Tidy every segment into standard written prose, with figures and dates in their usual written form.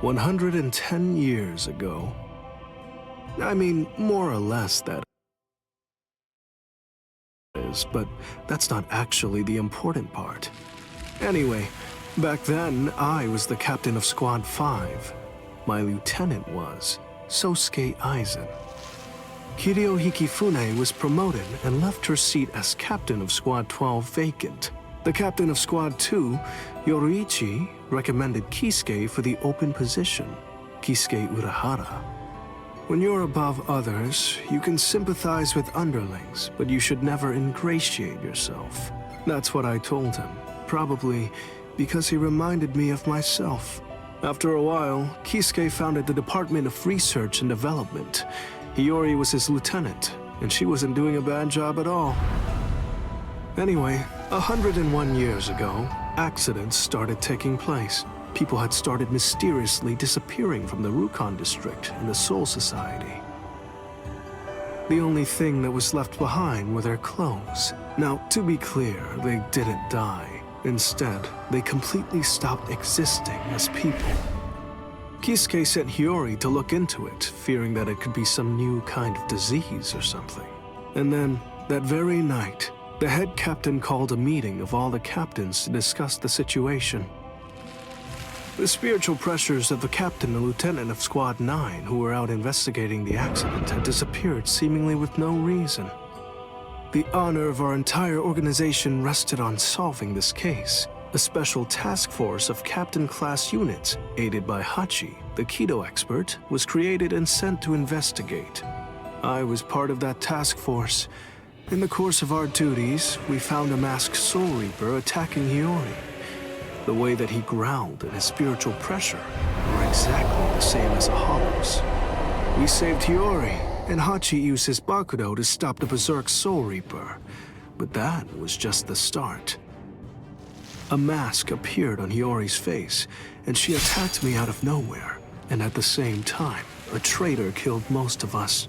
110 years ago. I mean, more or less that is, but that's not actually the important part. Anyway, back then, I was the captain of Squad 5. My lieutenant was Sosuke Aizen. Kiryo Hikifune was promoted and left her seat as captain of Squad 12 vacant. The captain of Squad 2, Yoruichi, recommended Kisuke for the open position, Kisuke Urahara. When you're above others, you can sympathize with underlings, but you should never ingratiate yourself. That's what I told him, probably because he reminded me of myself. After a while, Kisuke founded the Department of Research and Development. Hiyori was his lieutenant, and she wasn't doing a bad job at all. Anyway, 101 years ago, accidents started taking place. People had started mysteriously disappearing from the Rukon district and the Soul Society. The only thing that was left behind were their clothes. Now, to be clear, they didn't die. Instead, they completely stopped existing as people. Kisuke sent Hiyori to look into it, fearing that it could be some new kind of disease or something. And then, that very night, the head captain called a meeting of all the captains to discuss the situation. The spiritual pressures of the captain and lieutenant of Squad 9 who were out investigating the accident had disappeared seemingly with no reason. The honor of our entire organization rested on solving this case. A special task force of captain-class units, aided by Hachi, the Kido expert, was created and sent to investigate. I was part of that task force. In the course of our duties, we found a masked Soul Reaper attacking Hiyori. The way that he growled and his spiritual pressure were exactly the same as a hollow's. We saved Hiyori, and Hachi used his Bakudo to stop the Berserk Soul Reaper. But that was just the start. A mask appeared on Hiyori's face, and she attacked me out of nowhere. And at the same time, a traitor killed most of us.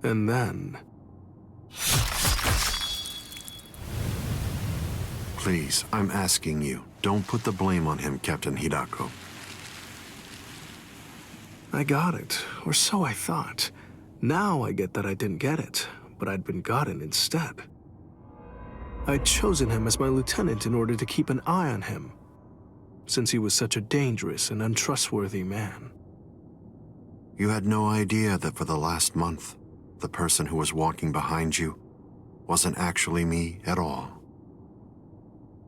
And then... Please, I'm asking you, don't put the blame on him, Captain Hidako. I got it, or so I thought. Now I get that I didn't get it, but I'd been gotten instead. I'd chosen him as my lieutenant in order to keep an eye on him, since he was such a dangerous and untrustworthy man. You had no idea that for the last month, the person who was walking behind you wasn't actually me at all.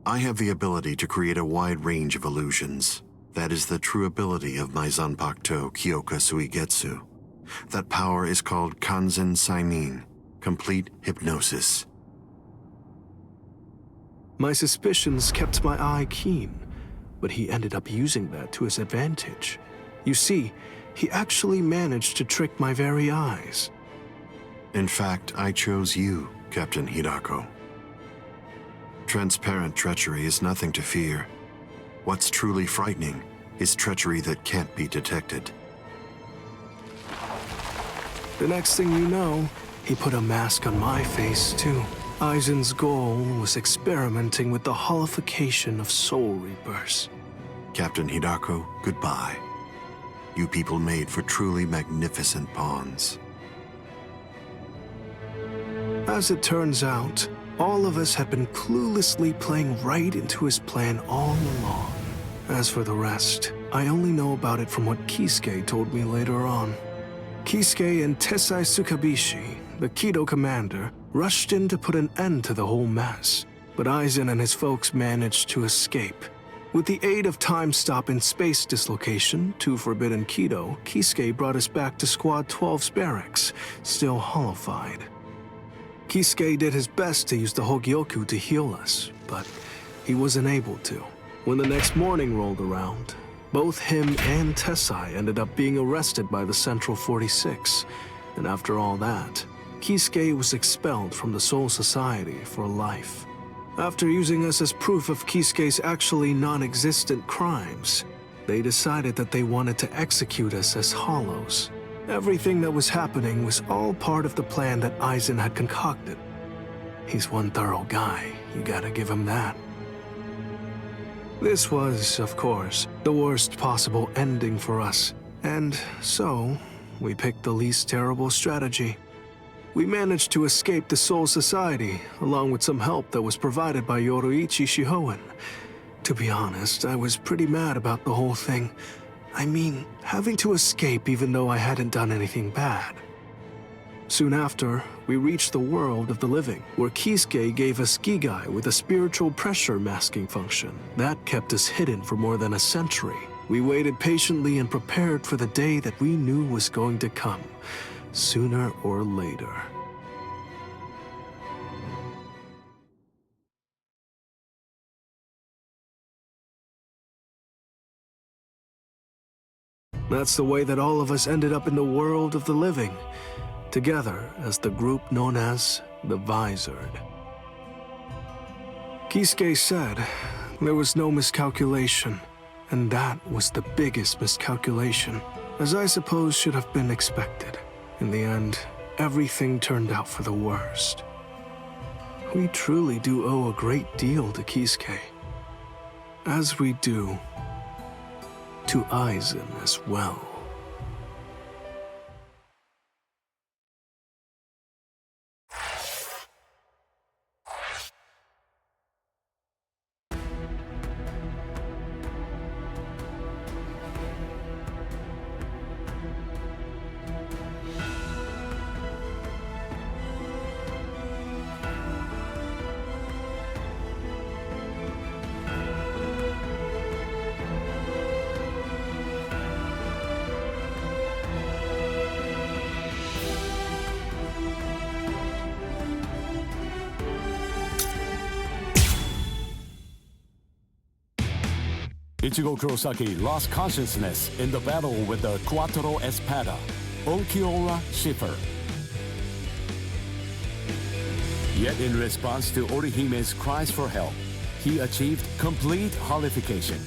I have the ability to create a wide range of illusions. That is the true ability of my Zanpakuto Kyoka Suigetsu. That power is called Kanzen Sainin, complete hypnosis. My suspicions kept my eye keen, but he ended up using that to his advantage. You see, he actually managed to trick my very eyes. In fact, I chose you, Captain Hidako. Transparent treachery is nothing to fear. What's truly frightening is treachery that can't be detected. The next thing you know, he put a mask on my face too. Aizen's goal was experimenting with the holification of Soul Reapers. Captain Hidako, goodbye. You people made for truly magnificent pawns. As it turns out, all of us had been cluelessly playing right into his plan all along. As for the rest, I only know about it from what Kisuke told me later on. Kisuke and Tessai Tsukabishi, the Kido commander, rushed in to put an end to the whole mess, but Aizen and his folks managed to escape. With the aid of time stop and space dislocation, 2 Forbidden Kido, Kisuke brought us back to Squad 12's barracks, still hollowified. Kisuke did his best to use the Hogyoku to heal us, but he wasn't able to. When the next morning rolled around, both him and Tessai ended up being arrested by the Central 46, and after all that, Kisuke was expelled from the Soul Society for life. After using us as proof of Kisuke's actually non-existent crimes, they decided that they wanted to execute us as hollows. Everything that was happening was all part of the plan that Aizen had concocted. He's one thorough guy, you gotta give him that. This was, of course, the worst possible ending for us, and so we picked the least terrible strategy. We managed to escape the Soul Society, along with some help that was provided by Yoruichi Shihoen. To be honest, I was pretty mad about the whole thing. I mean, having to escape even though I hadn't done anything bad. Soon after, we reached the world of the living, where Kisuke gave us Gigai with a spiritual pressure masking function. That kept us hidden for more than a century. We waited patiently and prepared for the day that we knew was going to come, sooner or later. That's the way that all of us ended up in the world of the living, together as the group known as the Visored. Kisuke said there was no miscalculation, and that was the biggest miscalculation, as I suppose should have been expected. In the end, everything turned out for the worst. We truly do owe a great deal to Kisuke, as we do to Aizen as well. Ichigo Kurosaki lost consciousness in the battle with the Quattro Espada, Ulquiorra Schiffer. Yet in response to Orihime's cries for help, he achieved complete holification.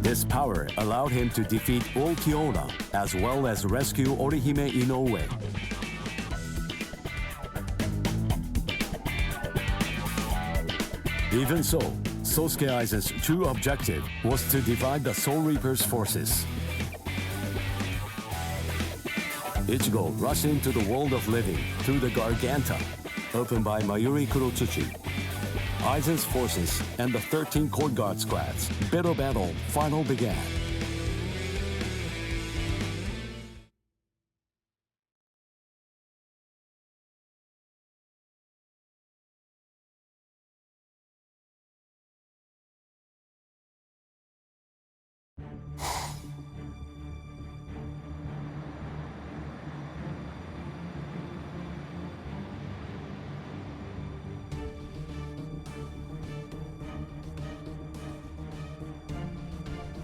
This power allowed him to defeat Ulquiorra as well as rescue Orihime Inoue. Even so, Sosuke Aizen's true objective was to divide the Soul Reaper's forces. Ichigo rushed into the world of living through the Garganta, opened by Mayuri Kurotsuchi. Aizen's forces and the 13 Court Guard squads' bitter battle finally began.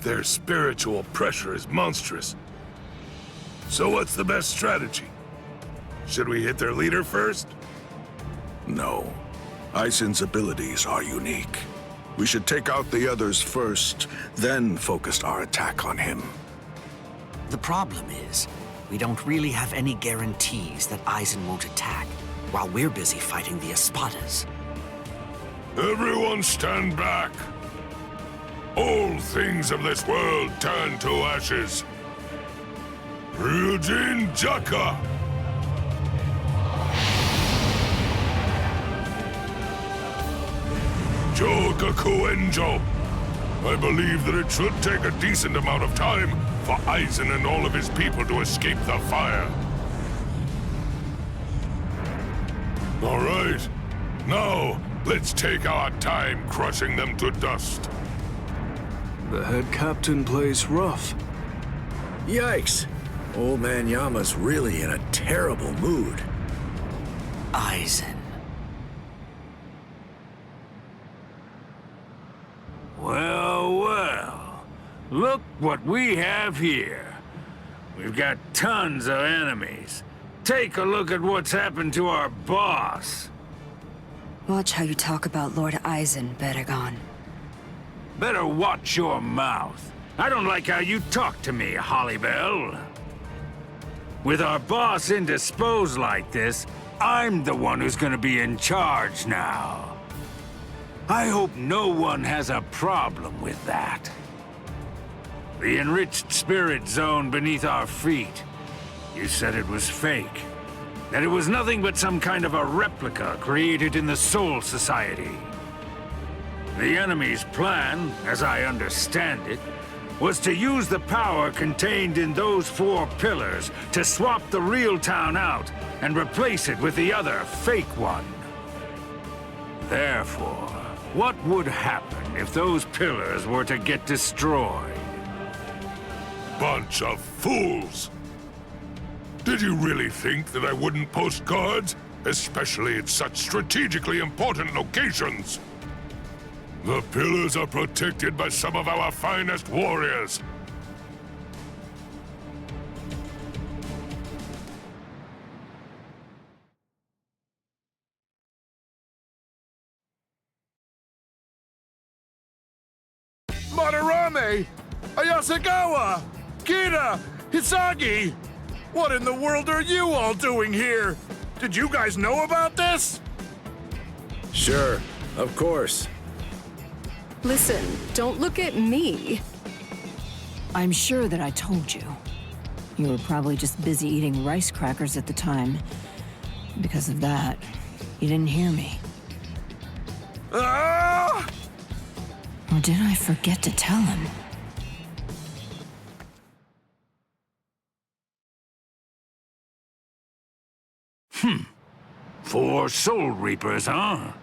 Their spiritual pressure is monstrous. So what's the best strategy? Should we hit their leader first? No. Aizen's abilities are unique. We should take out the others first, then focus our attack on him. The problem is, we don't really have any guarantees that Aizen won't attack, while we're busy fighting the Espadas. Everyone stand back! All things of this world turn to ashes. Ryujin Jaka! Jogaku Enjo! I believe that it should take a decent amount of time for Aizen and all of his people to escape the fire. All right, now let's take our time crushing them to dust. The head captain plays rough. Yikes! Old man Yama's really in a terrible mood. Aizen. Well, well. Look what we have here. We've got tons of enemies. Take a look at what's happened to our boss. Watch how you talk about Lord Aizen, Beragon. Better watch your mouth. I don't like how you talk to me, Hollybell. With our boss indisposed like this, I'm the one who's gonna be in charge now. I hope no one has a problem with that. The enriched spirit zone beneath our feet. You said it was fake. That it was nothing but some kind of a replica created in the Soul Society. The enemy's plan, as I understand it, was to use the power contained in those 4 pillars to swap the real town out and replace it with the other fake one. Therefore, what would happen if those pillars were to get destroyed? Bunch of fools! Did you really think that I wouldn't post guards, especially at such strategically important locations? The pillars are protected by some of our finest warriors. Madarame! Ayasagawa! Kira! Hisagi! What in the world are you all doing here? Did you guys know about this? Sure, of course. Listen, don't look at me. I'm sure that I told you. You were probably just busy eating rice crackers at the time. Because of that, you didn't hear me. Ah! Or did I forget to tell him? Four Soul Reapers, huh?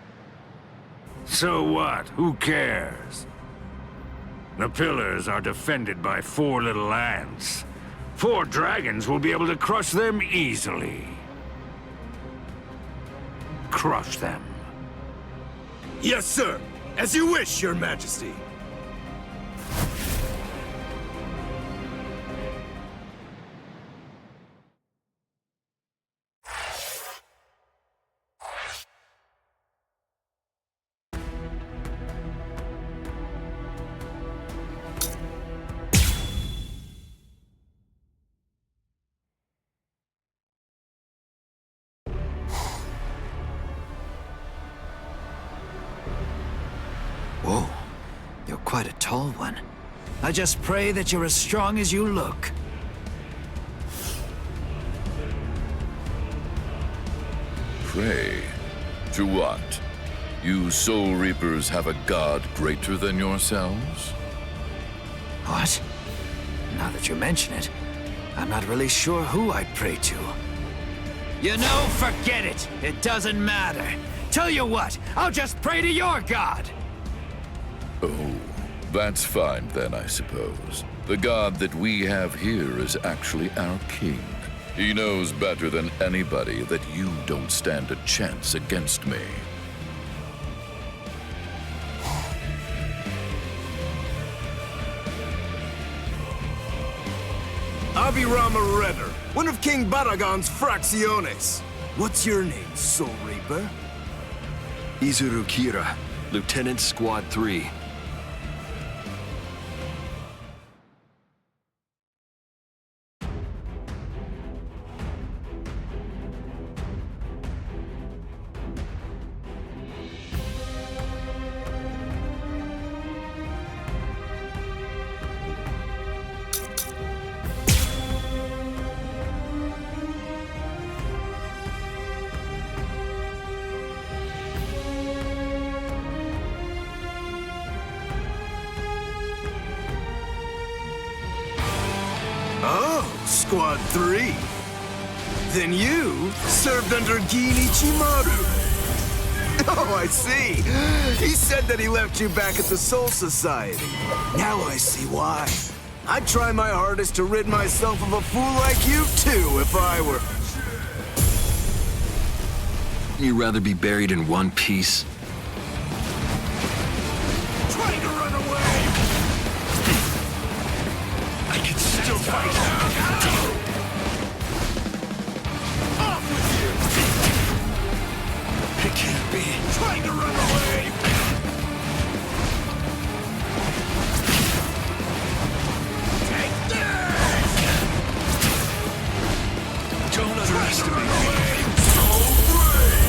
So what? Who cares? The pillars are defended by 4 little ants. 4 dragons will be able to crush them easily. Crush them. Yes, sir. As you wish, Your Majesty. Whoa, you're quite a tall one. I just pray that you're as strong as you look. Pray? To what? You Soul Reapers have a god greater than yourselves? What? Now that you mention it, I'm not really sure who I'd pray to. You know, forget it. It doesn't matter. Tell you what, I'll just pray to your god. Oh, that's fine then, I suppose. The god that we have here is actually our king. He knows better than anybody that you don't stand a chance against me. Abirama Redder, one of King Baragon's Fracciones. What's your name, Soul Reaper? Izuru Kira, Lieutenant Squad 3. Squad 3. Then you served under Ginichimaru. Oh, I see. He said that he left you back at the Soul Society. Now I see why. I'd try my hardest to rid myself of a fool like you too, if I were... You'd rather be buried in one piece? Trying to run away! I can still fight. Off with you! It can't be. Trying to run away! Take this! Don't underestimate me. So brave!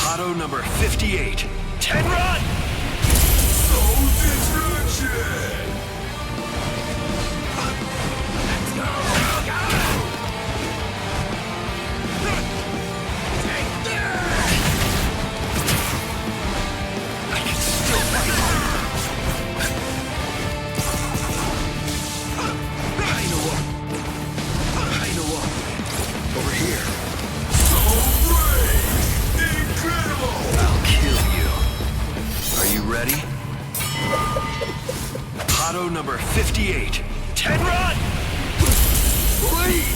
Auto number 58. 10 run! Over here. I'll kill you. Are you ready? Auto number 58. 10 run! Wait!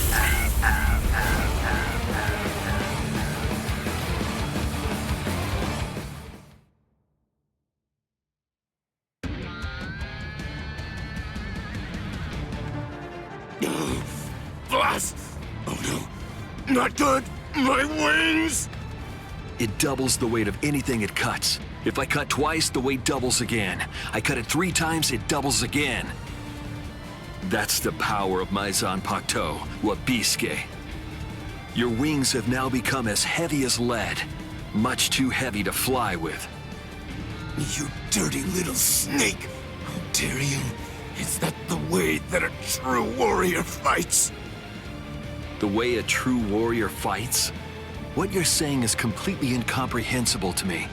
Boss! Oh no! Not good! My wings! It doubles the weight of anything it cuts. If I cut twice, the weight doubles again. I cut it 3 times, it doubles again. That's the power of my Zanpakuto, Wabisuke. Your wings have now become as heavy as lead. Much too heavy to fly with. You dirty little snake! How dare you! Is that the way that a true warrior fights? The way a true warrior fights? What you're saying is completely incomprehensible to me.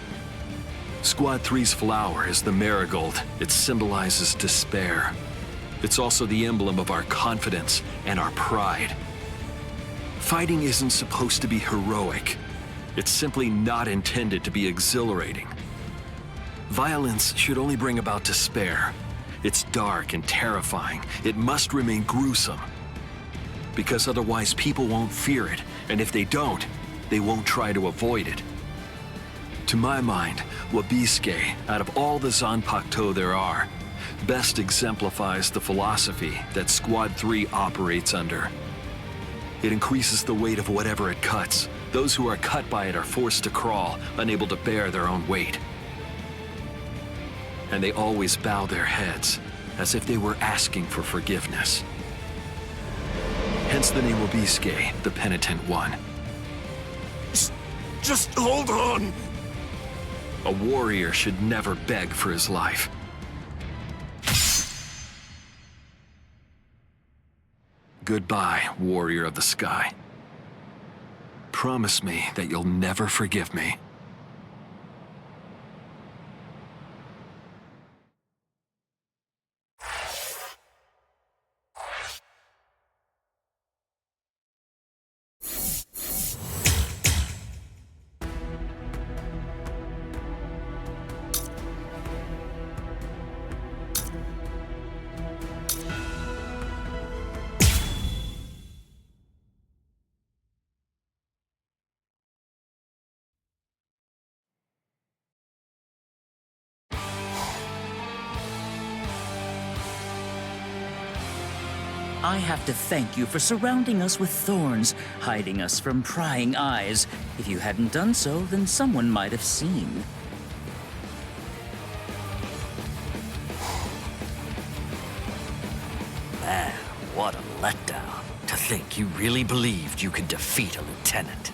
Squad 3's flower is the marigold. It symbolizes despair. It's also the emblem of our confidence and our pride. Fighting isn't supposed to be heroic. It's simply not intended to be exhilarating. Violence should only bring about despair. It's dark and terrifying. It must remain gruesome. Because otherwise people won't fear it, and if they don't, they won't try to avoid it. To my mind, Wabisuke, out of all the Zanpakuto there are, best exemplifies the philosophy that Squad 3 operates under. It increases the weight of whatever it cuts. Those who are cut by it are forced to crawl, unable to bear their own weight. And they always bow their heads, as if they were asking for forgiveness. Hence the name Wabisuke, the penitent one. Just hold on! A warrior should never beg for his life. Goodbye, warrior of the sky. Promise me that you'll never forgive me. I have to thank you for surrounding us with thorns, hiding us from prying eyes. If you hadn't done so, then someone might have seen. Man, what a letdown. To think you really believed you could defeat a lieutenant.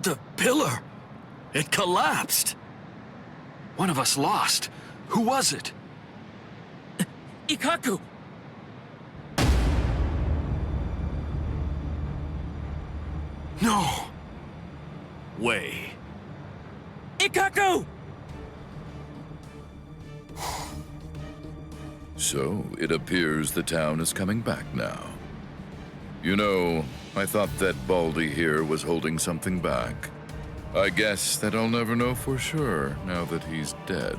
The pillar! It collapsed! One of us lost. Who was it? Ikkaku! No! Way. Ikkaku! So, it appears the town is coming back now. You know, I thought that Baldy here was holding something back. I guess that I'll never know for sure now that he's dead.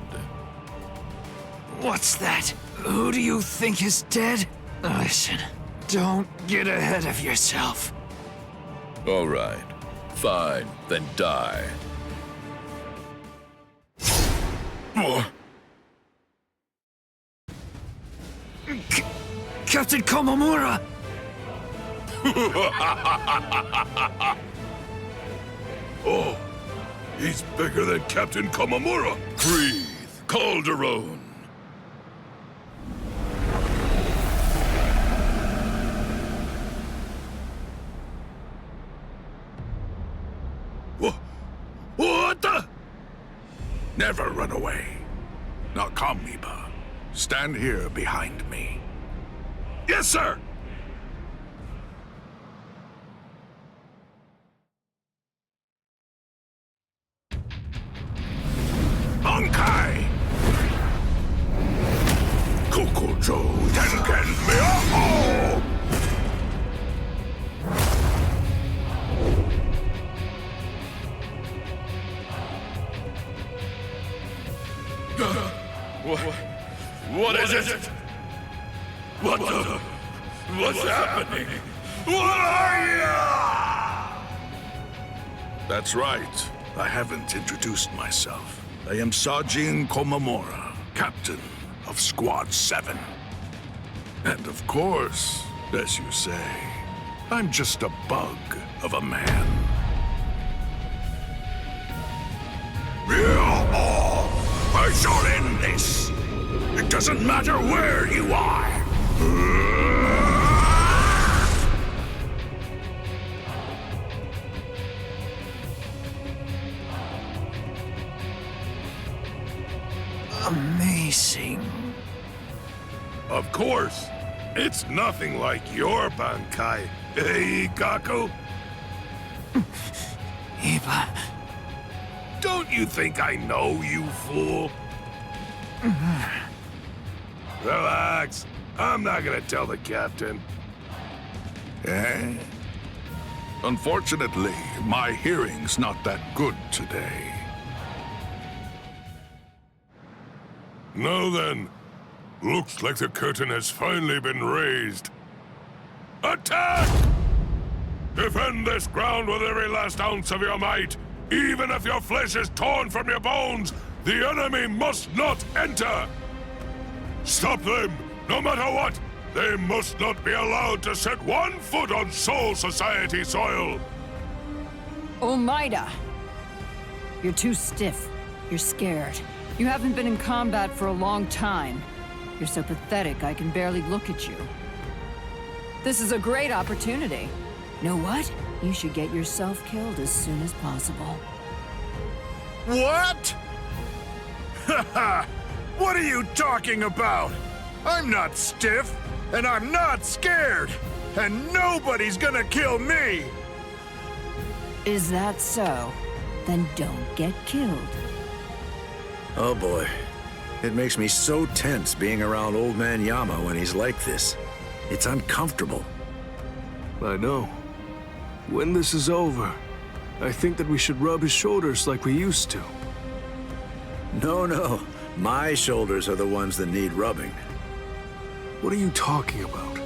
What's that? Who do you think is dead? Listen, don't get ahead of yourself. All right. Fine, then die. Captain Komamura! Oh, he's bigger than Captain Komamura. Breathe, Calderon. What the? Never run away. Now come, Miba. Stand here behind me. Yes, sir! Bankai! Kokojo Tengen Meoho! What is it? What the? What's happening? What are you? That's right. I haven't introduced myself. I am Sajin Komamura, captain of Squad 7. And of course, as you say, I'm just a bug of a man. I shall end this. It doesn't matter where you are. Amazing. Of course. It's nothing like your Bankai, eh, Gaku? Iba. Don't you think I know, you fool? Relax. I'm not gonna tell the captain. Eh? Unfortunately, my hearing's not that good today. Now then, looks like the curtain has finally been raised. Attack! Defend this ground with every last ounce of your might. Even if your flesh is torn from your bones, the enemy must not enter! Stop them, no matter what! They must not be allowed to set 1 foot on Soul Society soil! Omaida! You're too stiff. You're scared. You haven't been in combat for a long time. You're so pathetic I can barely look at you. This is a great opportunity. Know what? You should get yourself killed as soon as possible. What? Haha! What are you talking about? I'm not stiff, and I'm not scared, and nobody's gonna kill me! Is that so? Then don't get killed. Oh boy. It makes me so tense being around Old Man Yama when he's like this. It's uncomfortable. I know. When this is over, I think that we should rub his shoulders like we used to. No. My shoulders are the ones that need rubbing. What are you talking about?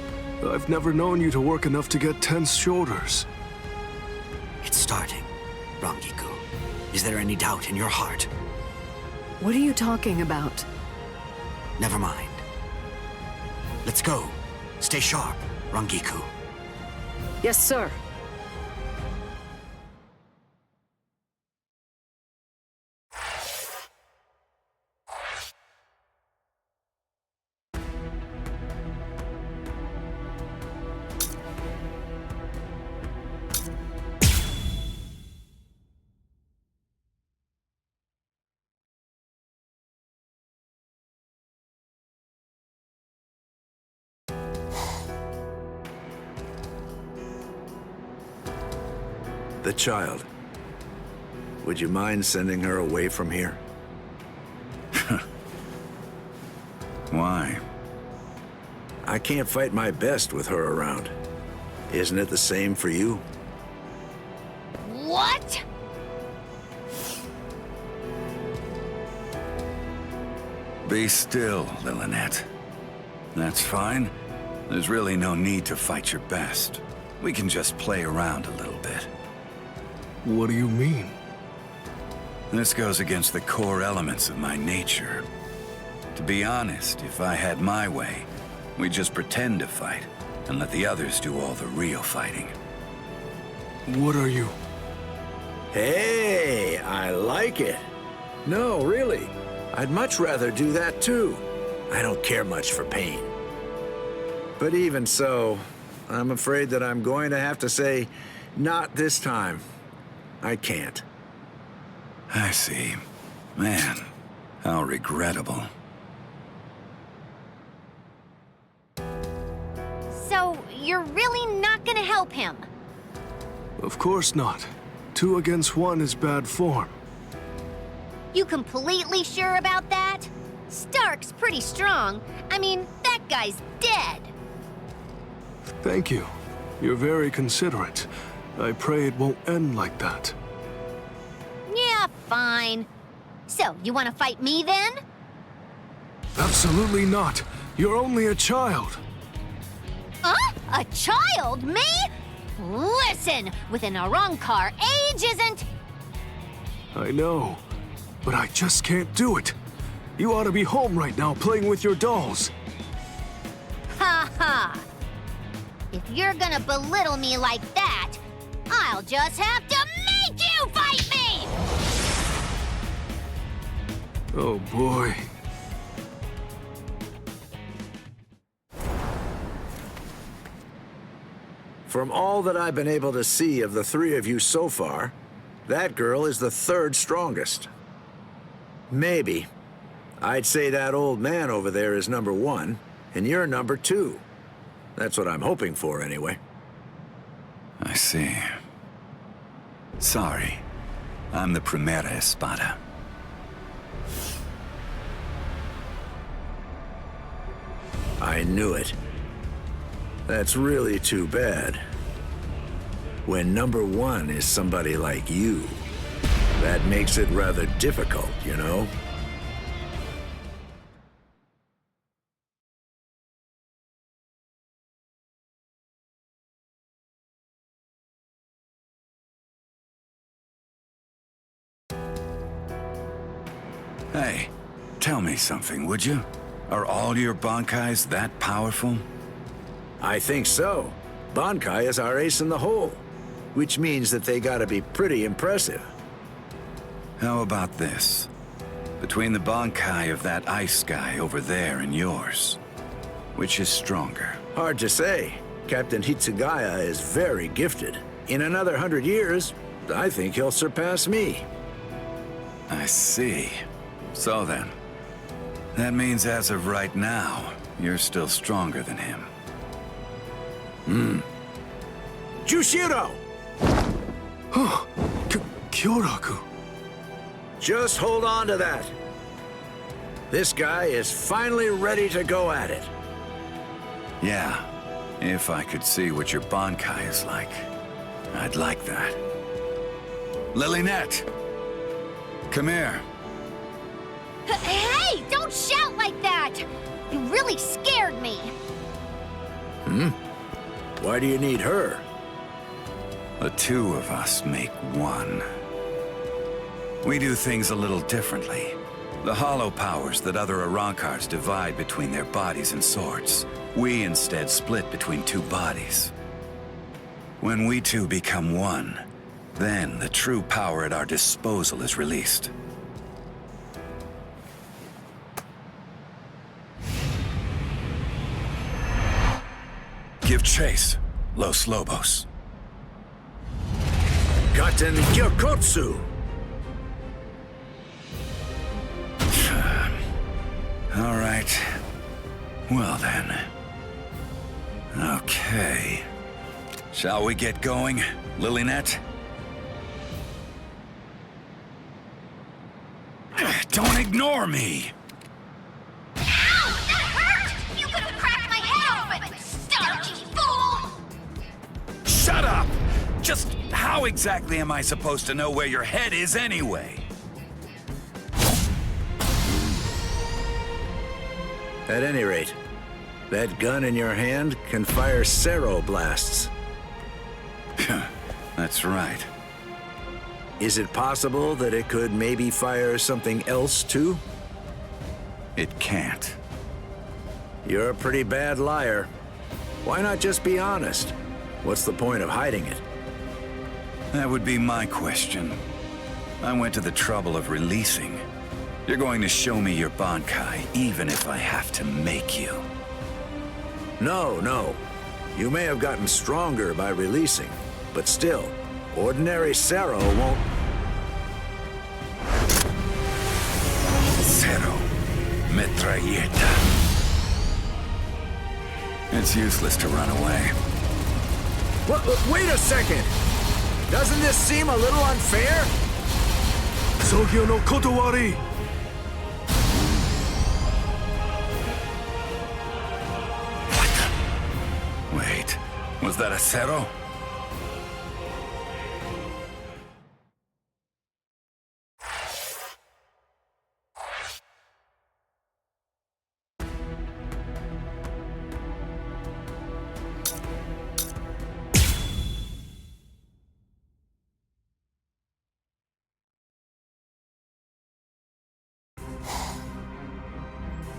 I've never known you to work enough to get tense shoulders. It's starting, Rangiku. Is there any doubt in your heart? What are you talking about? Never mind. Let's go. Stay sharp, Rangiku. Yes, sir. The child. Would you mind sending her away from here? Why? I can't fight my best with her around. Isn't it the same for you? What? Be still, Lillinette. That's fine. There's really no need to fight your best. We can just play around a little bit. What do you mean? This goes against the core elements of my nature. To be honest, if I had my way, We just pretend to fight, and let the others do all the real fighting. What are you? Hey, I like it. No, really. I'd much rather do that too. I don't care much for pain. But even so, I'm afraid that I'm going to have to say, not this time. I can't. I see. Man, how regrettable. So, you're really not gonna help him? Of course not. 2 against 1 is bad form. You completely sure about that? Stark's pretty strong. I mean, that guy's dead. Thank you. You're very considerate. I pray it won't end like that. Yeah, fine. So, you wanna fight me then? Absolutely not. You're only a child. Huh? A child? Me? Listen, with an Arrancar, age isn't... I know, but I just can't do it. You ought to be home right now playing with your dolls. Ha ha! If you're gonna belittle me like that, I'll just have to make you fight me! Oh boy. From all that I've been able to see of the 3 of you so far, that girl is the 3rd strongest. Maybe. I'd say that old man over there is number 1, and you're number 2. That's what I'm hoping for, anyway. I see. Sorry. I'm the Primera Espada. I knew it. That's really too bad. When number 1 is somebody like you, that makes it rather difficult, you know? Hey, tell me something, would you? Are all your Bankais that powerful? I think so. Bankai is our ace in the hole, which means that they gotta be pretty impressive. How about this? Between the Bankai of that ice guy over there and yours, which is stronger? Hard to say. Captain Hitsugaya is very gifted. In another 100 years, I think he'll surpass me. I see. So then, that means as of right now, you're still stronger than him. Jushiro! Kyoraku. Just hold on to that. This guy is finally ready to go at it. Yeah, if I could see what your Bankai is like, I'd like that. Lilynette! Come here. Hey, don't shout like that! You really scared me. Why do you need her? The 2 of us make 1. We do things a little differently. The hollow powers that other Arrancars divide between their bodies and swords, we instead split between 2 bodies. When we 2 become 1, then the true power at our disposal is released. Give chase, Los Lobos. Gaten Gyokotsu! All right. Well then. Okay. Shall we get going, Lilynette? Don't ignore me! Ow! That hurt! You could have cracked my head open! Starchy fool! Shut up! Just how exactly am I supposed to know where your head is anyway? At any rate, that gun in your hand can fire Cero blasts. That's right. Is it possible that it could maybe fire something else too? It can't. You're a pretty bad liar. Why not just be honest? What's the point of hiding it? That would be my question. I went to the trouble of releasing. You're going to show me your Bankai, even if I have to make you. No, no. You may have gotten stronger by releasing, but still, ordinary Zero won't... Zero. Metralleta. It's useless to run away. Wait a second! Doesn't this seem a little unfair? Sogyo no Kotowari! Wait, was that a Zero?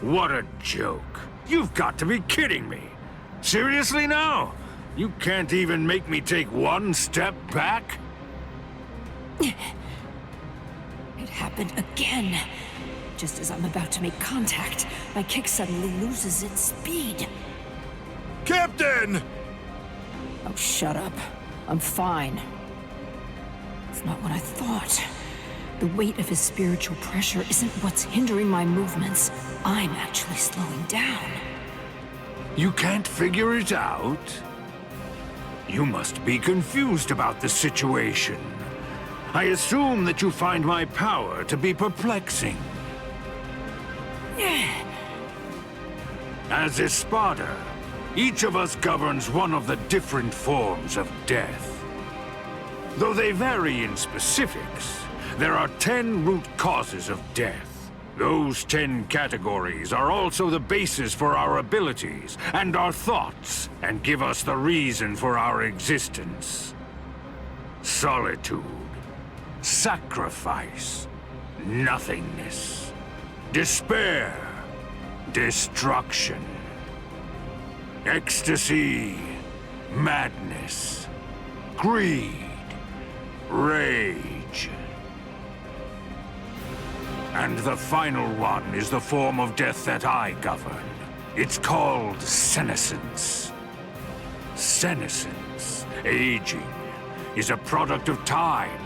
What a joke. You've got to be kidding me. Seriously now? You can't even make me take one step back? It happened again. Just as I'm about to make contact, my kick suddenly loses its speed. Captain! Oh, shut up. I'm fine. It's not what I thought. The weight of his spiritual pressure isn't what's hindering my movements. I'm actually slowing down. You can't figure it out? You must be confused about the situation. I assume that you find my power to be perplexing. As Espada, each of us governs one of the different forms of death. Though they vary in specifics, there are 10 root causes of death. Those 10 categories are also the basis for our abilities and our thoughts, and give us the reason for our existence. Solitude, sacrifice, nothingness, despair, destruction, ecstasy, madness, greed, rage. And the final one is the form of death that I govern. It's called senescence. Senescence, aging, is a product of time.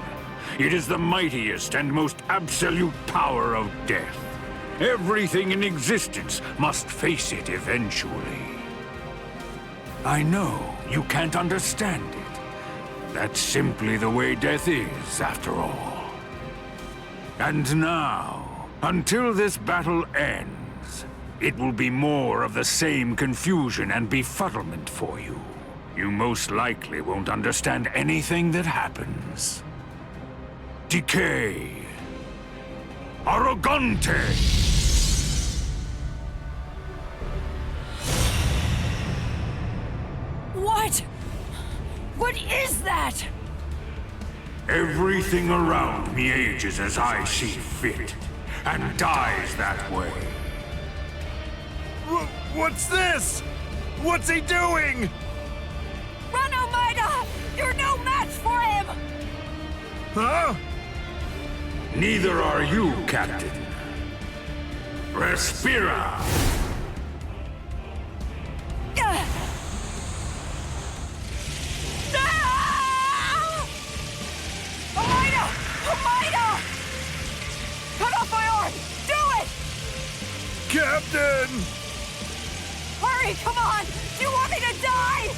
It is the mightiest and most absolute power of death. Everything in existence must face it eventually. I know you can't understand it. That's simply the way death is, after all. And now, until this battle ends, it will be more of the same confusion and befuddlement for you. You most likely won't understand anything that happens. Decay. Arrogante! What? What is that? Everything around me ages as I see fit, and dies that way. What's this? What's he doing? Run, Omaida! You're no match for him! Huh? Neither are you, Captain. Respira! Omaida! Omaida! Cut off my arm! Do it! Captain! Hurry, come on! Do you want me to die?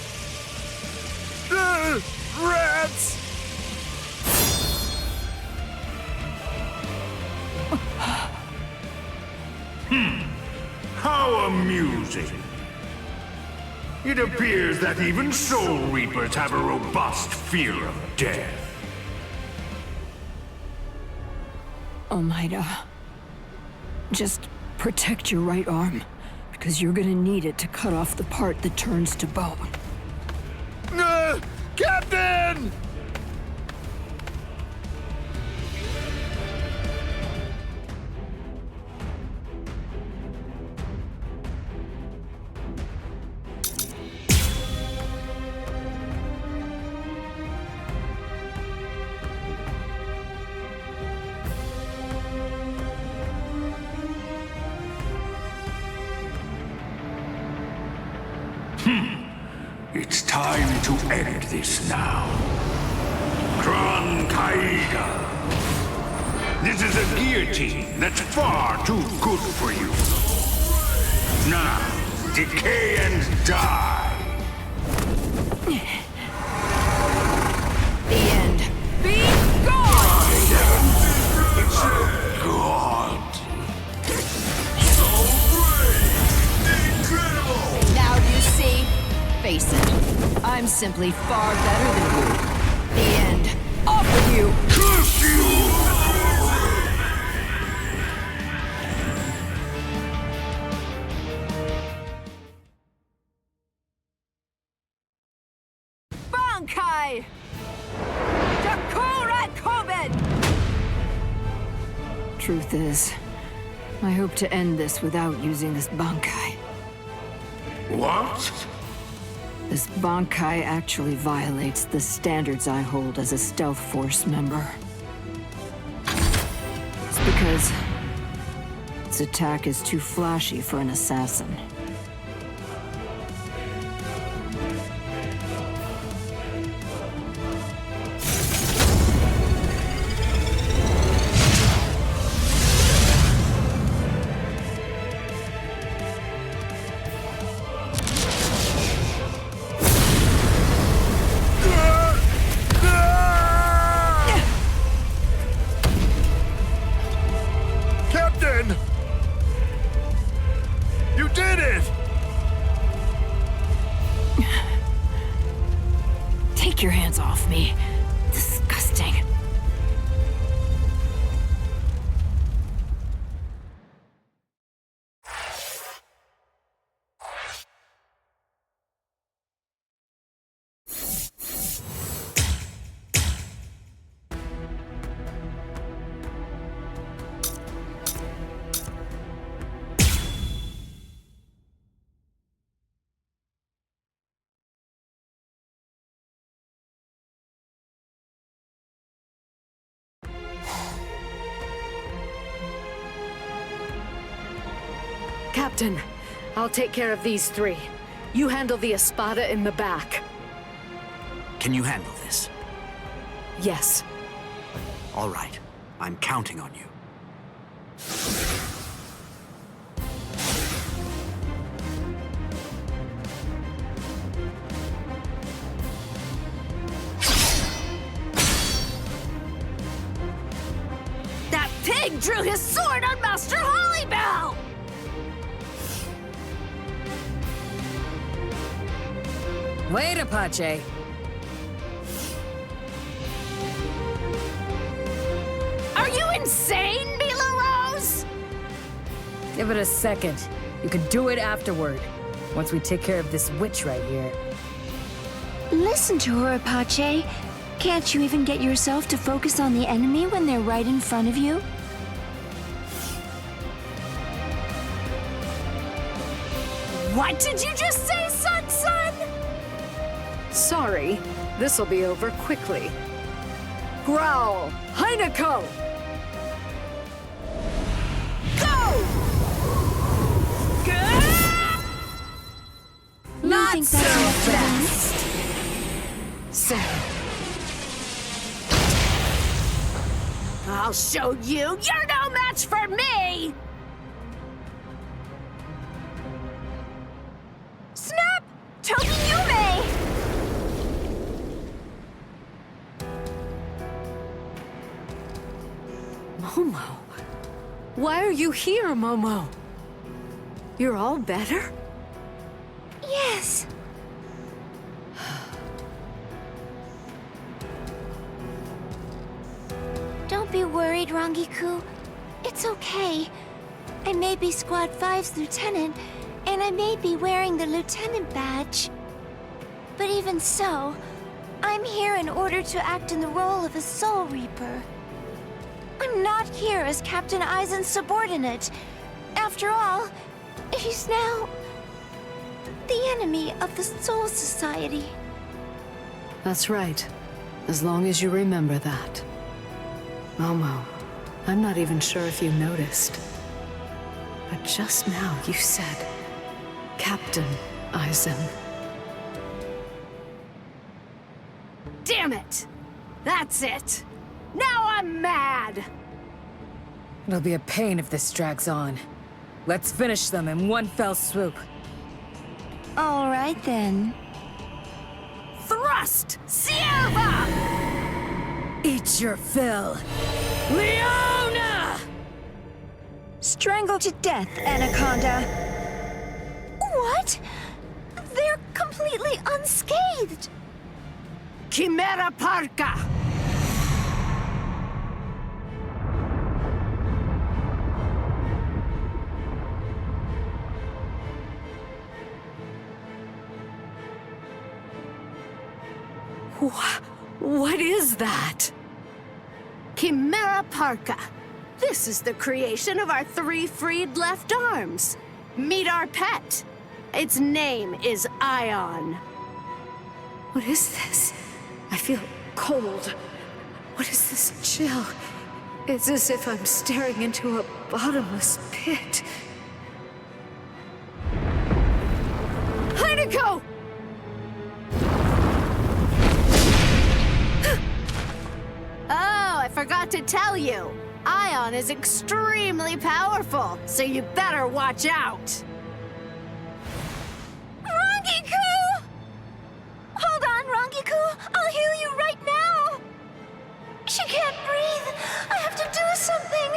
Rats! How amusing. It appears that even Soul Reapers have a robust fear of death. Omaida, just protect your right arm, because you're gonna need it to cut off the part that turns to bone. Captain! It's time to end this now. Kron Kaida. This is a guillotine that's far too good for you. Now, decay and die. The end. Be gone! God. Now do you see? Face it. I'm simply far better than you. The end. Off with you! Curse you! Bankai! Karakura Koben! Truth is, I hope to end this without using this Bankai. What? This Bankai actually violates the standards I hold as a Stealth Force member. It's because its attack is too flashy for an assassin. Take your hands off me. Disgusting. Captain, I'll take care of these three. You handle the Espada in the back. Can you handle this? Yes. All right. I'm counting on you. That pig drew his sword on Master Hollybell! Wait, Apache. Are you insane, Mila Rose? Give it a second. You can do it afterward. Once we take care of this witch right here. Listen to her, Apache. Can't you even get yourself to focus on the enemy when they're right in front of you? What did you just say, son? Sorry. This'll be over quickly. Growl! Heineko! Go! Good! Not so fast! So... I'll show you! You're no match for me! Snap! Tokiyume! Momo? Why are you here, Momo? You're all better? Yes. Don't be worried, Rangiku. It's okay. I may be Squad 5's lieutenant, and I may be wearing the lieutenant badge. But even so, I'm here in order to act in the role of a Soul Reaper. I'm not here as Captain Aizen's subordinate. After all, he's now the enemy of the Soul Society. That's right. As long as you remember that. Momo, I'm not even sure if you noticed. But just now you said, Captain Aizen. Damn it! That's it! Now I'm mad! It'll be a pain if this drags on. Let's finish them in one fell swoop. All right then. Thrust! Sierva! Eat your fill. Leona! Strangle to death, Anaconda. What? They're completely unscathed. Chimera Parka! What is that? Chimera Parka. This is the creation of our 3 freed left arms. Meet our pet. Its name is Ion. What is this? I feel cold. What is this chill? It's as if I'm staring into a bottomless pit. Heineko! Oh, I forgot to tell you. Ion is extremely powerful, so you better watch out. Rangiku! Hold on, Rangiku. I'll heal you right now. She can't breathe. I have to do something.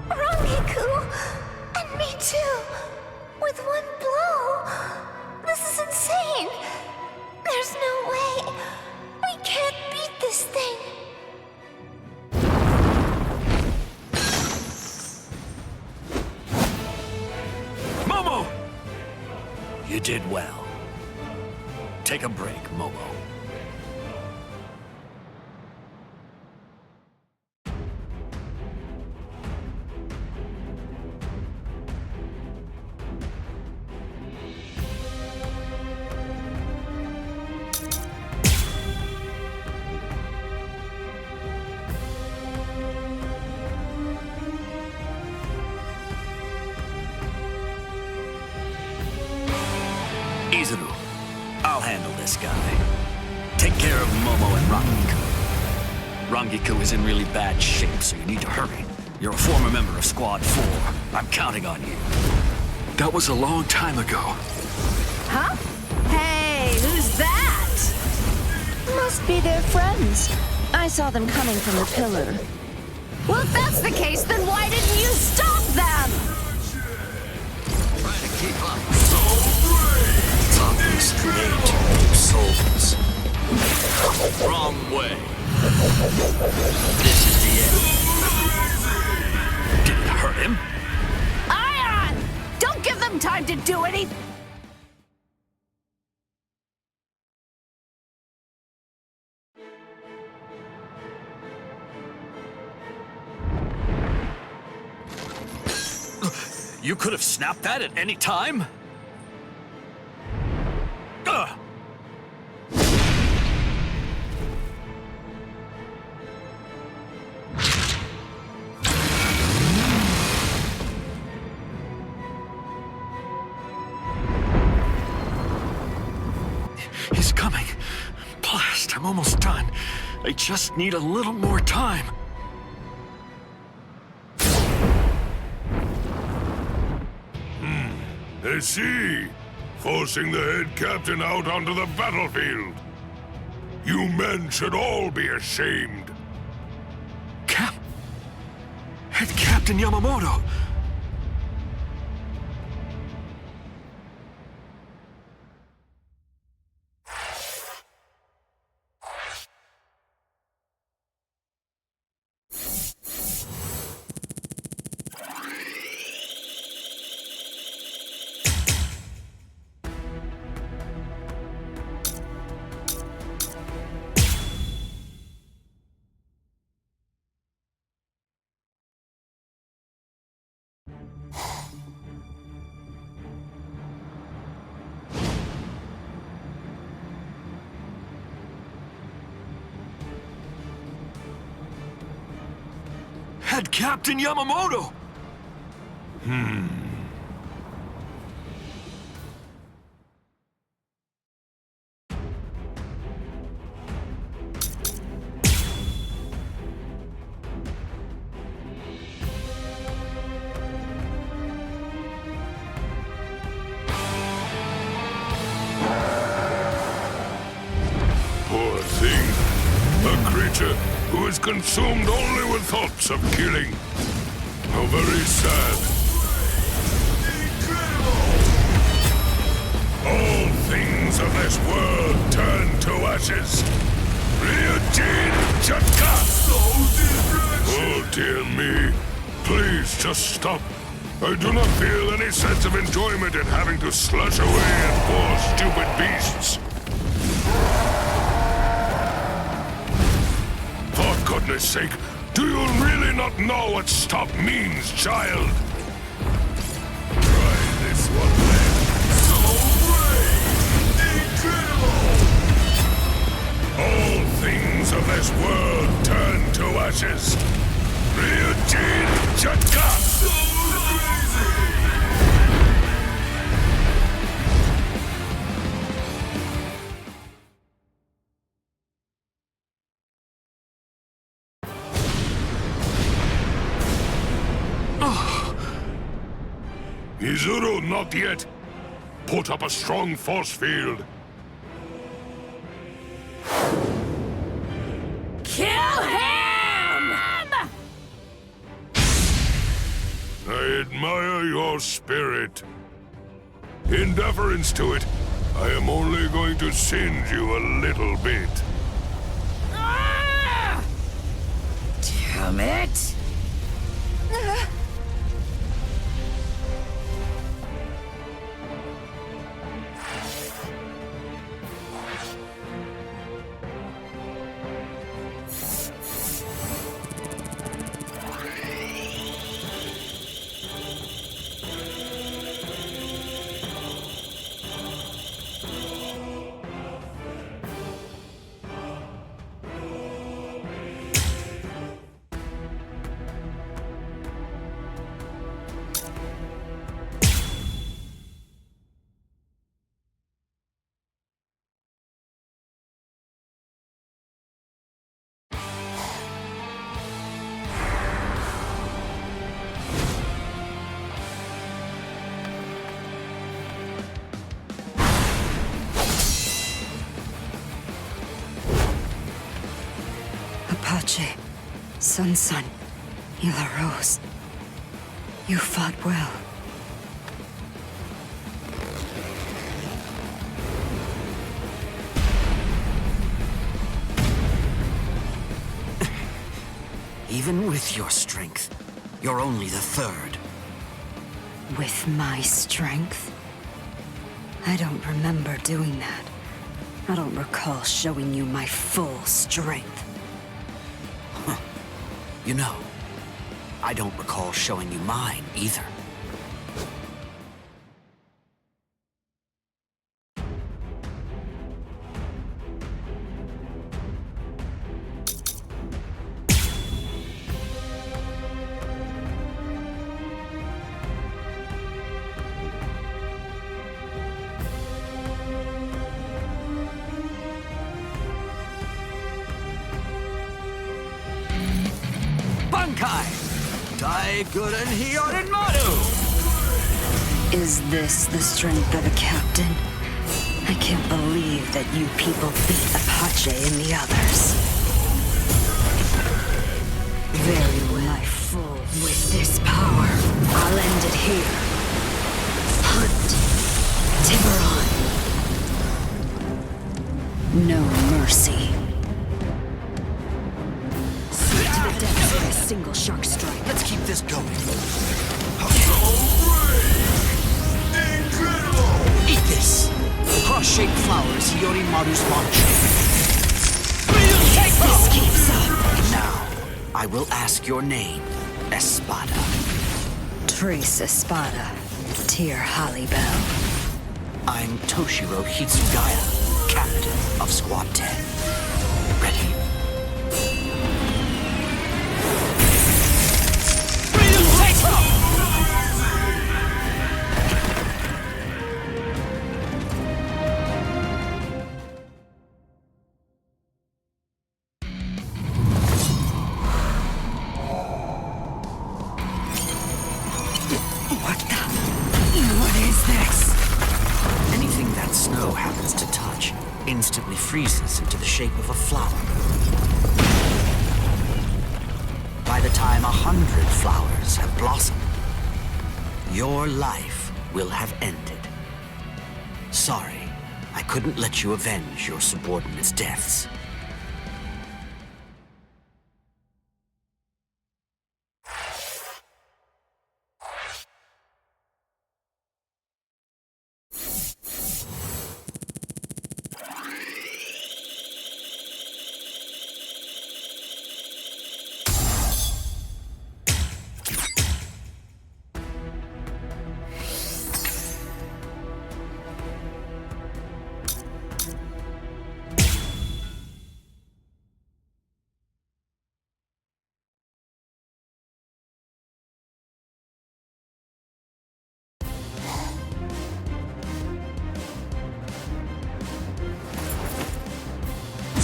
Rangiku! And me too! With one blow! This is insane! There's no way! We can't beat this thing! Momo! You did well. Take a break, Momo. Izuru, I'll handle this guy. Take care of Momo and Rangiku. Rangiku is in really bad shape, so you need to hurry. You're a former member of Squad 4. I'm counting on you. That was a long time ago. Huh? Hey, who's that? Must be their friends. I saw them coming from the pillar. Well, if that's the case, then why didn't you stop them? Try to keep up. Straight to souls. Wrong way. This is the end. Did it hurt him? Ion! Don't give them time to do anything! You could have snapped that at any time? Ugh. He's coming. Blast, I'm almost done. I just need a little more time. I see. Forcing the head captain out onto the battlefield. You men should all be ashamed. Head Captain Yamamoto. Head Captain Yamamoto! Poor thing. A creature who is consumed only with thoughts of killing. How very sad. All things of this world turn to ashes. Ryujin Chaka! Oh dear me. Please just stop. I do not feel any sense of enjoyment in having to slush away at poor stupid beasts. For goodness sake, do you really not know what stop means, child? Try this one then. So brave! Incredible! All things of this world turn to ashes. Ryujin Chaka! So crazy! Izuru, not yet. Put up a strong force field. Kill him! I admire your spirit. In deference to it, I am only going to singe you a little bit. Damn it! Apache, Sun, Hila Rose. You fought well. Even with your strength, you're only the third. With my strength? I don't remember doing that. I don't recall showing you my full strength. You know, I don't recall showing you mine either. Is this the strength of a captain? I can't believe that you people beat Apache and the others. Very well. My fool. With this power, I'll end it here. Hunt. Tiburon. No mercy. Slip to the depths with a single shark strike. Let's keep this going. Eat this! Heart-shaped flowers, Yorimaru's launch. If this keeps up. Now, I will ask your name, Espada. Trace Espada, Tyr Halibel. I'm Toshiro Hitsugaya, Captain of Squad 10. Ready? instantly freezes into the shape of a flower. By the time 100 flowers have blossomed, your life will have ended. Sorry, I couldn't let you avenge your subordinates' deaths.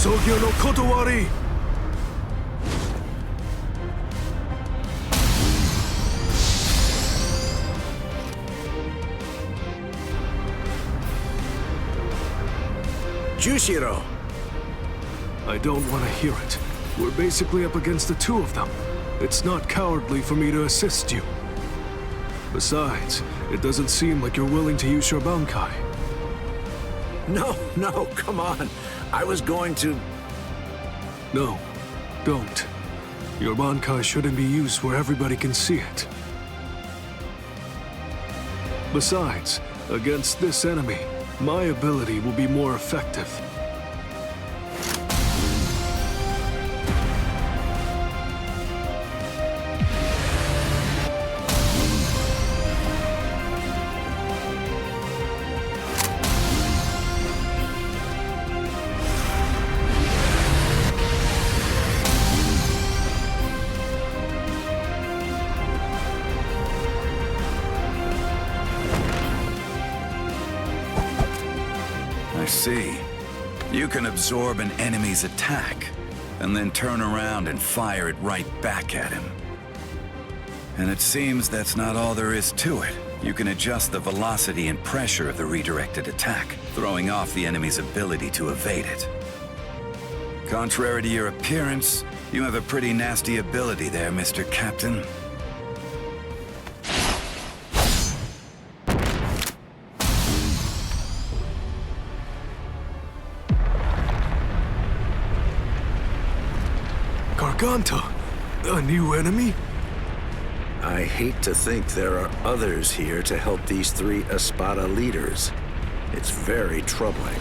Sogyo no kotowari! Jushiro! I don't want to hear it. We're basically up against the two of them. It's not cowardly for me to assist you. Besides, it doesn't seem like you're willing to use your Bankai. No, come on. I was going to... No, don't. Your Bankai shouldn't be used where everybody can see it. Besides, against this enemy, my ability will be more effective. I see. You can absorb an enemy's attack, and then turn around and fire it right back at him. And it seems that's not all there is to it. You can adjust the velocity and pressure of the redirected attack, throwing off the enemy's ability to evade it. Contrary to your appearance, you have a pretty nasty ability there, Mr. Captain. Garganta? A new enemy? I hate to think there are others here to help these three Espada leaders. It's very troubling.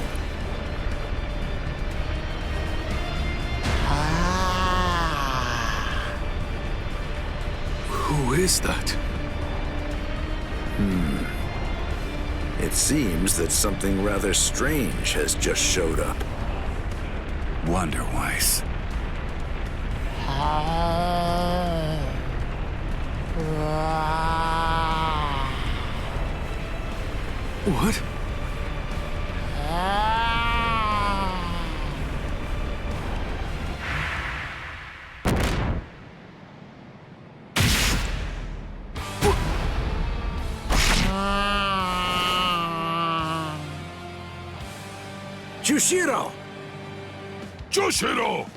Who is that? It seems that something rather strange has just showed up. Wonderweiss. What? Jushiro! Jushiro!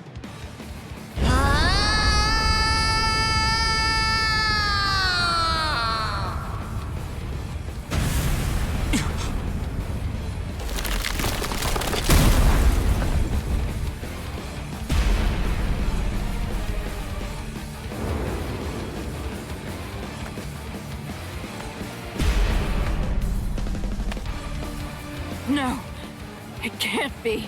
No, it can't be.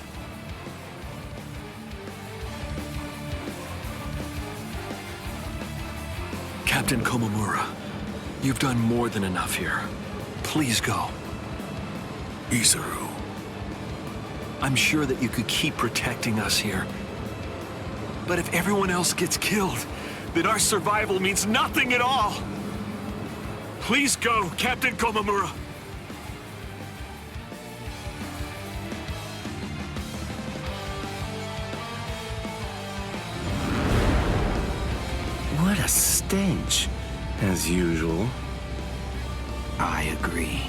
Captain Komamura, you've done more than enough here. Please go. Isuru. I'm sure that you could keep protecting us here. But if everyone else gets killed, then our survival means nothing at all. Please go, Captain Komamura. What a stench, as usual. I agree.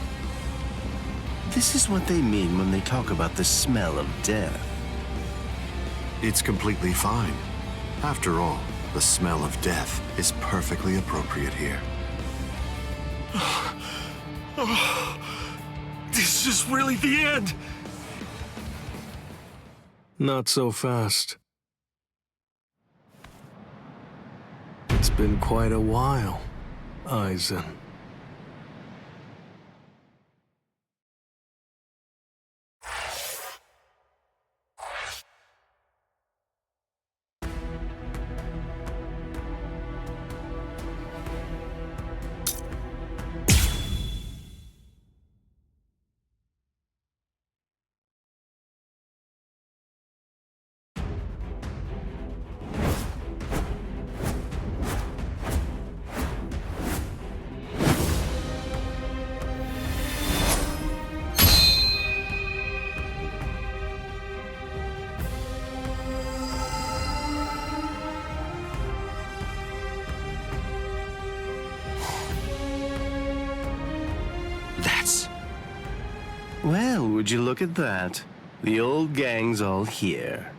this is what they mean when they talk about the smell of death. It's completely fine. After all, the smell of death is perfectly appropriate here. This is really the end! Not so fast. It's been quite a while, Ryzen. Well, would you look at that? The old gang's all here.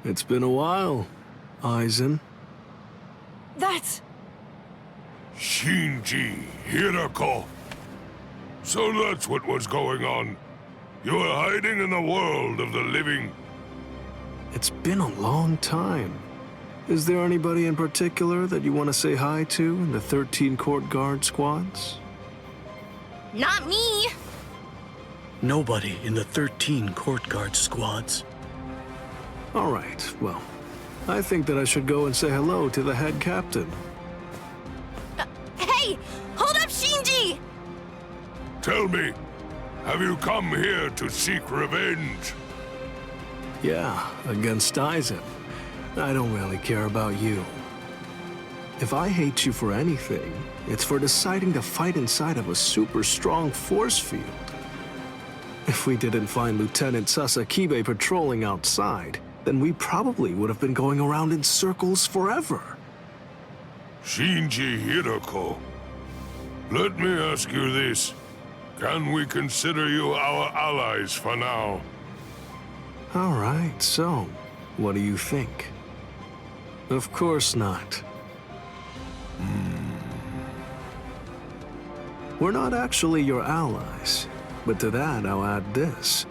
It's been a while, Ryzen. That's... Shinji Hirako. So that's what was going on. You were hiding in the world of the living. It's been a long time. Is there anybody in particular that you want to say hi to in the 13 Court Guard squads? Not me. Nobody in the 13 Court Guard squads. All right, well, I think that I should go and say hello to the head captain. Hey! Hold up, Shinji! Tell me, have you come here to seek revenge? Yeah, against Ryzen. I don't really care about you. If I hate you for anything, it's for deciding to fight inside of a super strong force field. If we didn't find Lieutenant Sasakibe patrolling outside, then we probably would have been going around in circles forever. Shinji Hirako, let me ask you this. Can we consider you our allies for now? All right, so, what do you think? Of course not. We're not actually your allies. But to that, I'll add this.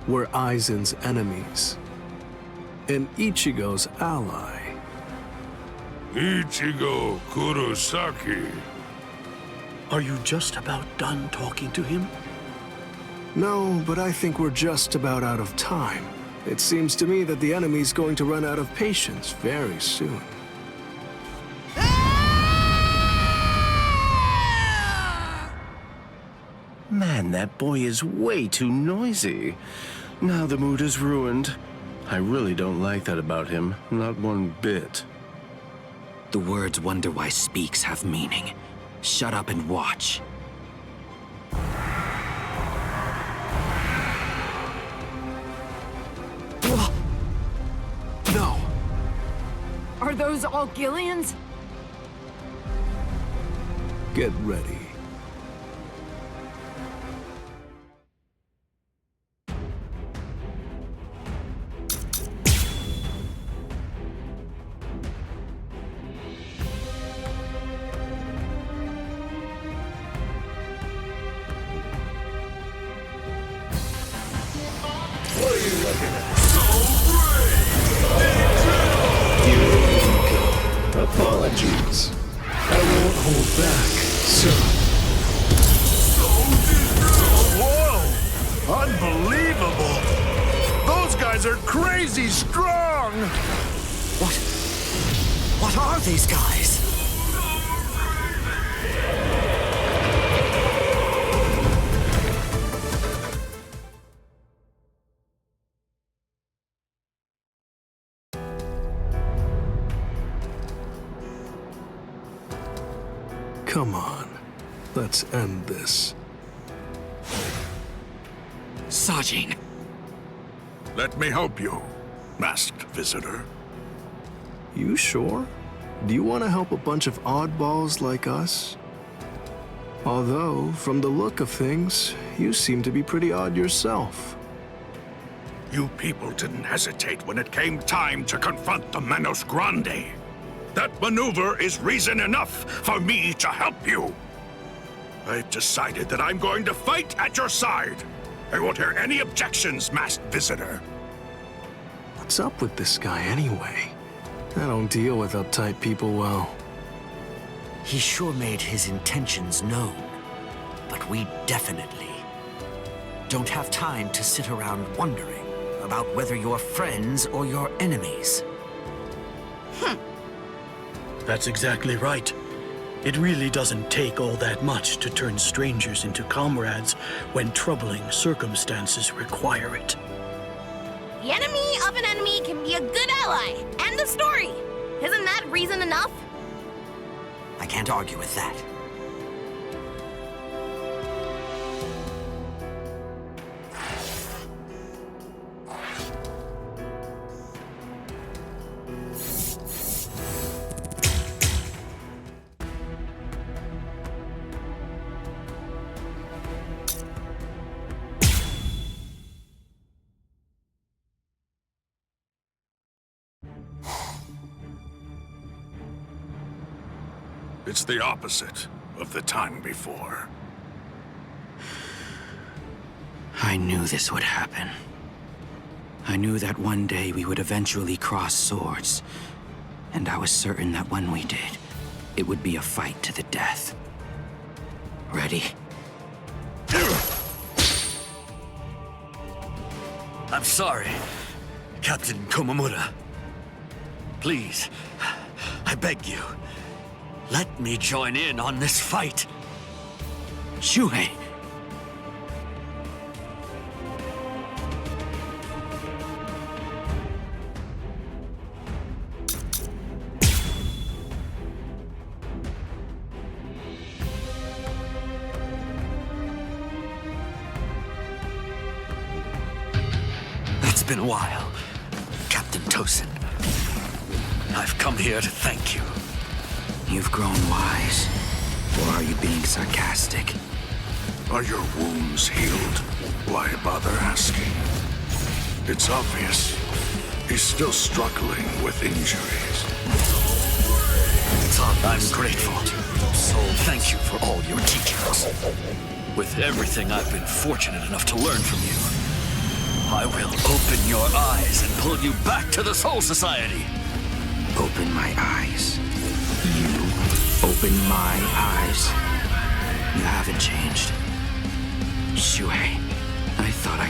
We're Ryzen's enemies. And Ichigo's ally. Ichigo Kurosaki. Are you just about done talking to him? No, but I think we're just about out of time. It seems to me that the enemy's going to run out of patience very soon. Man, that boy is way too noisy. Now the mood is ruined. I really don't like that about him, not one bit. The words "wonder why speaks" have meaning. Shut up and watch. No! Are those all Gillians? Get ready. Apologies. I won't hold back, sir. Whoa! Unbelievable! Those guys are crazy strong! What are these guys? Come on, let's end this. Sajin. Let me help you, masked visitor. You sure? Do you want to help a bunch of oddballs like us? Although, from the look of things, you seem to be pretty odd yourself. You people didn't hesitate when it came time to confront the Manos Grande. That maneuver is reason enough for me to help you. I've decided that I'm going to fight at your side. I won't hear any objections, masked visitor. What's up with this guy anyway? I don't deal with uptight people well. He sure made his intentions known, but we definitely don't have time to sit around wondering about whether you're friends or you're enemies. That's exactly right. It really doesn't take all that much to turn strangers into comrades when troubling circumstances require it. The enemy of an enemy can be a good ally. End of story. Isn't that reason enough? I can't argue with that. It's the opposite of the time before. I knew this would happen. I knew that one day we would eventually cross swords. And I was certain that when we did, it would be a fight to the death. Ready? I'm sorry, Captain Komamura. Please, I beg you, let me join in on this fight. Shuhei! It's been a while, Captain Tosin. I've come here to thank you. You've grown wise. Or are you being sarcastic? Are your wounds healed? Why bother asking? It's obvious. He's still struggling with injuries. I'm grateful. So thank you for all your teachings. With everything I've been fortunate enough to learn from you, I will open your eyes and pull you back to the Soul Society. Open my eyes. You open my eyes. You haven't changed. Shuhei, I thought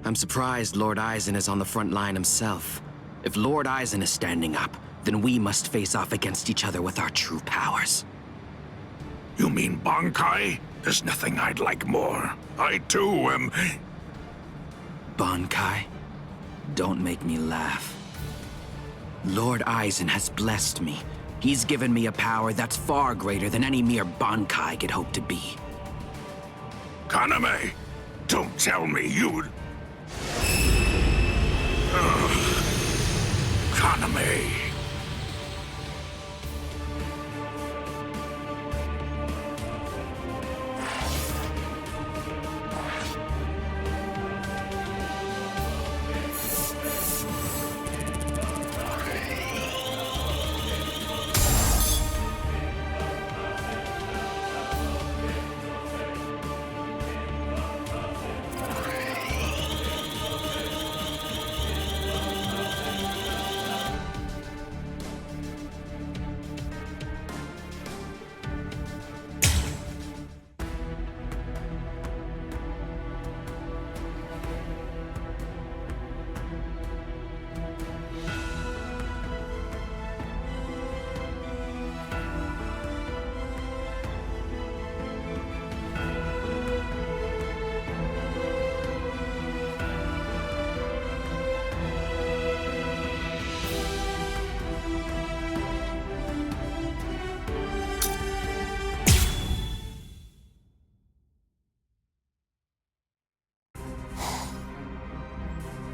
I'm surprised Lord Aizen is on the front line himself. If Lord Aizen is standing up, then we must face off against each other with our true powers. You mean Bankai? There's nothing I'd like more. I too am... Bankai? Don't make me laugh. Lord Aizen has blessed me. He's given me a power that's far greater than any mere Bankai could hope to be. Kaname, don't tell me you'd... Kaname...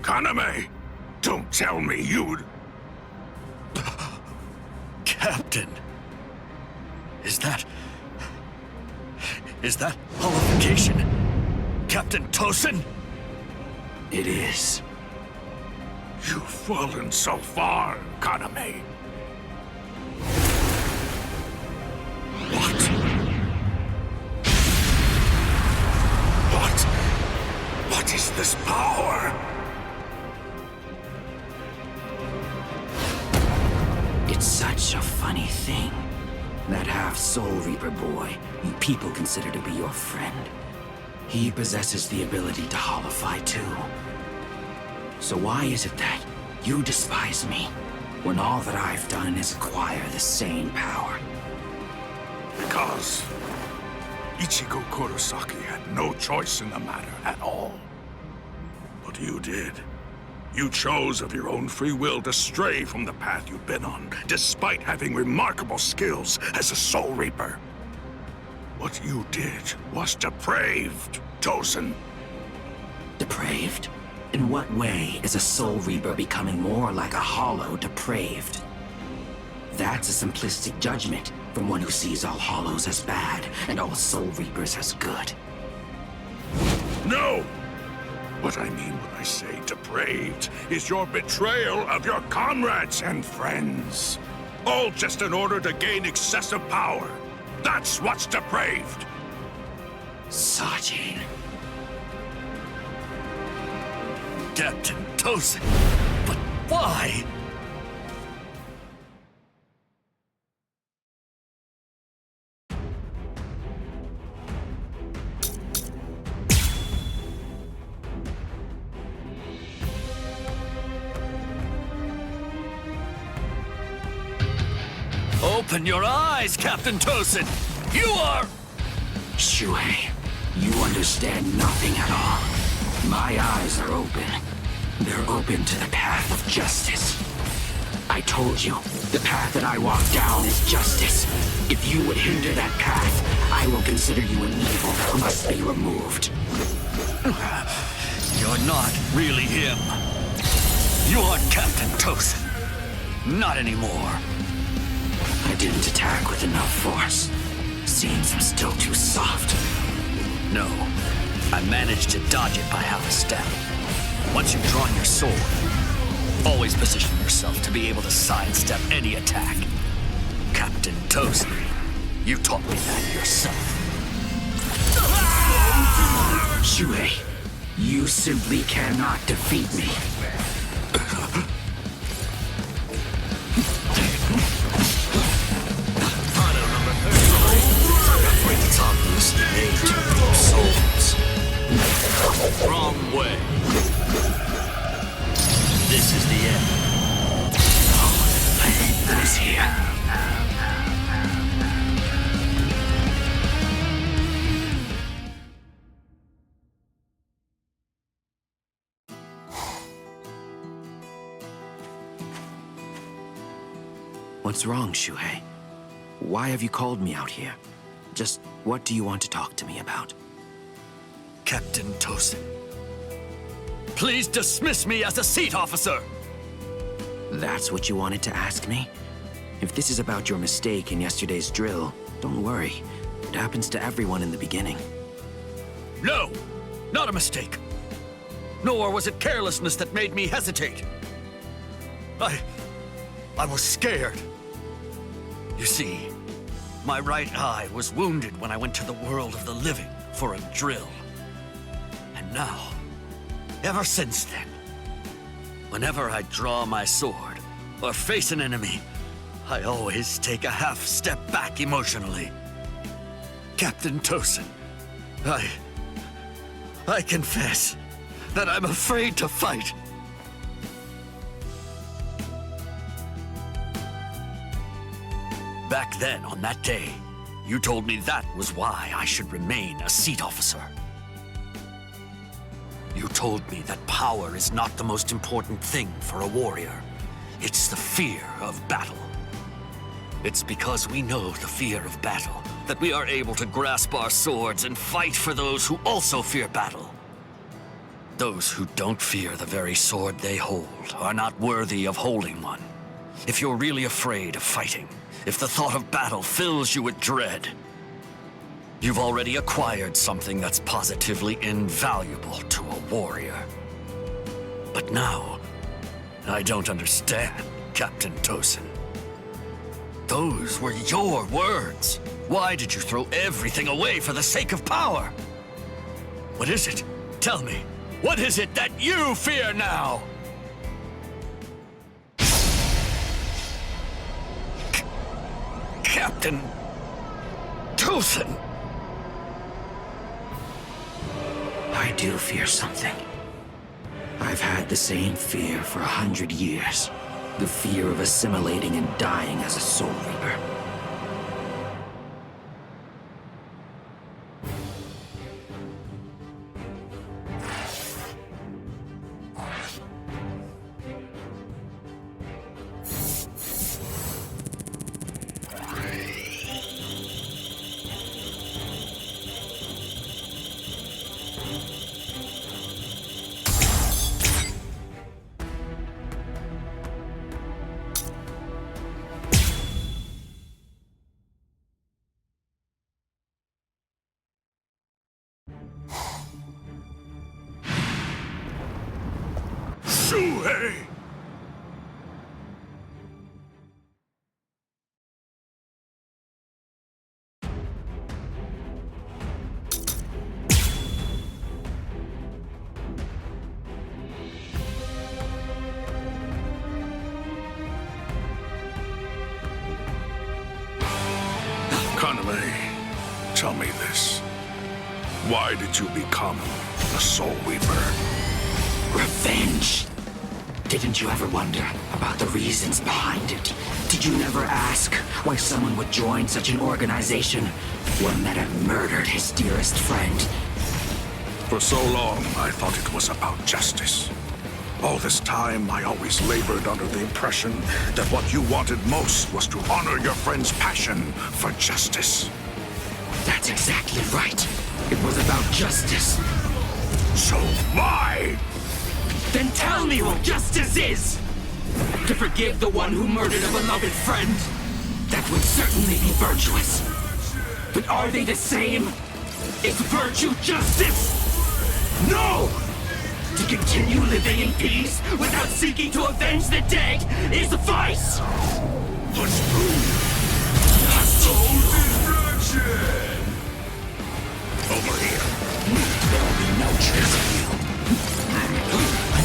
Kaname, don't tell me you'd... Captain! Is that holification? Captain Tosin? It is. You've fallen so far, Kaname. What is this power? It's such a funny thing. That half-Soul Reaper boy you people consider to be your friend. He possesses the ability to holify too. So why is it that you despise me, when all that I've done is acquire the same power? Because Ichigo Kurosaki had no choice in the matter at all. But you did. You chose of your own free will to stray from the path you'd been on, despite having remarkable skills as a Soul Reaper. What you did was depraved, Tosin. Depraved? In what way is a Soul Reaper becoming more like a hollow depraved? That's a simplistic judgment from one who sees all hollows as bad and all Soul Reapers as good. No! What I mean when I say depraved is your betrayal of your comrades and friends. All just in order to gain excessive power. That's what's depraved. Sajin. Captain Tosin. But why? Open your eyes, Captain Tosin! You are... Shuhei, you understand nothing at all. My eyes are open. They're open to the path of justice. I told you, the path that I walk down is justice. If you would hinder that path, I will consider you an evil that must be removed. You're not really him. You aren't Captain Tosin. Not anymore. I didn't attack with enough force. Seems I'm still too soft. No. I managed to dodge it by half a step. Once you've drawn your sword, always position yourself to be able to sidestep any attack. Captain Tosin, you taught me that yourself. Shuhei, you simply cannot defeat me. Souls. Wrong way. This is the end. Oh, I hate this here. What's wrong, Shuhei? Why have you called me out here? Just what do you want to talk to me about? Captain Tosin, please dismiss me as a seat officer! That's what you wanted to ask me? If this is about your mistake in yesterday's drill, don't worry. It happens to everyone in the beginning. No! Not a mistake! Nor was it carelessness that made me hesitate. I was scared. You see, my right eye was wounded when I went to the world of the living for a drill. And now, ever since then, whenever I draw my sword or face an enemy, I always take a half step back emotionally. Captain Tosin, I confess that I'm afraid to fight. Back then, on that day, you told me that was why I should remain a seat officer. You told me that power is not the most important thing for a warrior. It's the fear of battle. It's because we know the fear of battle that we are able to grasp our swords and fight for those who also fear battle. Those who don't fear the very sword they hold are not worthy of holding one. If you're really afraid of fighting, if the thought of battle fills you with dread. You've already acquired something that's positively invaluable to a warrior. But now, I don't understand, Captain Tosin. Those were your words. Why did you throw everything away for the sake of power? What is it? Tell me, what is it that you fear now? Captain Tosin! I do fear something. I've had the same fear for 100 years. The fear of assimilating and dying as a Soul Reaper. Shuhei! Kaname, tell me this. Why did you become a Soul Reaper? Revenge! Didn't you ever wonder about the reasons behind it? Did you never ask why someone would join such an organization? One that had murdered his dearest friend? For so long, I thought it was about justice. All this time, I always labored under the impression that what you wanted most was to honor your friend's passion for justice. That's exactly right. It was about justice. So why? Then tell me what justice is! To forgive the one who murdered a beloved friend? That would certainly be virtuous. But are they the same? Is virtue justice? No! To continue living in peace without seeking to avenge the dead is a vice! What's true? Soul destruction! Over here. There will be no trace of you. I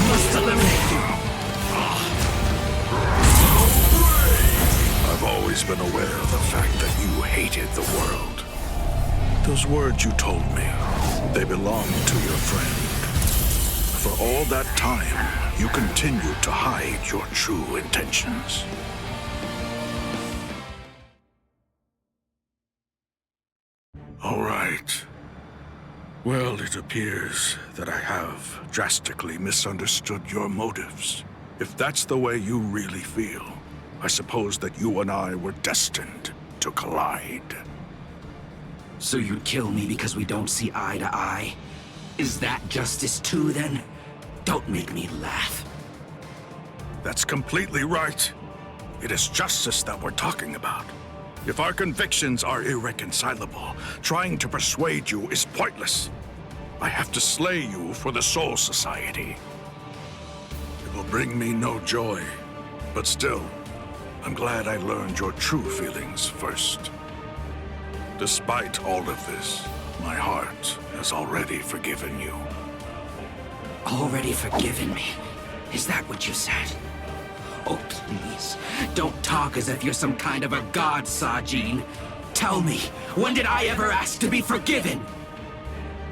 must eliminate you. I've always been aware of the fact that you hated the world. Those words you told me, they belonged to your friend. For all that time, you continued to hide your true intentions. All right. Well, it appears that I have drastically misunderstood your motives. If that's the way you really feel, I suppose that you and I were destined to collide. So you'd kill me because we don't see eye to eye? Is that justice too, then? Don't make me laugh. That's completely right. It is justice that we're talking about. If our convictions are irreconcilable, trying to persuade you is pointless. I have to slay you for the Soul Society. It will bring me no joy, but still, I'm glad I learned your true feelings first. Despite all of this, my heart has already forgiven you. Already forgiven me? Is that what you said? Oh, please, don't talk as if you're some kind of a god, Sajin. Tell me, when did I ever ask to be forgiven?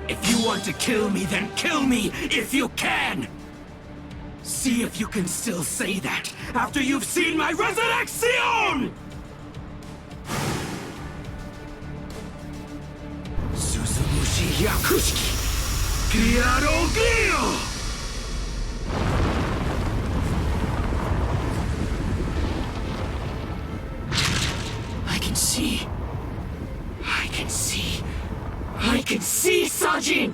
If you want to kill me, then kill me if you can! See if you can still say that after you've seen my resurrection! Suzumushi Yakushiki! Pierogio! I can see, Sajin!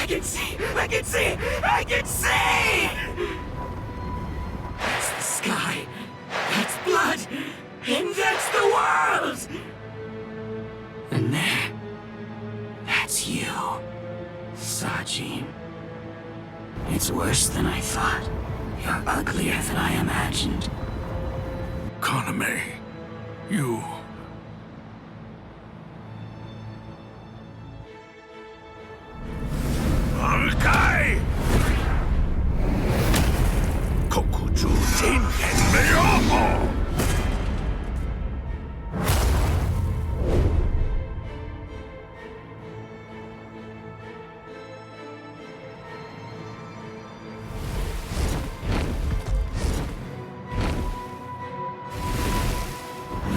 can see! I can see! I can see! That's the sky. That's blood. And that's the world! And there, that's you, Sajin. It's worse than I thought. You're uglier than I imagined. Kaname, you... Bankai! Kokuju Tengen Meoho!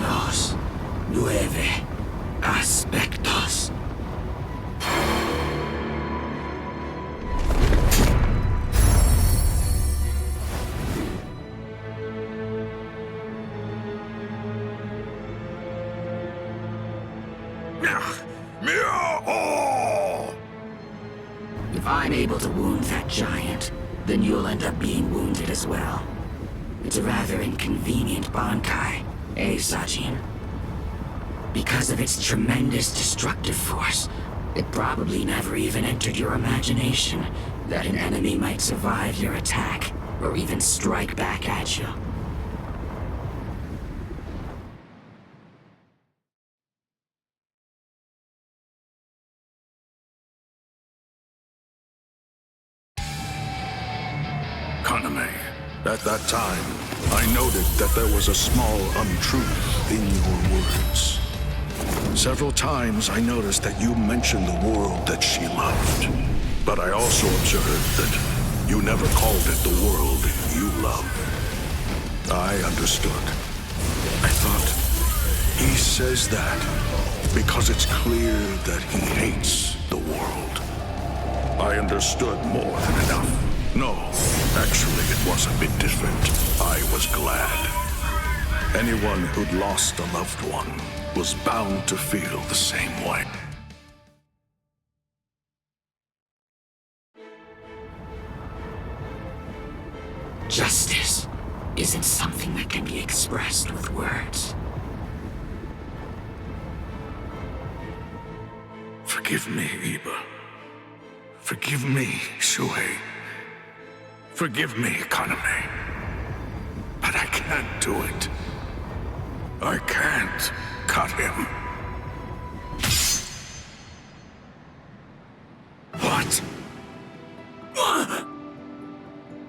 Los 9 aspectos. If I'm able to wound that giant, then you'll end up being wounded as well. It's a rather inconvenient Bankai, eh, Sajin? Because of its tremendous destructive force, it probably never even entered your imagination that an enemy might survive your attack, or even strike back at you. Kaname, at that time, I noted that there was a small untruth in your words. Several times I noticed that you mentioned the world that she loved. But I also observed that you never called it the world you love. I understood. I thought, he says that because it's clear that he hates the world. I understood more than enough. No, actually it was a bit different. I was glad. Anyone who'd lost a loved one was bound to feel the same way. Justice isn't something that can be expressed with words. Forgive me, Iba. Forgive me, Shuhei. Forgive me, Kaname. But I can't do it. I can't cut him. What?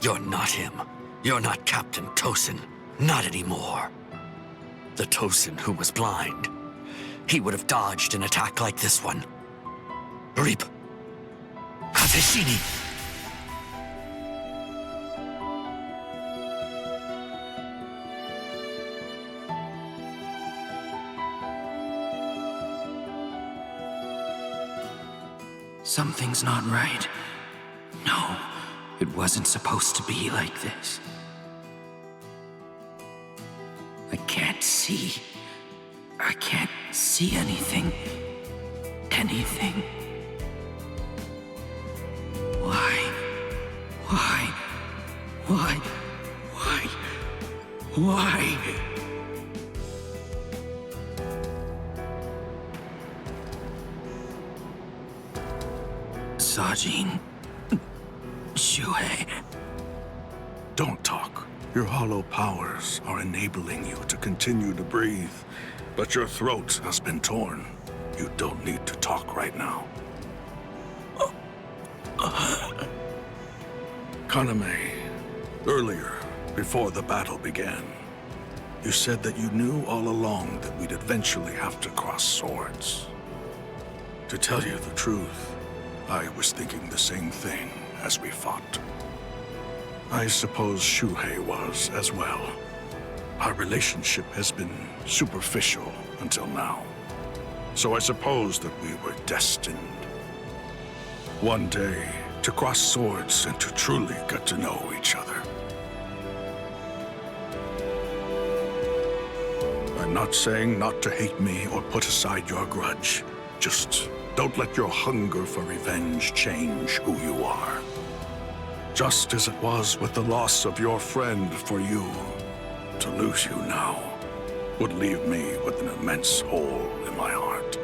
You're not him. You're not Captain Tosin. Not anymore. The Tosin who was blind. He would have dodged an attack like this one. Reap. Kateshini. Something's not right. No, it wasn't supposed to be like this. I can't see. I can't see anything. Anything. Why? Why? Why? Why? Why? Sajin. Shuhei. Don't talk. Your hollow powers are enabling you to continue to breathe, but your throat has been torn. You don't need to talk right now. Kaname, earlier, before the battle began, you said that you knew all along that we'd eventually have to cross swords. To tell you the truth, I was thinking the same thing as we fought. I suppose Shuhei was as well. Our relationship has been superficial until now. So I suppose that we were destined. One day, to cross swords and to truly get to know each other. I'm not saying not to hate me or put aside your grudge. Just Don't let your hunger for revenge change who you are. Just as it was with the loss of your friend for you, to lose you now would leave me with an immense hole in my heart.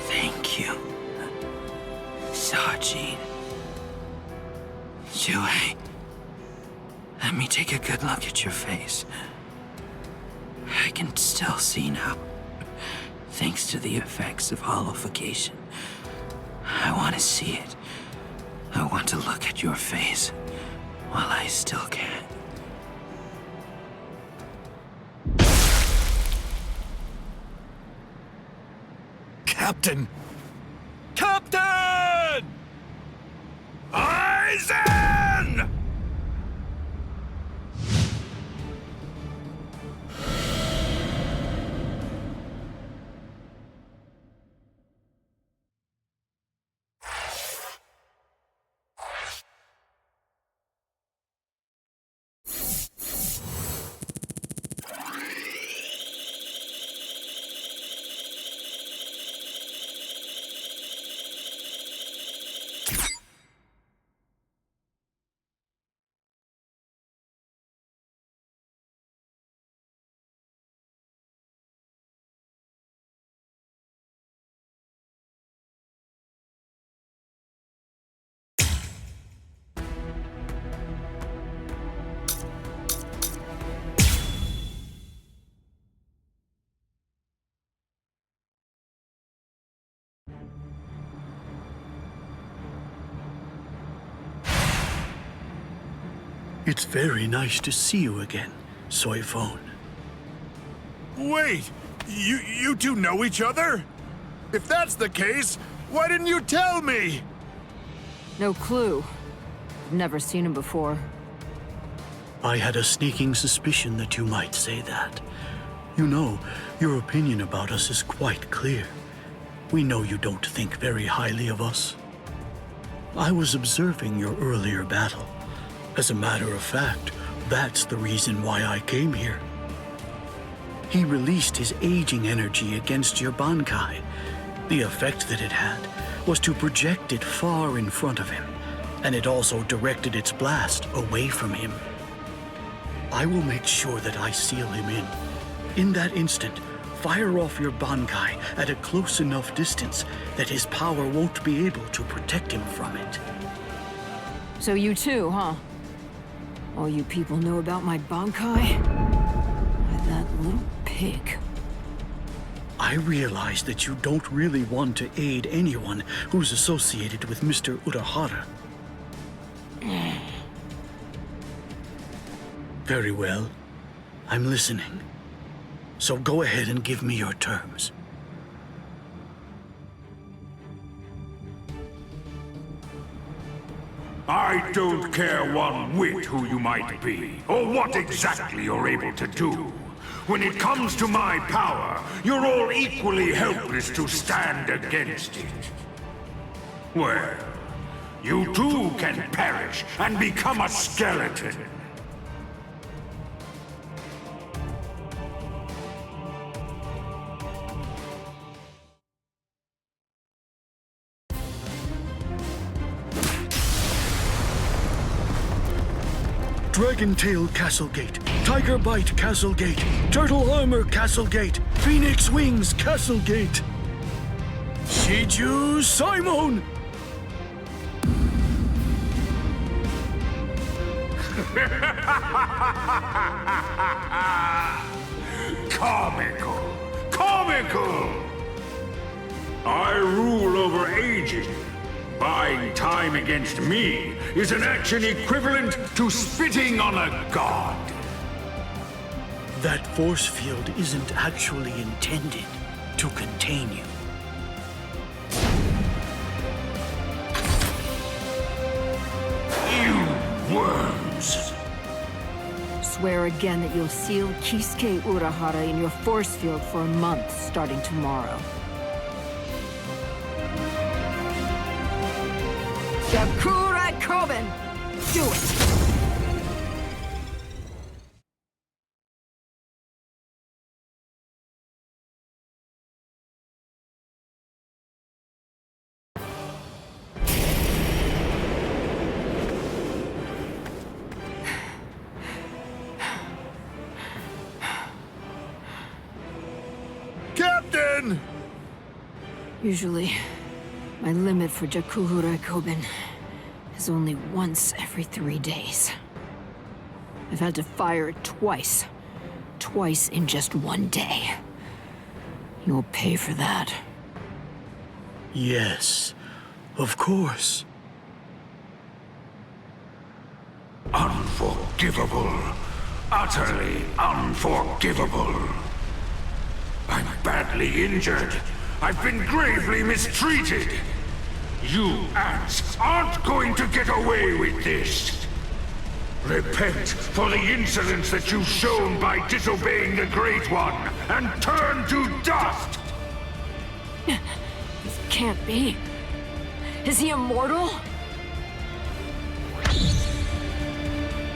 Thank you, Sajin. Yue, let me take a good look at your face. I can still see now, thanks to the effects of holification. I want to see it. I want to look at your face while I still can. Captain! Captain! Ryzen! It's very nice to see you again, Soy Phone. Wait, you two know each other? If that's the case, why didn't you tell me? No clue. I've never seen him before. I had a sneaking suspicion that you might say that. You know, your opinion about us is quite clear. We know you don't think very highly of us. I was observing your earlier battle. As a matter of fact, that's the reason why I came here. He released his aging energy against your Bankai. The effect that it had was to project it far in front of him, and it also directed its blast away from him. I will make sure that I seal him in. In that instant, fire off your Bankai at a close enough distance that his power won't be able to protect him from it. So you too, huh? All you people know about my Bankai? That little pig. I realize that you don't really want to aid anyone who's associated with Mr. Urahara. Very well. I'm listening. So go ahead and give me your terms. I don't care one whit who you might be, or what exactly you're able to do. When it comes to my power, you're all equally helpless to stand against it. Well, you too can perish and become a skeleton. Dragon Tail Castle Gate, Tiger Bite Castle Gate, Turtle Armor Castle Gate, Phoenix Wings Castle Gate. Shiju Simon! Comical! Comical! I rule over aging. Buying time against me is an action equivalent to spitting on a god. That force field isn't actually intended to contain you. You worms! Swear again that you'll seal Kisuke Urahara in your force field for a month starting tomorrow. Karakura Koben! Do it! Captain! Usually, my limit for Jakuhura Koben is only once every 3 days. I've had to fire it twice. Twice in just 1 day. You'll pay for that. Yes, of course. Unforgivable. Utterly unforgivable. I'm badly injured. I've been gravely mistreated. You ants aren't going to get away with this. Repent for the insolence that you've shown by disobeying the Great One, and turn to dust! This can't be. Is he immortal?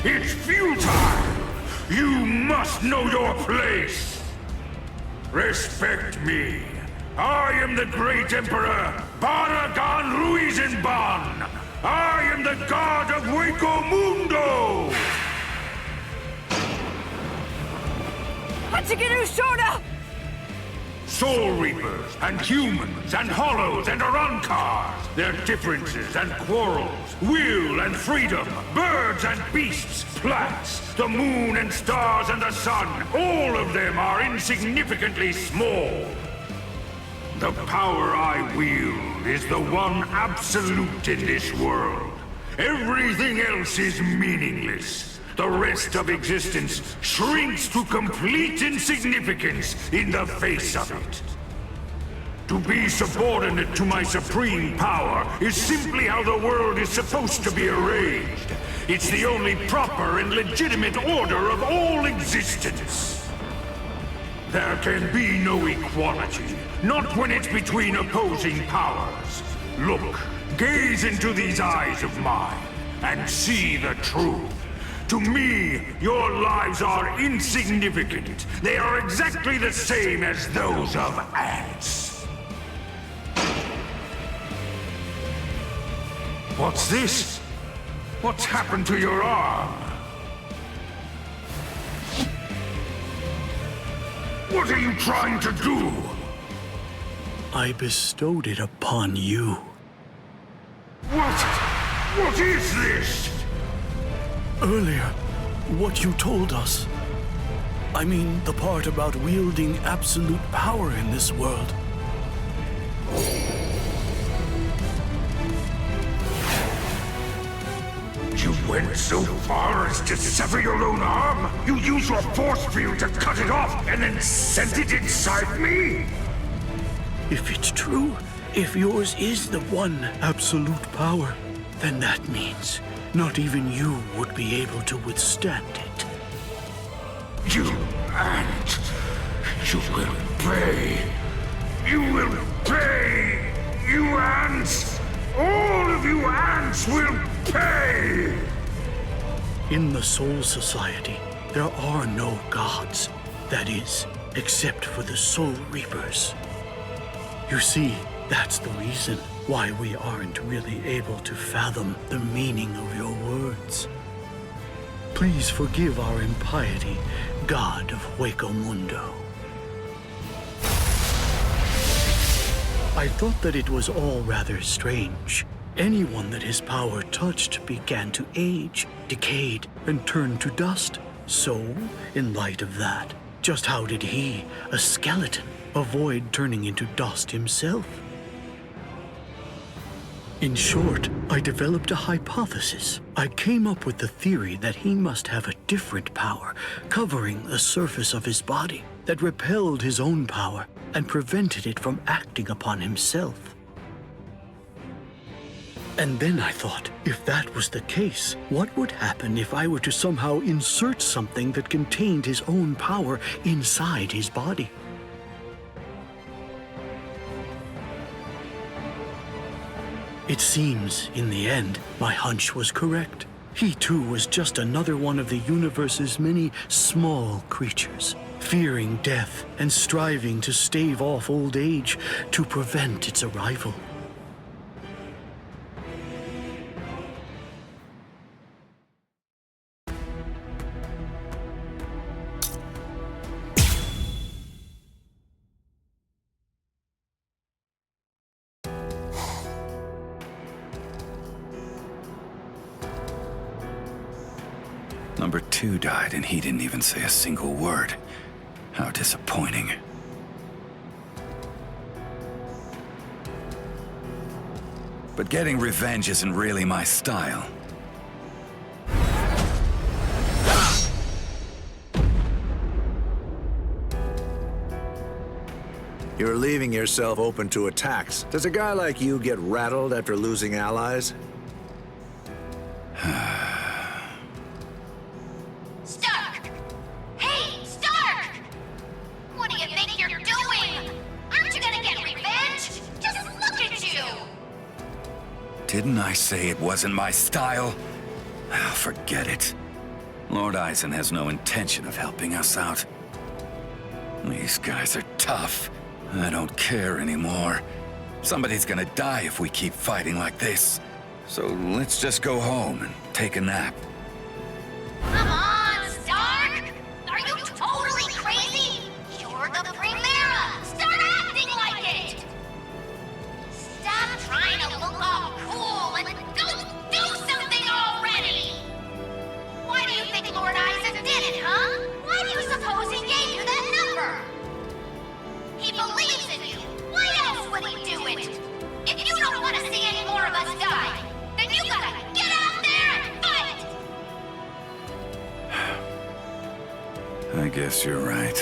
It's futile! You must know your place! Respect me. I am the great Emperor, Baragan Ruizenban! I am the god of Hueco Mundo! Hachigeru Shoda! Soul Reapers, and humans, and hollows, and Arankars, their differences and quarrels, will and freedom, birds and beasts, plants, the moon and stars and the sun, all of them are insignificantly small. The power I wield is the one absolute in this world. Everything else is meaningless. The rest of existence shrinks to complete insignificance in the face of it. To be subordinate to my supreme power is simply how the world is supposed to be arranged. It's the only proper and legitimate order of all existence. There can be no equality, not when it's between opposing powers. Look, gaze into these eyes of mine, and see the truth. To me, your lives are insignificant. They are exactly the same as those of ants. What's this? What's happened to your arm? What are you trying to do? I bestowed it upon you. What is this? Earlier, what you told us. I mean, the part about wielding absolute power in this world. You went so far as to sever your own arm? You used your force field to cut it off and then sent it inside me? If it's true, if yours is the one absolute power, then that means not even you would be able to withstand it. You ant! You will pay! You will pay! You ants! All of you ants will pay! In the Soul Society, there are no gods. That is, except for the Soul Reapers. You see, that's the reason why we aren't really able to fathom the meaning of your words. Please forgive our impiety, God of Hueco Mundo. I thought that it was all rather strange. Anyone that his power touched began to age, decayed, and turned to dust. So, in light of that, just how did he, a skeleton, avoid turning into dust himself? In short, I developed a hypothesis. I came up with the theory that he must have a different power, covering the surface of his body, that repelled his own power and prevented it from acting upon himself. And then I thought, if that was the case, what would happen if I were to somehow insert something that contained his own power inside his body? It seems, in the end, my hunch was correct. He too was just another one of the universe's many small creatures, fearing death and striving to stave off old age to prevent its arrival. number 2 died and he didn't even say a single word. How disappointing. But getting revenge isn't really my style. You're leaving yourself open to attacks. Does a guy like you get rattled after losing allies? Stark! Hey, Stark! What do you think you're doing? Aren't you gonna get revenge? Just look at you! Didn't I say it wasn't my style? Oh, forget it. Lord Ryzen has no intention of helping us out. These guys are tough. I don't care anymore. Somebody's gonna die if we keep fighting like this. So let's just go home and take a nap. Come on, Stark! Are you totally crazy? You're the Primera! Start acting like it! Stop trying to look all cool and go do something already! Why do you think Lord Ryzen did it, huh? Why do you suppose he gave you that number? He believes in you. Why else would he do it? If you don't want to see any more of us die, then you gotta get out there and fight! I guess you're right.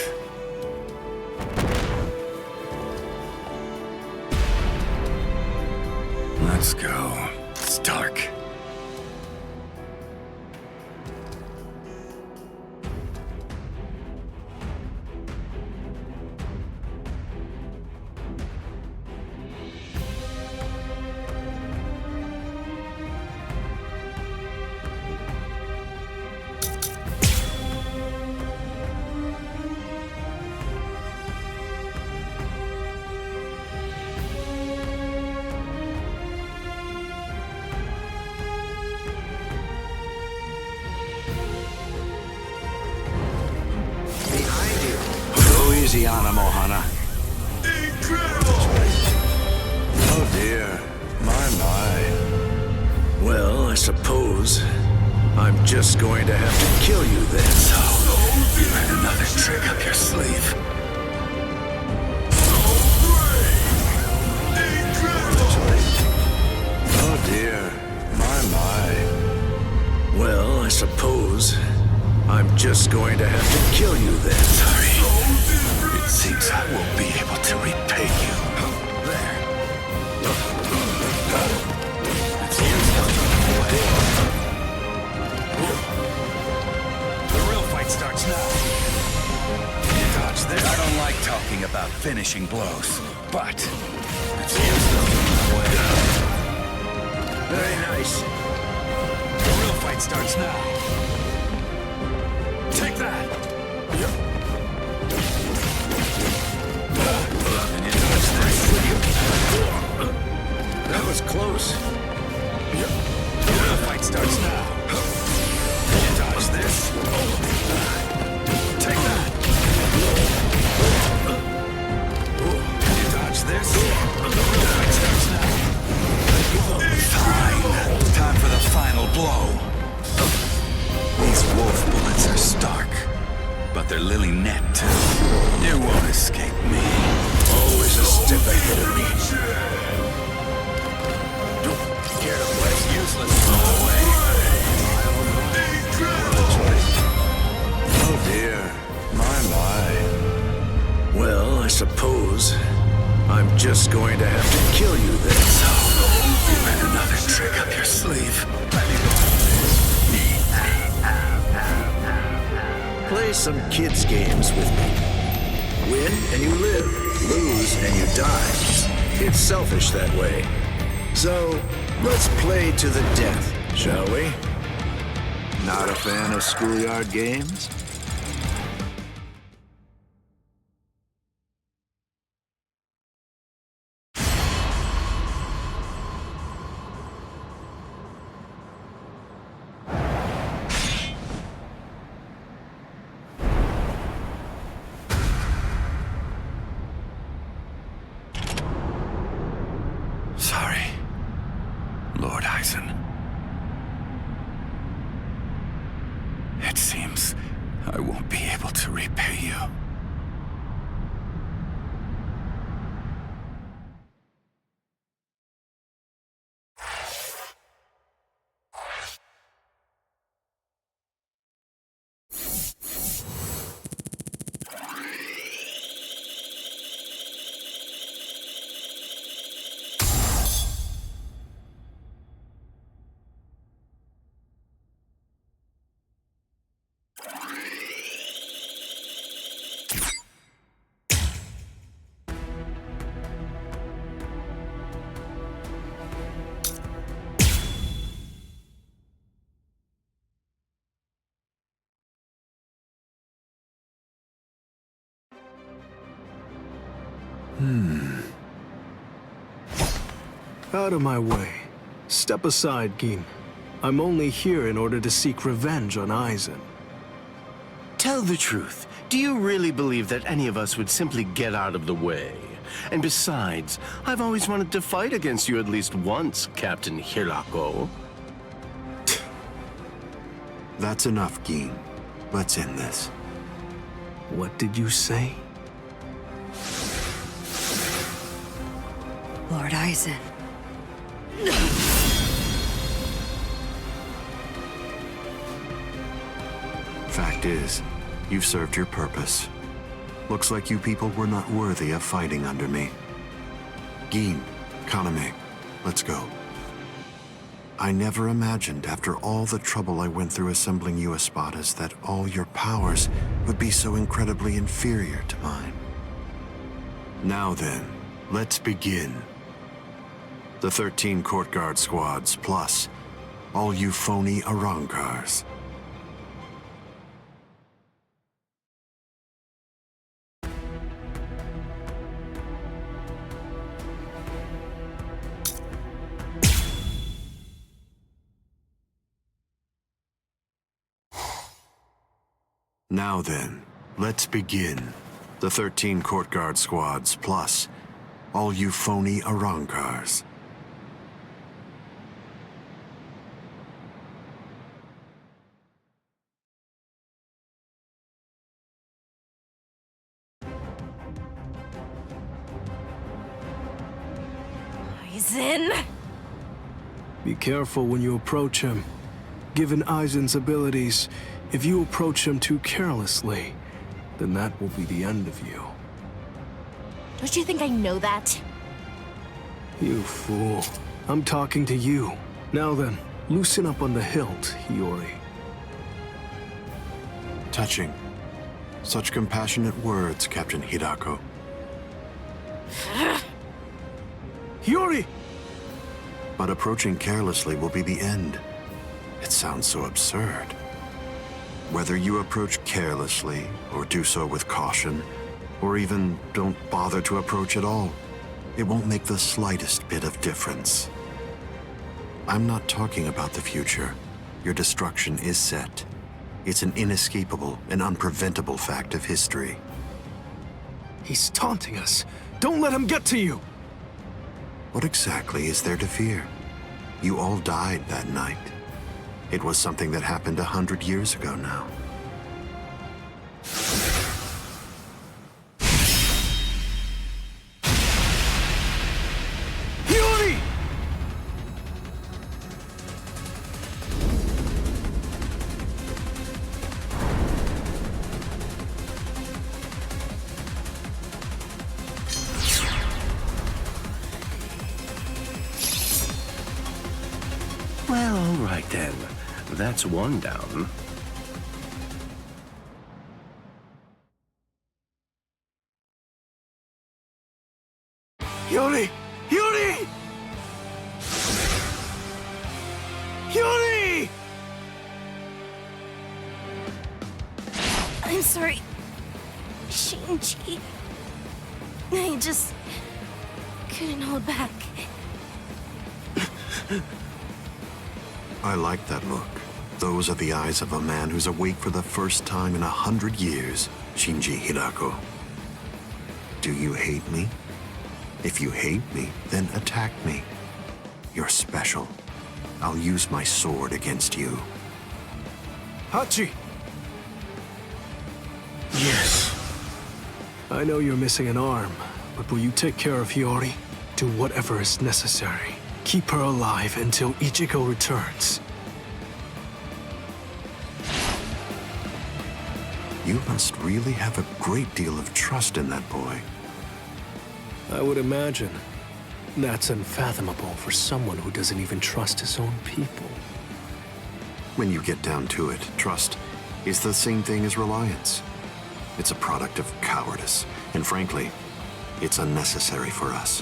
Let's go. Stark. Easy on him, Ohana. Oh dear. My. Well, I suppose I'm just going to have to kill you then. So, you had another trick up your sleeve. Oh dear. My. Well, I suppose I'm just going to have to kill you then. Sorry. It seems I won't be able to repay you. There. It's useless. The real fight starts now. You dodge this. I don't like talking about finishing blows, but it's useless. Very nice. The real fight starts now. Take that. That was close. The real fight starts now. You dodge this. Take that. You dodge this. The real fight starts now. Fine. Time for the final blow. These wolf bullets are Stark, but they're Lily Net too. You won't escape me. Always a step ahead of me. Careful, it's useless. Throw away. Oh dear. My. Well, I suppose I'm just going to have to kill you then. So, you had another trick up your sleeve. Play some kids' games with me. Win and you live. Lose and you die. It's selfish that way. So, let's play to the death, shall we? Not a fan of schoolyard games? Sorry, Lord Ryzen. It's to repay you. Out of my way. Step aside, Gin. I'm only here in order to seek revenge on Ryzen. Tell the truth. Do you really believe that any of us would simply get out of the way? And besides, I've always wanted to fight against you at least once, Captain Hirako. That's enough, Gin. Let's end this. What did you say? Lord Ryzen. Fact is, you've served your purpose. Looks like you people were not worthy of fighting under me. Gin, Kaname, let's go. I never imagined, after all the trouble I went through assembling you Espadas, that all your powers would be so incredibly inferior to mine. Now then, let's begin. The 13 court guard squads, plus all you phony Arankars. Now then, let's begin. The 13 court guard squads, plus all you phony Arankars. Ryzen! Be careful when you approach him. Given Ryzen's abilities, if you approach him too carelessly, then that will be the end of you. Don't you think I know that? You fool. I'm talking to you. Now then, loosen up on the hilt, Hiyori. Touching. Such compassionate words, Captain Hirako. Hiyori! But approaching carelessly will be the end. It sounds so absurd. Whether you approach carelessly, or do so with caution, or even don't bother to approach at all, it won't make the slightest bit of difference. I'm not talking about the future. Your destruction is set. It's an inescapable and unpreventable fact of history. He's taunting us. Don't let him get to you! What exactly is there to fear? You all died that night. It was something that happened 100 years ago now. Hiyori! Well, all right then. That's one down. Hiyori! Hiyori! Hiyori! I'm sorry, Shinji. I just couldn't hold back. I like that look. Those are the eyes of a man who's awake for the first time in 100 years, Shinji Hirako. Do you hate me? If you hate me, then attack me. You're special. I'll use my sword against you. Hachi! Yes. I know you're missing an arm, but will you take care of Hiyori? Do whatever is necessary. Keep her alive until Ichigo returns. You must really have a great deal of trust in that boy. I would imagine. That's unfathomable for someone who doesn't even trust his own people. When you get down to it, trust is the same thing as reliance. It's a product of cowardice, and frankly, it's unnecessary for us.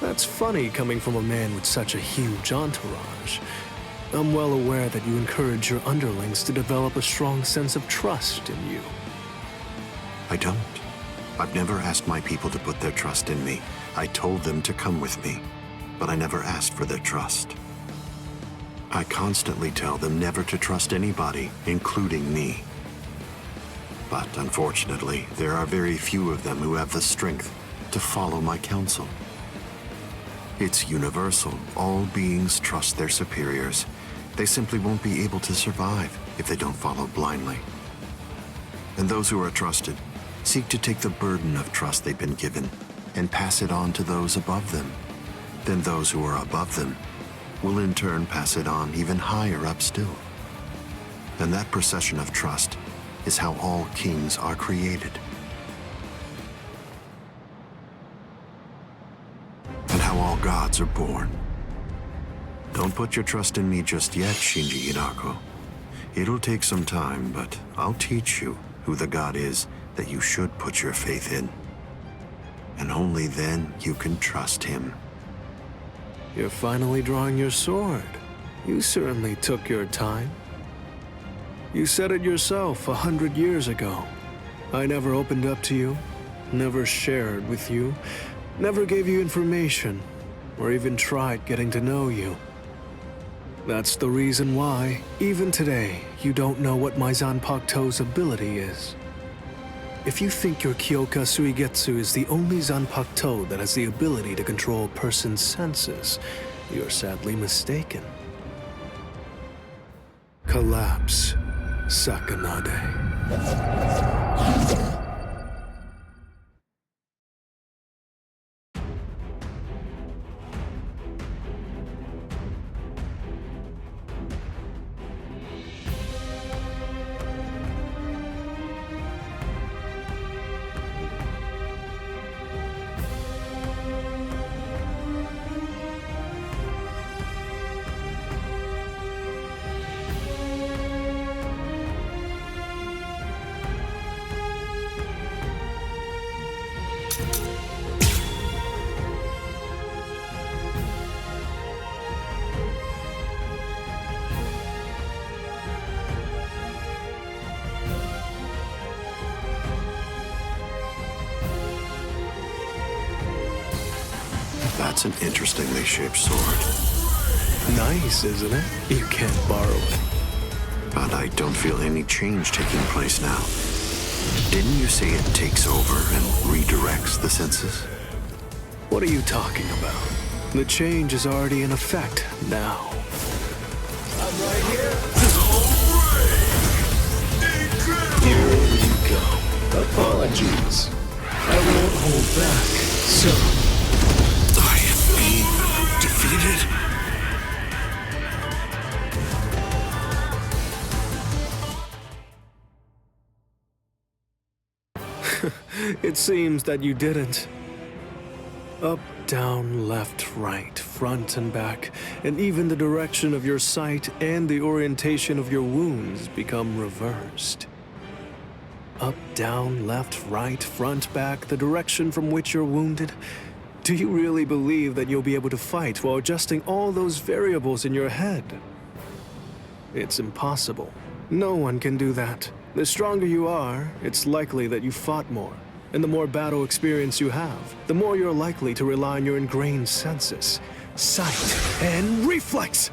That's funny coming from a man with such a huge entourage. I'm well aware that you encourage your underlings to develop a strong sense of trust in you. I don't. I've never asked my people to put their trust in me. I told them to come with me, but I never asked for their trust. I constantly tell them never to trust anybody, including me. But unfortunately, there are very few of them who have the strength to follow my counsel. It's universal. All beings trust their superiors. They simply won't be able to survive if they don't follow blindly. And those who are trusted seek to take the burden of trust they've been given and pass it on to those above them. Then those who are above them will in turn pass it on even higher up still. And that procession of trust is how all kings are created. And how all gods are born. Don't put your trust in me just yet, Shinji Hidako. It'll take some time, but I'll teach you who the god is that you should put your faith in. And only then you can trust him. You're finally drawing your sword. You certainly took your time. You said it yourself 100 years ago. I never opened up to you, never shared with you, never gave you information, or even tried getting to know you. That's the reason why, even today, you don't know what my Zanpakuto's ability is. If you think your Kyoka Suigetsu is the only Zanpakuto that has the ability to control a person's senses, you're sadly mistaken. Collapse, Sakanade. That's an interestingly shaped sword. Nice, isn't it? You can't borrow it. But I don't feel any change taking place now. Didn't you say it takes over and redirects the senses? What are you talking about? The change is already in effect now. I'm right here. Here you go. Apologies. I won't hold back, so... I am being defeated? It seems that you didn't. Up, down, left, right, front and back, and even the direction of your sight and the orientation of your wounds become reversed. Up, down, left, right, front, back, the direction from which you're wounded. Do you really believe that you'll be able to fight while adjusting all those variables in your head? It's impossible. No one can do that. The stronger you are, it's likely that you fought more. And the more battle experience you have, the more you're likely to rely on your ingrained senses, sight, and reflex!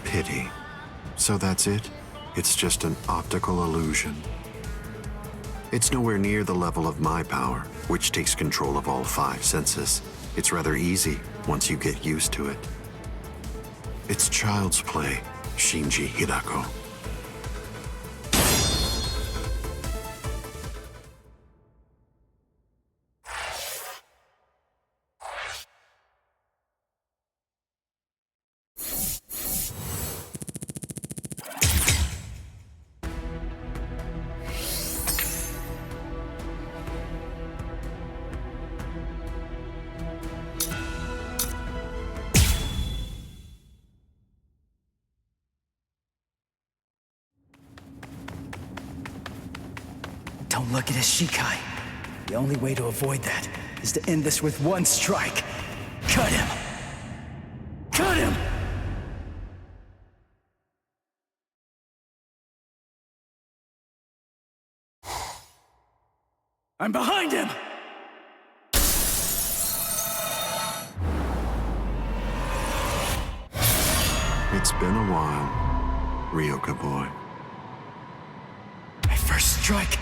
Pity. So that's it? It's just an optical illusion. It's nowhere near the level of my power, which takes control of all 5 senses. It's rather easy once you get used to it. It's child's play, Shinji Hidako. Don't look at his Shikai. The only way to avoid that is to end this with one strike. Cut him! Cut him! I'm behind him! It's been a while, Ryoka boy. My first strike!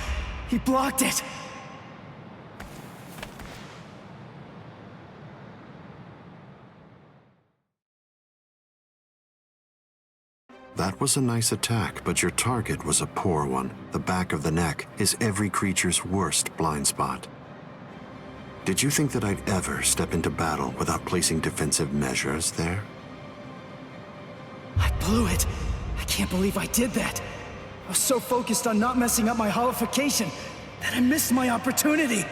He blocked it! That was a nice attack, but your target was a poor one. The back of the neck is every creature's worst blind spot. Did you think that I'd ever step into battle without placing defensive measures there? I blew it. I can't believe I did that. I was so focused on not messing up my holification that I missed my opportunity.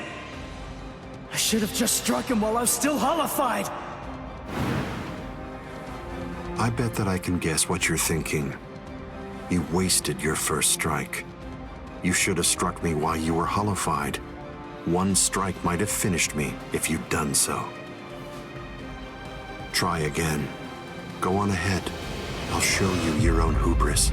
I should have just struck him while I was still holified. I bet that I can guess what you're thinking. You wasted your first strike. You should have struck me while you were holified. One strike might have finished me if you'd done so. Try again. Go on ahead. I'll show you your own hubris.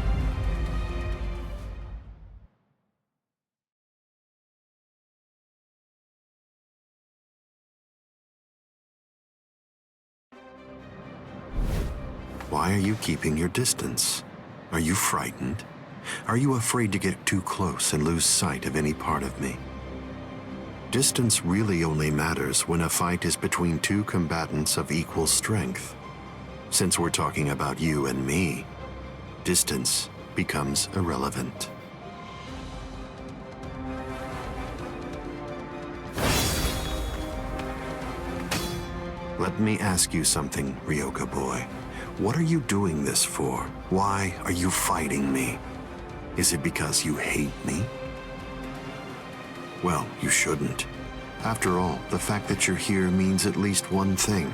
Why are you keeping your distance? Are you frightened? Are you afraid to get too close and lose sight of any part of me? Distance really only matters when a fight is between two combatants of equal strength. Since we're talking about you and me, distance becomes irrelevant. Let me ask you something, Ryoka boy. What are you doing this for? Why are you fighting me? Is it because you hate me? Well, you shouldn't. After all, the fact that you're here means at least one thing.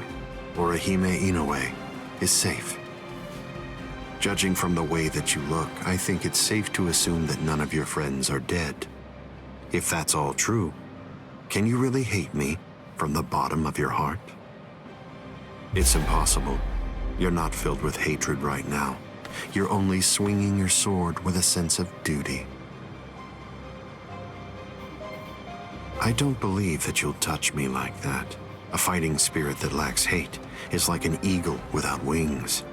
Orihime Inoue is safe. Judging from the way that you look, I think it's safe to assume that none of your friends are dead. If that's all true, can you really hate me from the bottom of your heart? It's impossible. You're not filled with hatred right now. You're only swinging your sword with a sense of duty. I don't believe that you'll touch me like that. A fighting spirit that lacks hate is like an eagle without wings.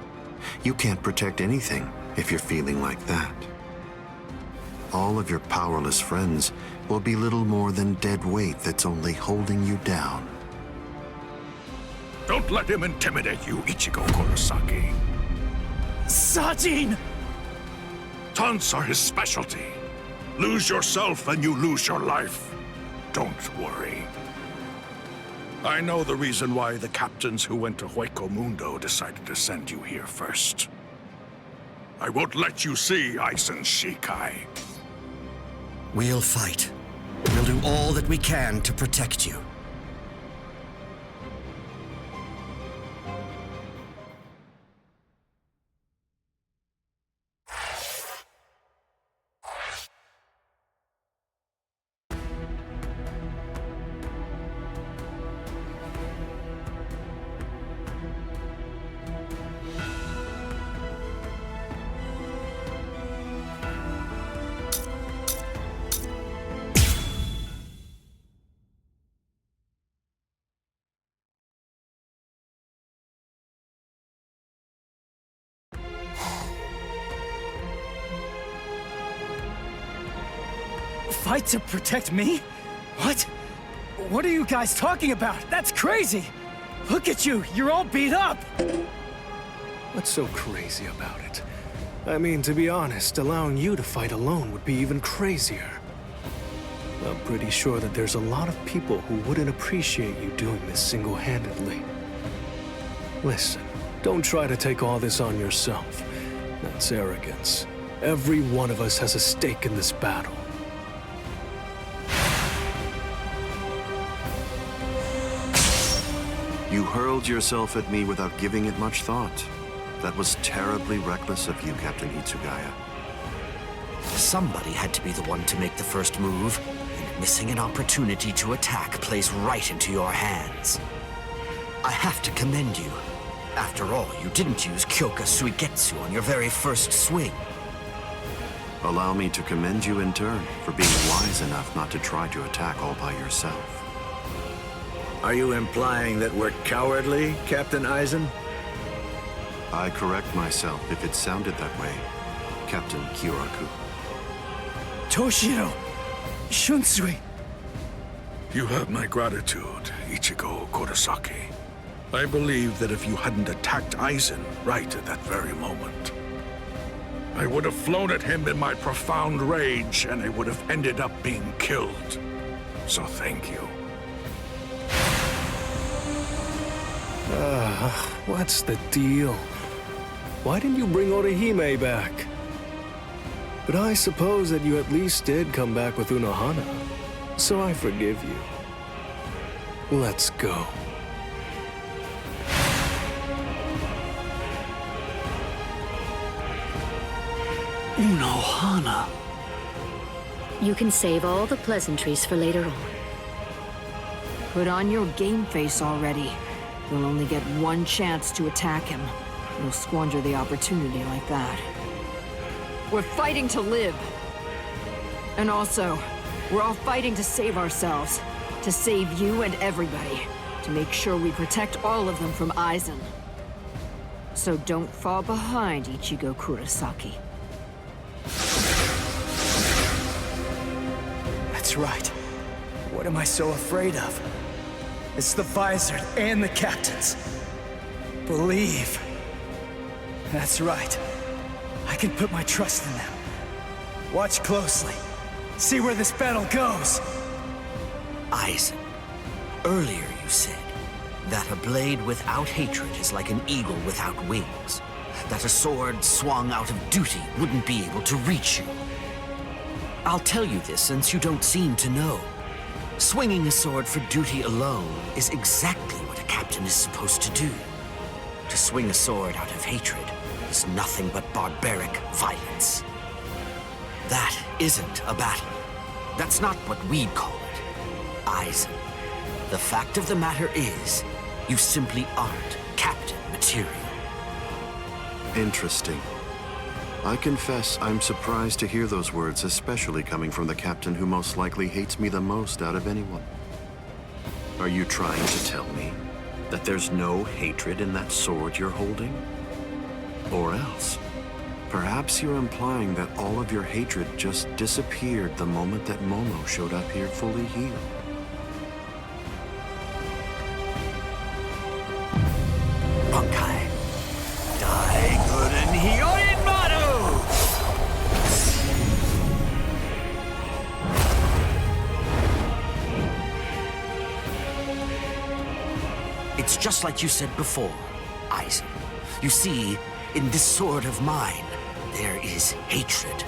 You can't protect anything if you're feeling like that. All of your powerless friends will be little more than dead weight that's only holding you down. Don't let him intimidate you, Ichigo Kurosaki. Sajin! Taunts are his specialty. Lose yourself and you lose your life. Don't worry. I know the reason why the captains who went to Hueco Mundo decided to send you here first. I won't let you see Aizen's Shikai. We'll fight. We'll do all that we can to protect you. Fight to protect me? What? What are you guys talking about? That's crazy! Look at you, you're all beat up! What's so crazy about it? I mean, to be honest, allowing you to fight alone would be even crazier. I'm pretty sure that there's a lot of people who wouldn't appreciate you doing this single-handedly. Listen, don't try to take all this on yourself. That's arrogance. Every one of us has a stake in this battle. You hurled yourself at me without giving it much thought. That was terribly reckless of you, Captain Hitsugaya. Somebody had to be the one to make the first move, and missing an opportunity to attack plays right into your hands. I have to commend you. After all, you didn't use Kyoka Suigetsu on your very first swing. Allow me to commend you in turn for being wise enough not to try to attack all by yourself. Are you implying that we're cowardly, Captain Aizen? I correct myself if it sounded that way, Captain Kyoraku. Toshiro! Shunsui! You have my gratitude, Ichigo Kurosaki. I believe that if you hadn't attacked Aizen right at that very moment, I would have flown at him in my profound rage, and I would have ended up being killed. So thank you. What's the deal? Why didn't you bring Orihime back? But I suppose that you at least did come back with Unohana, so I forgive you. Let's go. Unohana. You can save all the pleasantries for later on. Put on your game face already. You'll only get one chance to attack him. You'll squander the opportunity like that. We're fighting to live. And also, we're all fighting to save ourselves. To save you and everybody. To make sure we protect all of them from Aizen. So don't fall behind, Ichigo Kurosaki. That's right. What am I so afraid of? It's the Visor and the captains. Believe. That's right. I can put my trust in them. Watch closely. See where this battle goes. Aizen, earlier you said that a blade without hatred is like an eagle without wings. That a sword swung out of duty wouldn't be able to reach you. I'll tell you this since you don't seem to know. Swinging a sword for duty alone is exactly what a captain is supposed to do. To swing a sword out of hatred is nothing but barbaric violence. That isn't a battle. That's not what we'd call it. Aizen, the fact of the matter is, you simply aren't captain material. Interesting. I confess I'm surprised to hear those words, especially coming from the captain who most likely hates me the most out of anyone. Are you trying to tell me that there's no hatred in that sword you're holding? Or else, perhaps you're implying that all of your hatred just disappeared the moment that Momo showed up here fully healed. Bunkai. Daikuren Hyorin Maru! It's just like you said before, Aizen. You see, in this sword of mine, there is hatred.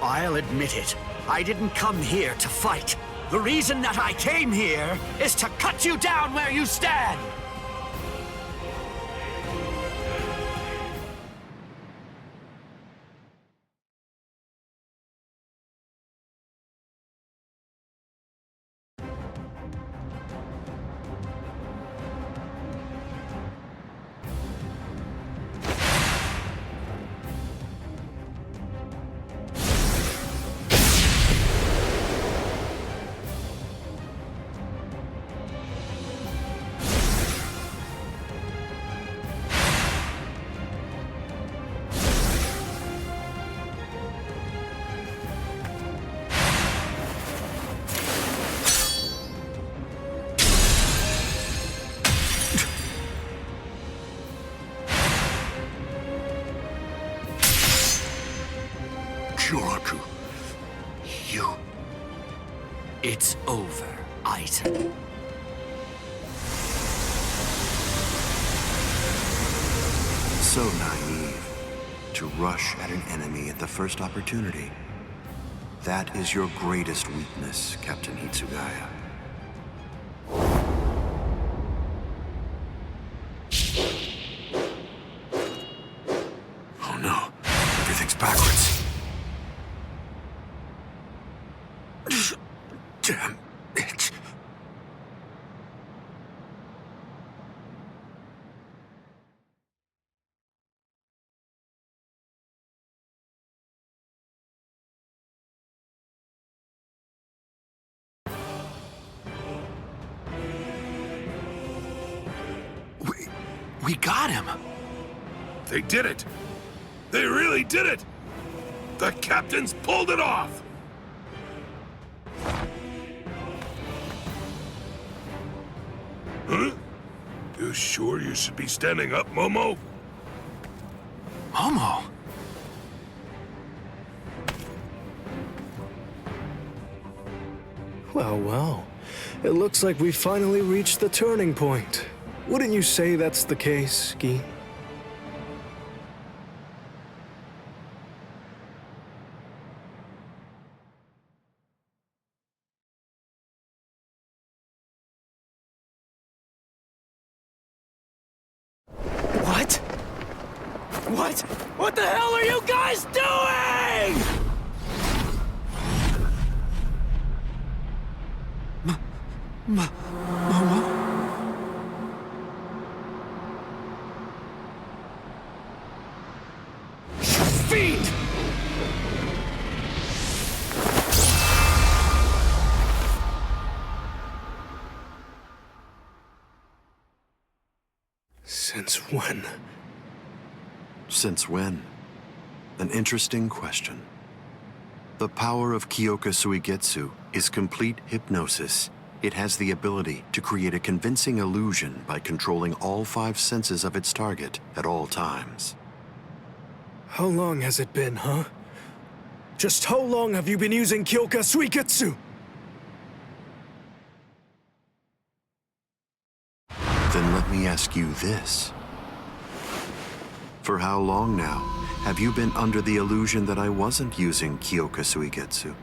I'll admit it. I didn't come here to fight. The reason that I came here is to cut you down where you stand. Kyoraku, you... It's over, Aizen. So naive to rush at an enemy at the first opportunity. That is your greatest weakness, Captain Hitsugaya. Oh no, everything's backwards. Damn it. We got him! They did it! They really did it! The captains pulled it off! Huh? You sure you should be standing up, Momo? Momo? Well, well. It looks like we finally reached the turning point. Wouldn't you say that's the case, Gi? What? What? What the hell are you guys doing? Momo? Fiend! Since when? Since when? An interesting question. The power of Kyoka Suigetsu is complete hypnosis. It has the ability to create a convincing illusion by controlling all 5 senses of its target at all times. How long has it been, huh? Just how long have you been using Kyoka Suigetsu? Then let me ask you this. For how long now have you been under the illusion that I wasn't using Kyoka Suigetsu?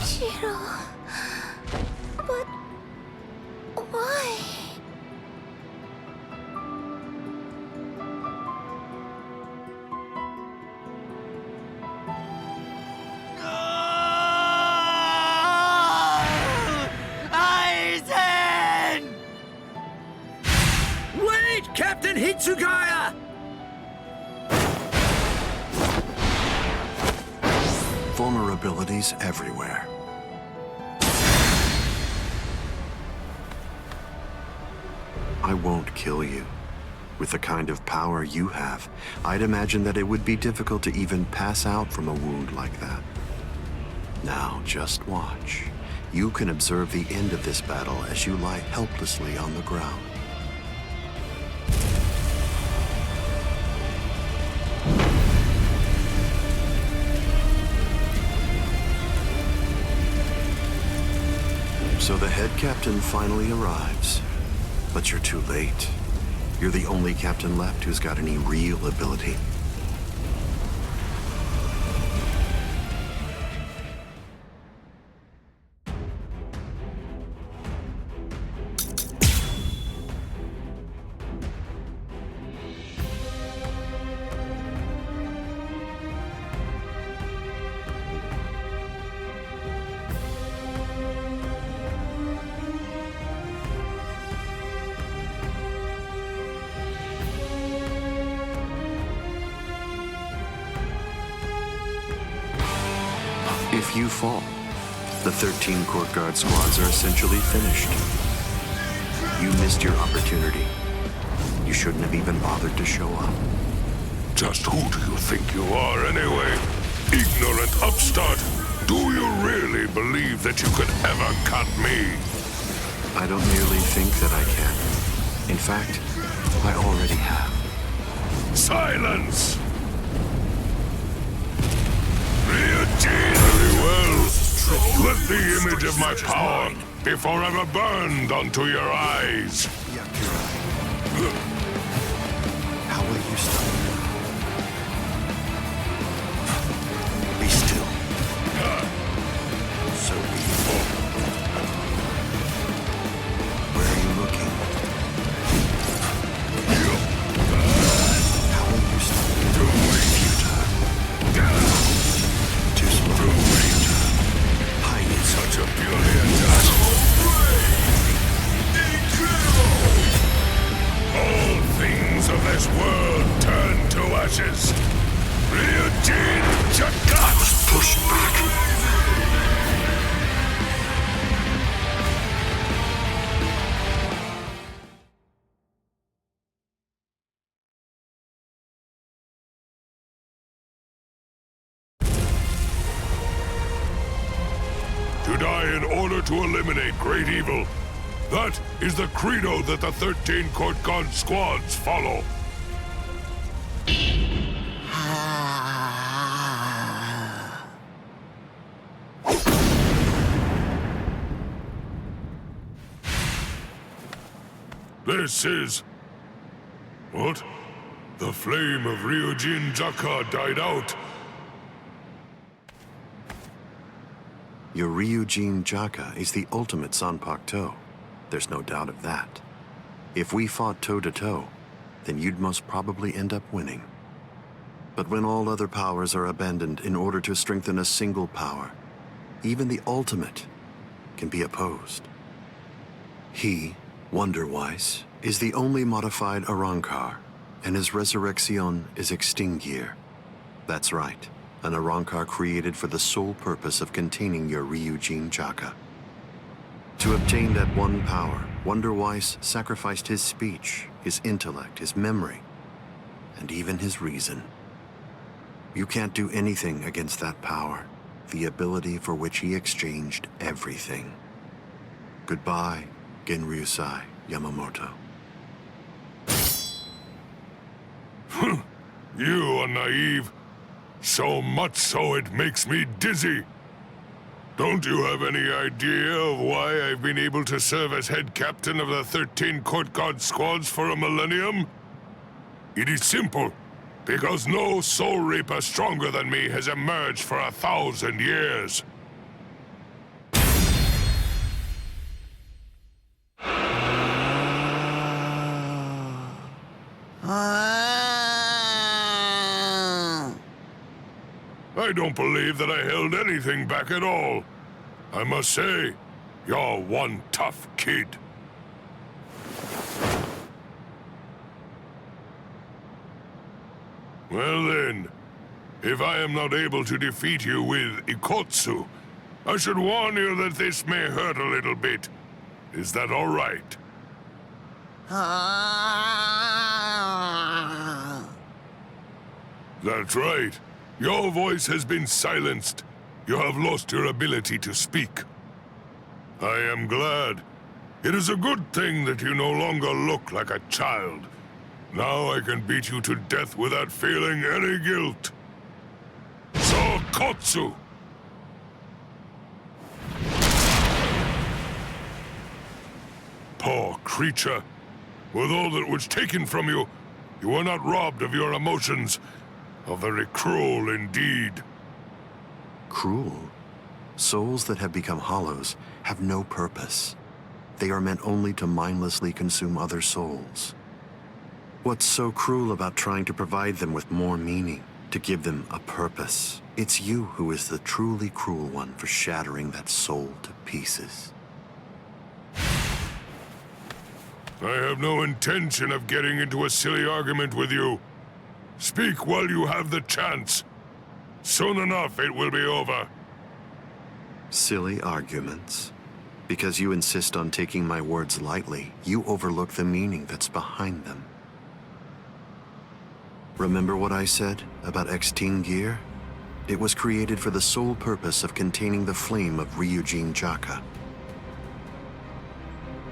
Shiro... But... why? Ryzen! Wait, Captain Hitsugaya! Vulnerabilities everywhere. I won't kill you. With the kind of power you have, I'd imagine that it would be difficult to even pass out from a wound like that. Now, just watch. You can observe the end of this battle as you lie helplessly on the ground. So the head captain finally arrives. But you're too late. You're the only captain left who's got any real ability. If you fall, the 13 court guard squads are essentially finished. You missed your opportunity. You shouldn't have even bothered to show up. Just who do you think you are, anyway? Ignorant upstart! Do you really believe that you could ever cut me? I don't merely think that I can. In fact, I already have. Silence! Ryujin! Very well. Let the image of my power be forever burned onto your eyes. How will you stop? Be still. So be it. Where are you looking? How will you stop? Too futile. Too slow. Too late. Hide such a beauty attack. All things of this world turn to ashes. Ryujin Jaka! Push back. To die in order to eliminate great evil. That is the credo that the 13 Court God squads follow. This is... What? The flame of Ryujin Jaka died out. Your Ryujin Jaka is the ultimate Zanpakuto. There's no doubt of that. If we fought toe-to-toe, then you'd most probably end up winning. But when all other powers are abandoned in order to strengthen a single power, even the ultimate can be opposed. He, Wonder-Wise, is the only modified Arrancar, and his resurrection is Extinguir. That's right, an Arrancar created for the sole purpose of containing your Ryujin Jaka. To obtain that one power, Wonder-Wise sacrificed his speech, his intellect, his memory, and even his reason. You can't do anything against that power, the ability for which he exchanged everything. Goodbye, Genryusai Yamamoto. You are naive. So much so it makes me dizzy. Don't you have any idea of why I've been able to serve as head captain of the 13 Court Guard squads for a millennium? It is simple. Because no soul reaper stronger than me has emerged for 1,000 years. I don't believe that I held anything back at all. I must say, you're one tough kid. Well then, if I am not able to defeat you with Ikotsu, I should warn you that this may hurt a little bit. Is that all right? That's right. Your voice has been silenced. You have lost your ability to speak. I am glad. It is a good thing that you no longer look like a child. Now I can beat you to death without feeling any guilt. Sokotsu! Poor creature. With all that was taken from you, you were not robbed of your emotions. How very cruel indeed. Cruel? Souls that have become hollows have no purpose. They are meant only to mindlessly consume other souls. What's so cruel about trying to provide them with more meaning, to give them a purpose? It's you who is the truly cruel one for shattering that soul to pieces. I have no intention of getting into a silly argument with you. Speak while you have the chance. Soon enough, it will be over. Silly arguments? Because you insist on taking my words lightly, you overlook the meaning that's behind them. Remember what I said about Extinguir? It was created for the sole purpose of containing the flame of Ryujin Jaka.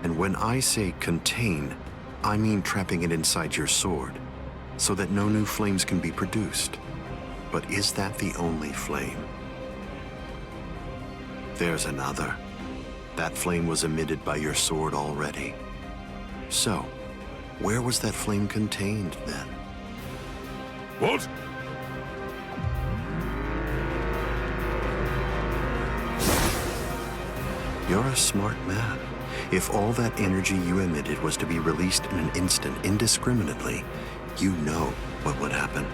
And when I say contain, I mean trapping it inside your sword, so that no new flames can be produced. But is that the only flame? There's another. That flame was emitted by your sword already. So, where was that flame contained then? What? You're a smart man. If all that energy you emitted was to be released in an instant indiscriminately, you know what would happen.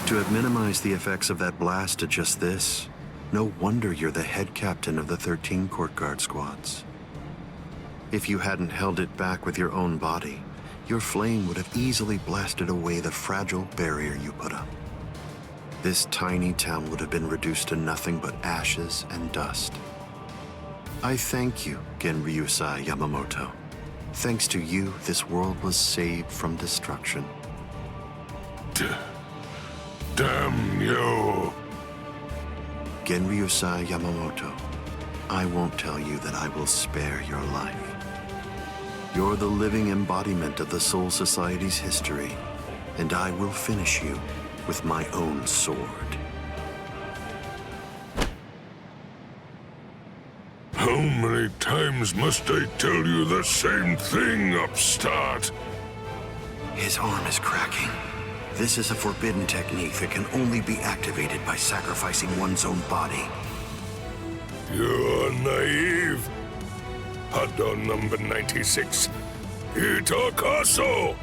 To have minimized the effects of that blast to just this, no wonder you're the head captain of the 13 Court Guard squads. If you hadn't held it back with your own body, your flame would have easily blasted away the fragile barrier you put up. This tiny town would have been reduced to nothing but ashes and dust. I thank you, Genryusai Yamamoto. Thanks to you, this world was saved from destruction. Damn you! Genryusai Yamamoto, I won't tell you that I will spare your life. You're the living embodiment of the Soul Society's history, and I will finish you with my own sword. How many times must I tell you the same thing, upstart? His arm is cracking. This is a forbidden technique that can only be activated by sacrificing one's own body. You're naive. Hado number 96. Itakaso!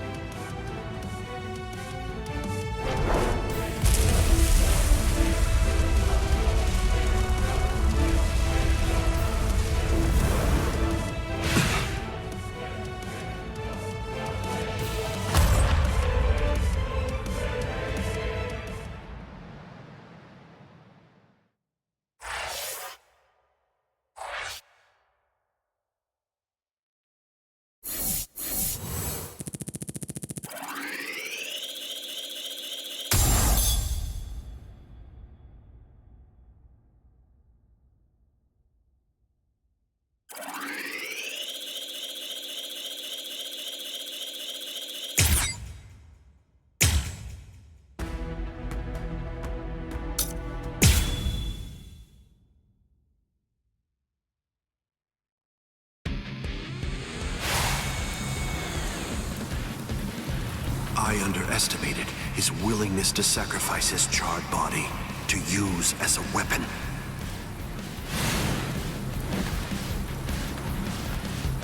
I underestimated his willingness to sacrifice his charred body to use as a weapon.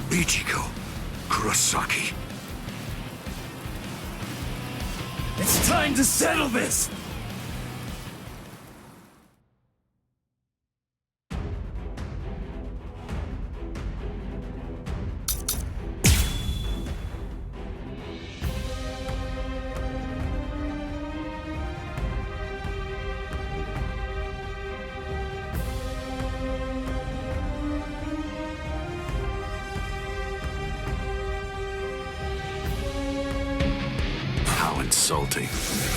Ichigo Kurosaki. It's time to settle this! Insulting.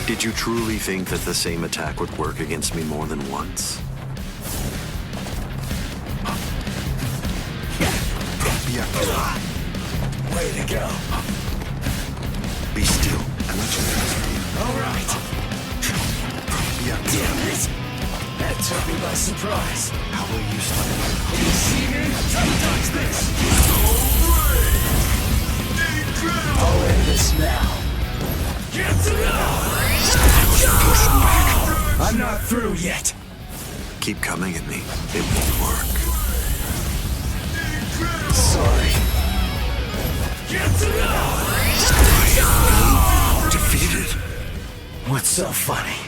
Did you truly think that the same attack would work against me more than once? Way to go. Be still and let your hands free. All right. Damn it! That took me by surprise. How will you stand? You see me? Try to dodge this. I'll end this now. Get to Push back. I'm not through yet. Keep coming at me. It won't work. Sorry. Get to Defeated. What's so funny?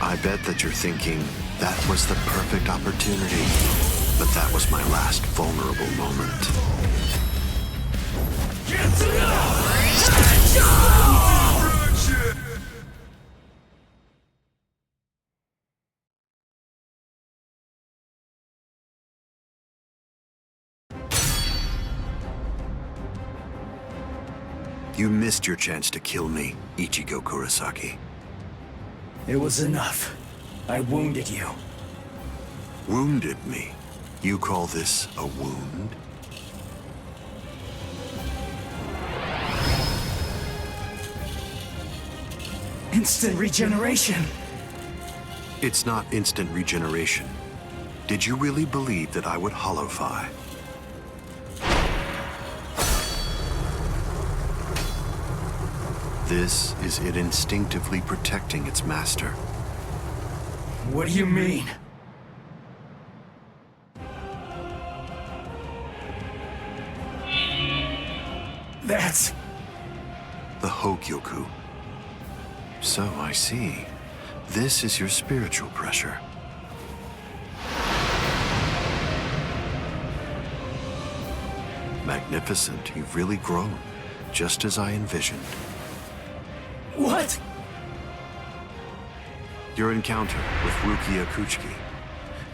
I bet that you're thinking, that was the perfect opportunity. But that was my last vulnerable moment. Get to You missed your chance to kill me, Ichigo Kurosaki. It was enough. I wounded you. Wounded me? You call this a wound? Instant regeneration. It's not instant regeneration. Did you really believe that I would holofy? This is it instinctively protecting its master. What do you mean? That's... the Hogyoku. So I see. This is your spiritual pressure. Magnificent. You've really grown, just as I envisioned. What? Your encounter with Rukia Kuchiki.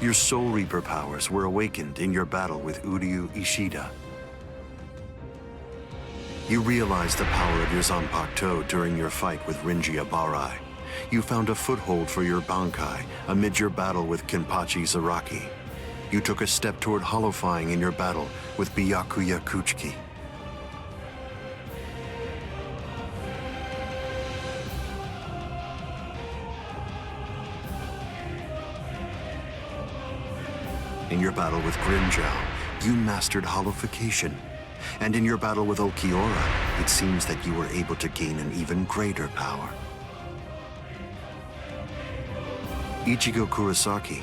Your Soul Reaper powers were awakened in your battle with Uryu Ishida. You realized the power of your Zanpakuto during your fight with Rinji Abarai. You found a foothold for your Bankai amid your battle with Kenpachi Zaraki. You took a step toward holofying in your battle with Byakuya Kuchiki. In your battle with Grimjow, you mastered holofication. And in your battle with Ulquiorra, it seems that you were able to gain an even greater power. Ichigo Kurosaki,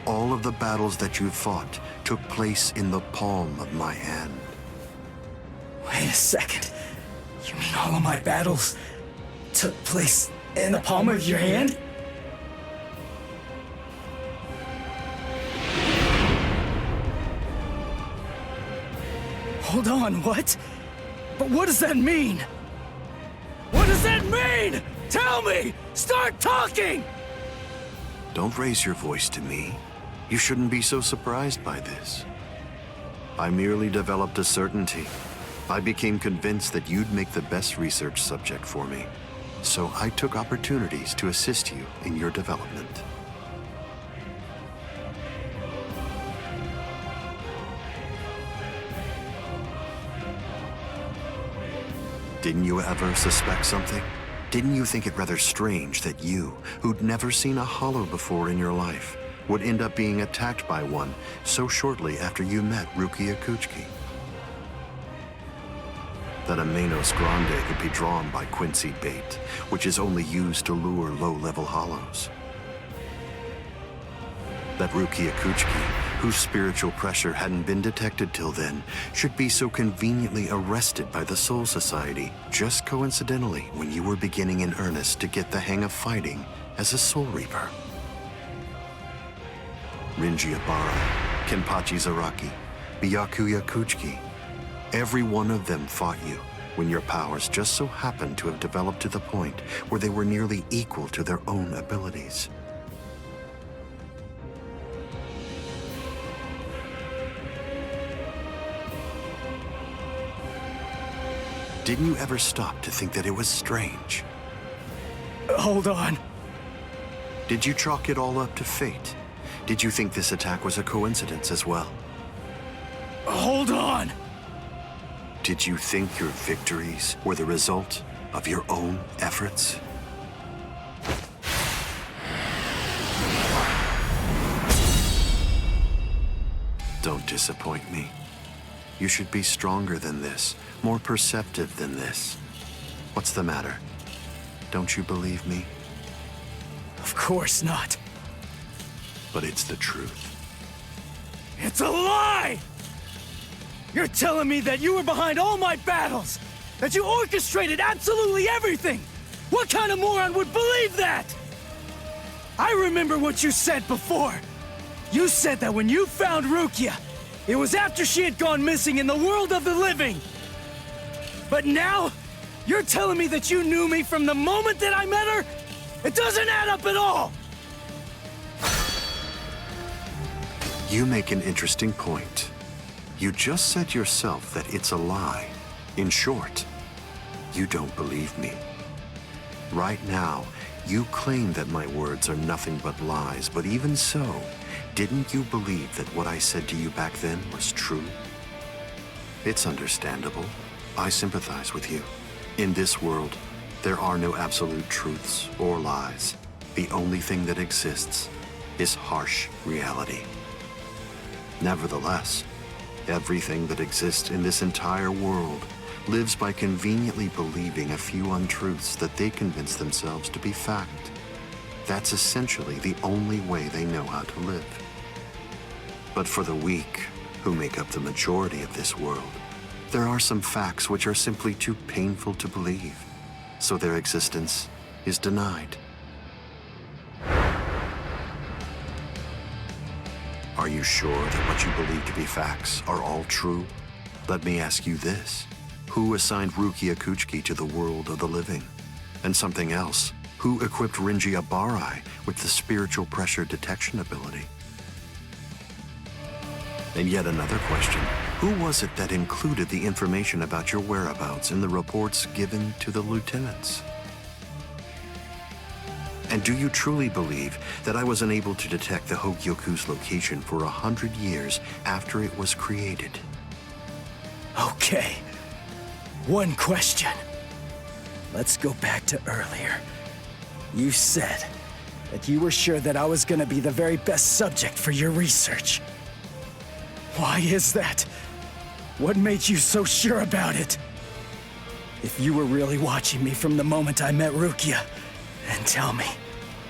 all of the battles that you fought took place in the palm of my hand. Wait a second. You mean all of my battles took place in the palm of your hand? Hold on, what? But what does that mean? What does that mean? Tell me! Start talking! Don't raise your voice to me. You shouldn't be so surprised by this. I merely developed a certainty. I became convinced that you'd make the best research subject for me. So I took opportunities to assist you in your development. Didn't you ever suspect something? Didn't you think it rather strange that you, who'd never seen a hollow before in your life, would end up being attacked by one so shortly after you met Rukia Kuchiki? That a Manos Grande could be drawn by Quincy bait, which is only used to lure low-level hollows. That Rukia Kuchiki, whose spiritual pressure hadn't been detected till then, should be so conveniently arrested by the Soul Society just coincidentally when you were beginning in earnest to get the hang of fighting as a Soul Reaper. Rinji Abarai, Kenpachi Zaraki, Byakuya Kuchiki, every one of them fought you when your powers just so happened to have developed to the point where they were nearly equal to their own abilities. Didn't you ever stop to think that it was strange? Hold on. Did you chalk it all up to fate? Did you think this attack was a coincidence as well? Hold on! Did you think your victories were the result of your own efforts? Don't disappoint me. You should be stronger than this, more perceptive than this. What's the matter? Don't you believe me? Of course not. But it's the truth. It's a lie! You're telling me that you were behind all my battles! That you orchestrated absolutely everything! What kind of moron would believe that? I remember what you said before. You said that when you found Rukia, it was after she had gone missing in the world of the living. But now, you're telling me that you knew me from the moment that I met her? It doesn't add up at all! You make an interesting point. You just said yourself that it's a lie. In short, You don't believe me. Right now, you claim that my words are nothing but lies, but even so, didn't you believe that what I said to you back then was true? It's understandable. I sympathize with you. In this world, there are no absolute truths or lies. The only thing that exists is harsh reality. Nevertheless, everything that exists in this entire world lives by conveniently believing a few untruths that they convince themselves to be fact. That's essentially the only way they know how to live. But for the weak, who make up the majority of this world, there are some facts which are simply too painful to believe, so their existence is denied. Are you sure that what you believe to be facts are all true? Let me ask you this. Who assigned Rukia Kuchiki to the world of the living? And something else, who equipped Rinji Abarai with the spiritual pressure detection ability? And yet another question, who was it that included the information about your whereabouts in the reports given to the lieutenants? And do you truly believe that I was unable to detect the Hogyoku's location for 100 years after it was created? Okay. One question. Let's go back to earlier. You said that you were sure that I was gonna be the very best subject for your research. Why is that? What made you so sure about it? If you were really watching me from the moment I met Rukia, then tell me,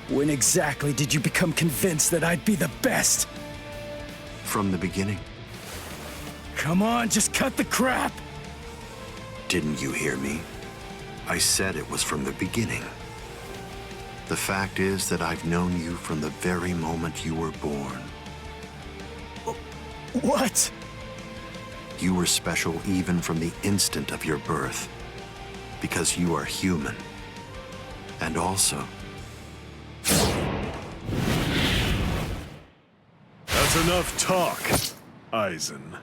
when exactly did you become convinced that I'd be the best? From the beginning. Come on, just cut the crap! Didn't you hear me? I said it was from the beginning. The fact is that I've known you from the very moment you were born. What? You were special even from the instant of your birth, because you are human. And also... That's enough talk, Ryzen.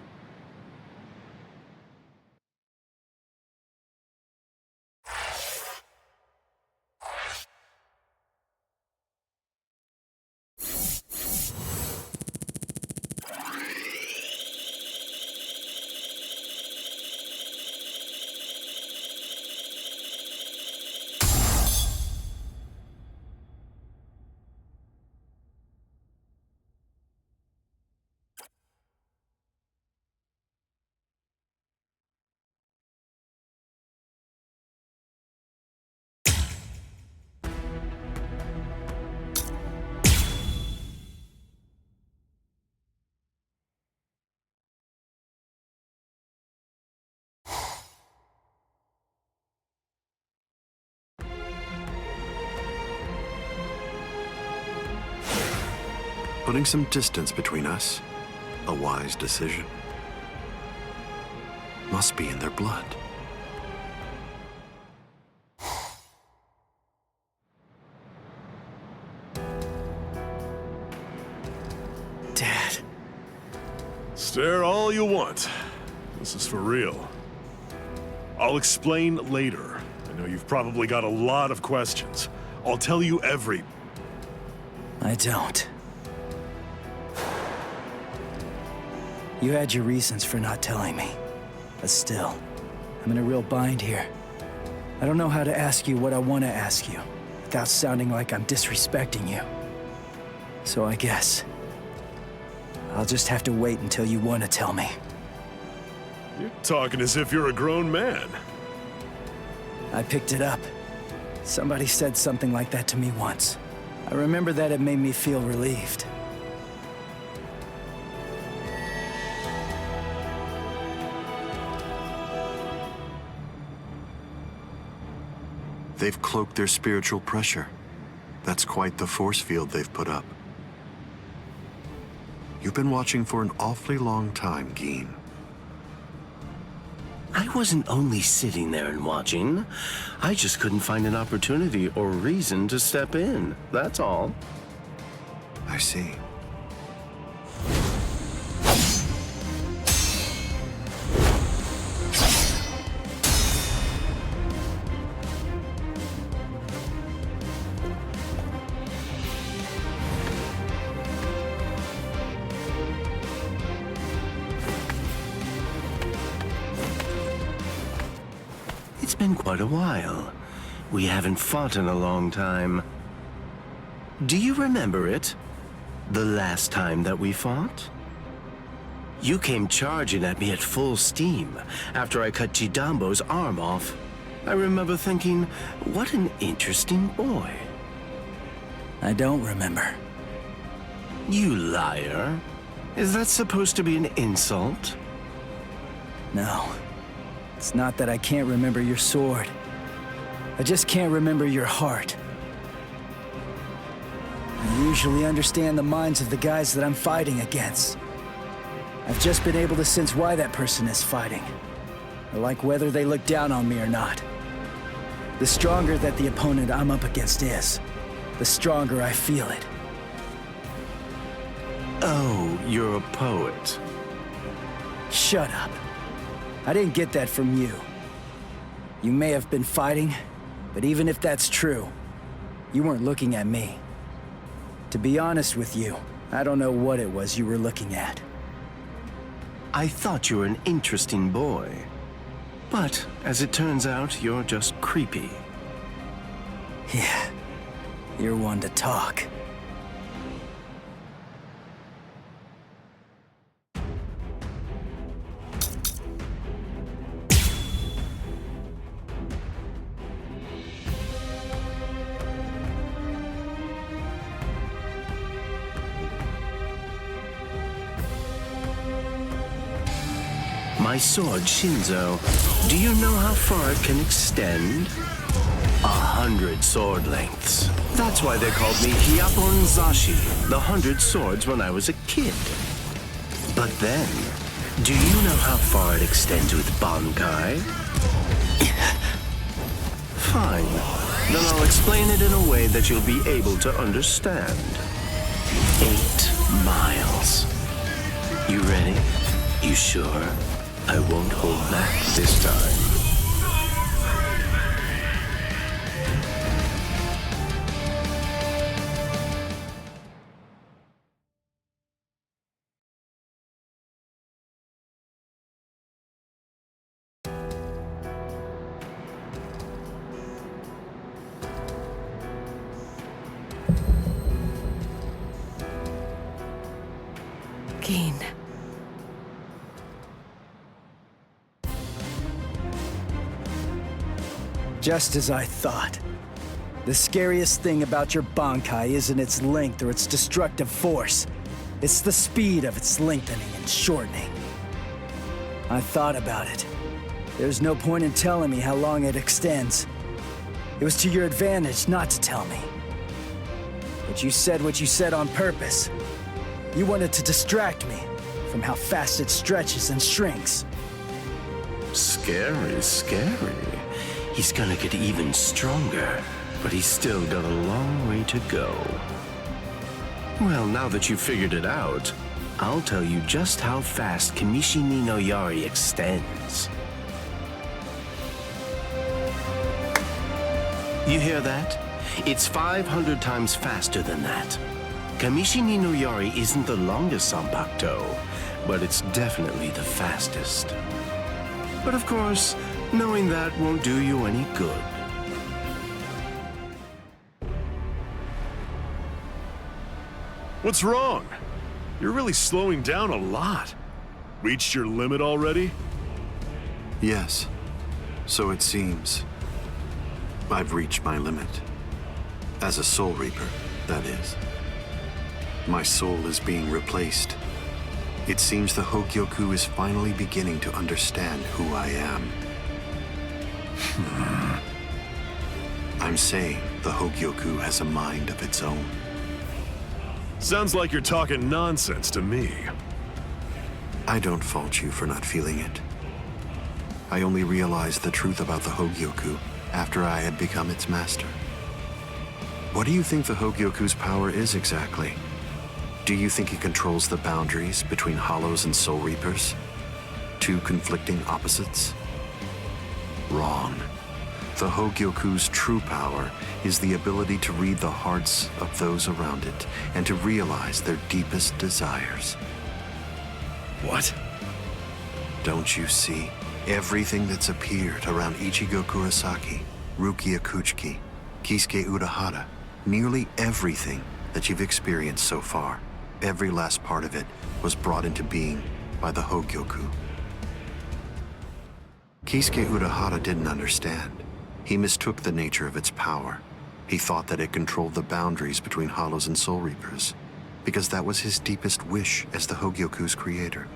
Putting some distance between us, a wise decision. Must be in their blood. Dad. Stare all you want. This is for real. I'll explain later. I know you've probably got a lot of questions. I'll tell you every... I don't. You had your reasons for not telling me. But still, I'm in a real bind here. I don't know how to ask you what I want to ask you, without sounding like I'm disrespecting you. So I guess... I'll just have to wait until you want to tell me. You're talking as if you're a grown man. I picked it up. Somebody said something like that to me once. I remember that it made me feel relieved. They've cloaked their spiritual pressure. That's quite the force field they've put up. You've been watching for an awfully long time, Geen. I wasn't only sitting there and watching. I just couldn't find an opportunity or reason to step in. That's all. I see. been quite a while. We haven't fought in a long time. Do you remember it? The last time that we fought? You came charging at me at full steam after I cut Chidambo's arm off. I remember thinking, what an interesting boy. I don't remember. You liar. Is that supposed to be an insult? No. It's not that I can't remember your sword. I just can't remember your heart. I usually understand the minds of the guys that I'm fighting against. I've just been able to sense why that person is fighting. I like whether they look down on me or not. The stronger that the opponent I'm up against is, the stronger I feel it. Oh, you're a poet. Shut up. I didn't get that from you. You may have been fighting, but even if that's true, you weren't looking at me. To be honest with you, I don't know what it was you were looking at. I thought you were an interesting boy. But, as it turns out, you're just creepy. Yeah, you're one to talk. My sword, Shinzo, do you know how far it can extend? 100 sword lengths. That's why they called me Hyapon Zashi, the 100 swords when I was a kid. But then, do you know how far it extends with Bankai? Fine. Then I'll explain it in a way that you'll be able to understand. 8 miles. You ready? You sure? I won't hold back this time. Keen. Just as I thought. The scariest thing about your Bankai isn't its length or its destructive force. It's the speed of its lengthening and shortening. I thought about it. There's no point in telling me how long it extends. It was to your advantage not to tell me. But you said what you said on purpose. You wanted to distract me from how fast it stretches and shrinks. Scary, scary. He's gonna get even stronger, but he's still got a long way to go. Well, now that you've figured it out, I'll tell you just how fast Kamishini no Yari extends. You hear that? It's 500 times faster than that. Kamishini no Yari isn't the longest Zanpakuto, but it's definitely the fastest. But of course, knowing that won't do you any good. What's wrong? You're really slowing down a lot. Reached your limit already? Yes, so it seems. I've reached my limit. As a Soul Reaper, that is. My soul is being replaced. It seems the Hogyoku is finally beginning to understand who I am. I'm saying the Hogyoku has a mind of its own. Sounds like you're talking nonsense to me. I don't fault you for not feeling it. I only realized the truth about the Hogyoku after I had become its master. What do you think the Hogyoku's power is exactly? Do you think it controls the boundaries between Hollows and Soul Reapers? Two conflicting opposites? Wrong. The Hogyoku's true power is the ability to read the hearts of those around it and to realize their deepest desires. What? Don't you see? Everything that's appeared around Ichigo Kurosaki, Rukia Kuchiki, Kisuke Urahara, nearly everything that you've experienced so far, every last part of it was brought into being by the Hogyoku. Kisuke Urahara didn't understand. He mistook the nature of its power. He thought that it controlled the boundaries between Hollows and Soul Reapers, because that was his deepest wish as the Hogyoku's creator.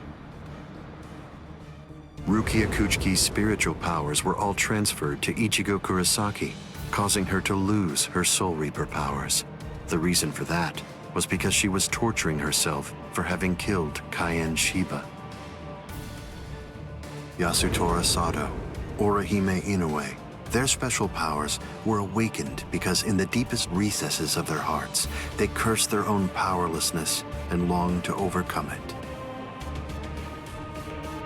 Rukia Kuchiki's spiritual powers were all transferred to Ichigo Kurosaki, causing her to lose her Soul Reaper powers. The reason for that was because she was torturing herself for having killed Kaien Shiba. Yasutora Sato, Orihime Inoue, their special powers were awakened because in the deepest recesses of their hearts, they cursed their own powerlessness and longed to overcome it.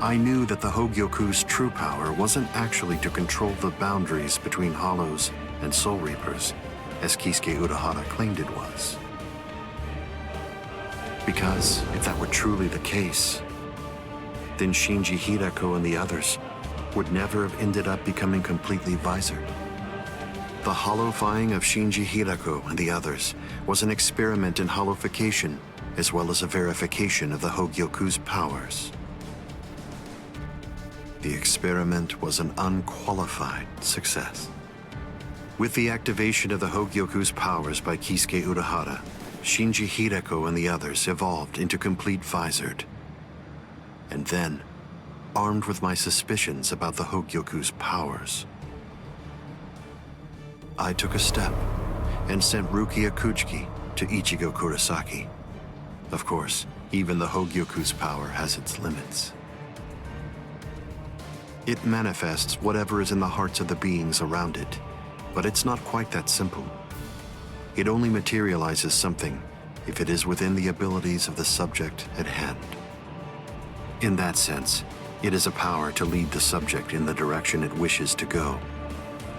I knew that the Hogyoku's true power wasn't actually to control the boundaries between Hollows and Soul Reapers, as Kisuke Urahara claimed it was. Because if that were truly the case, then Shinji Hideko and the others would never have ended up becoming completely visored. The hollowifying of Shinji Hideko and the others was an experiment in hollowification, as well as a verification of the Hogyoku's powers. The experiment was an unqualified success. With the activation of the Hogyoku's powers by Kisuke Urahara, Shinji Hideko and the others evolved into complete visored. And then, armed with my suspicions about the Hogyoku's powers, I took a step and sent Rukia Kuchiki to Ichigo Kurosaki. Of course, even the Hogyoku's power has its limits. It manifests whatever is in the hearts of the beings around it, but it's not quite that simple. It only materializes something if it is within the abilities of the subject at hand. In that sense, it is a power to lead the subject in the direction it wishes to go.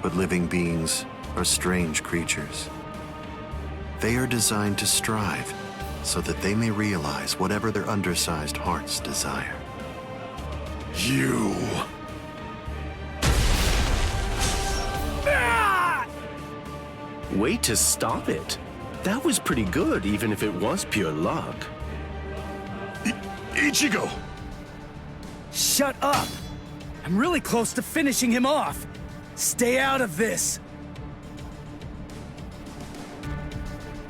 But living beings are strange creatures. They are designed to strive so that they may realize whatever their undersized hearts desire. You... Way to stop it. That was pretty good, even if it was pure luck. Ichigo! Shut up! I'm really close to finishing him off. Stay out of this.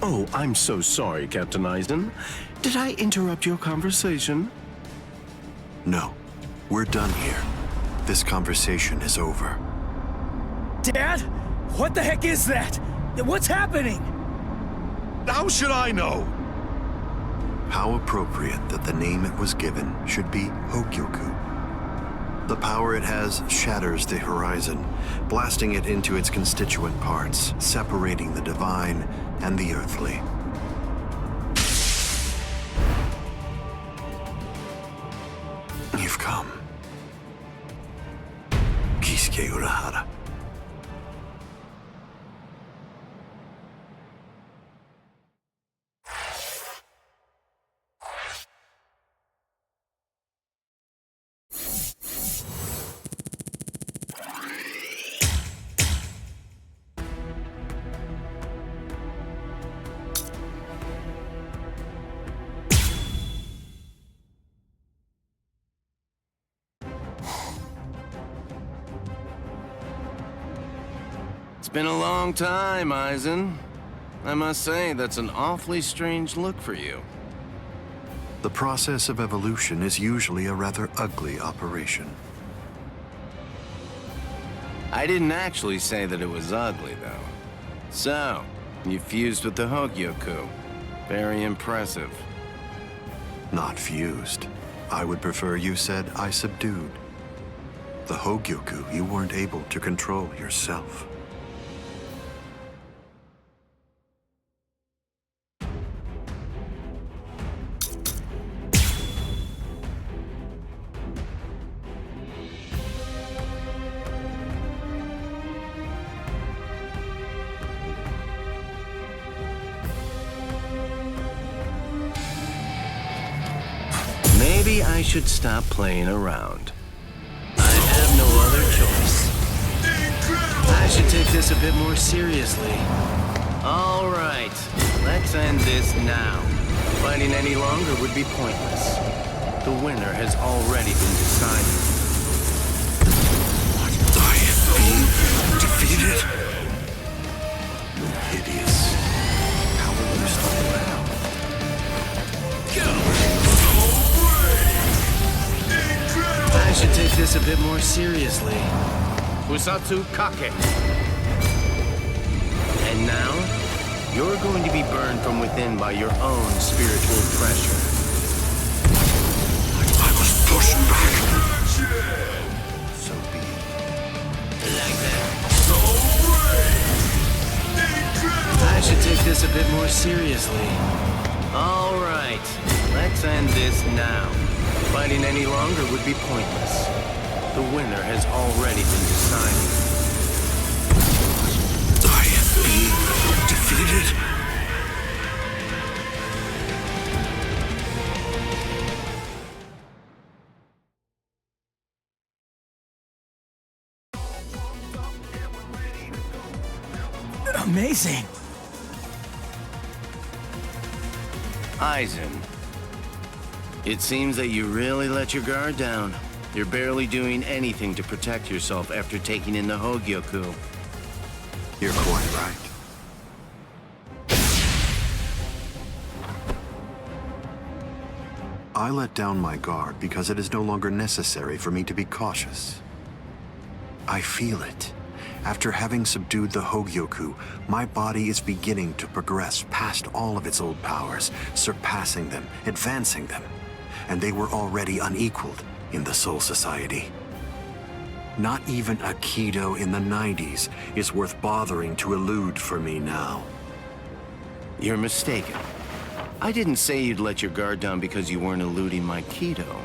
Oh, I'm so sorry, Captain Aizen. Did I interrupt your conversation? No, we're done here. This conversation is over. Dad? What the heck is that? What's happening? How should I know? How appropriate that the name it was given should be Hogyoku. The power it has shatters the horizon, blasting it into its constituent parts, separating the divine and the earthly. You've come. Kisuke Urahara. It's been a long time, Aizen. I must say, that's an awfully strange look for you. The process of evolution is usually a rather ugly operation. I didn't actually say that it was ugly, though. So, you fused with the Hogyoku. Very impressive. Not fused. I would prefer you said I subdued. The Hogyoku you weren't able to control yourself. Maybe I should stop playing around. I have should take this a bit more seriously. All right, let's end this now. Fighting any longer would be pointless. The winner has already been decided. I have been defeated. Hideous. How will you stop now? I should take this a bit more seriously. Fusatsu Kake. And now, you're going to be burned from within by your own spiritual pressure. I was pushed back. So be it. Like that. I should take this a bit more seriously. All right, let's end this now. Fighting any longer would be pointless. The winner has already been decided. I have been defeated. Amazing. Ryzen, it seems that you really let your guard down. You're barely doing anything to protect yourself after taking in the Hogyoku. You're quite right. I let down my guard because it is no longer necessary for me to be cautious. I feel it. After having subdued the Hogyoku, my body is beginning to progress past all of its old powers, surpassing them, advancing them. And they were already unequaled in the Soul Society. Not even a Kido in the 90s is worth bothering to elude for me now. You're mistaken. I didn't say you'd let your guard down because you weren't eluding my Kido.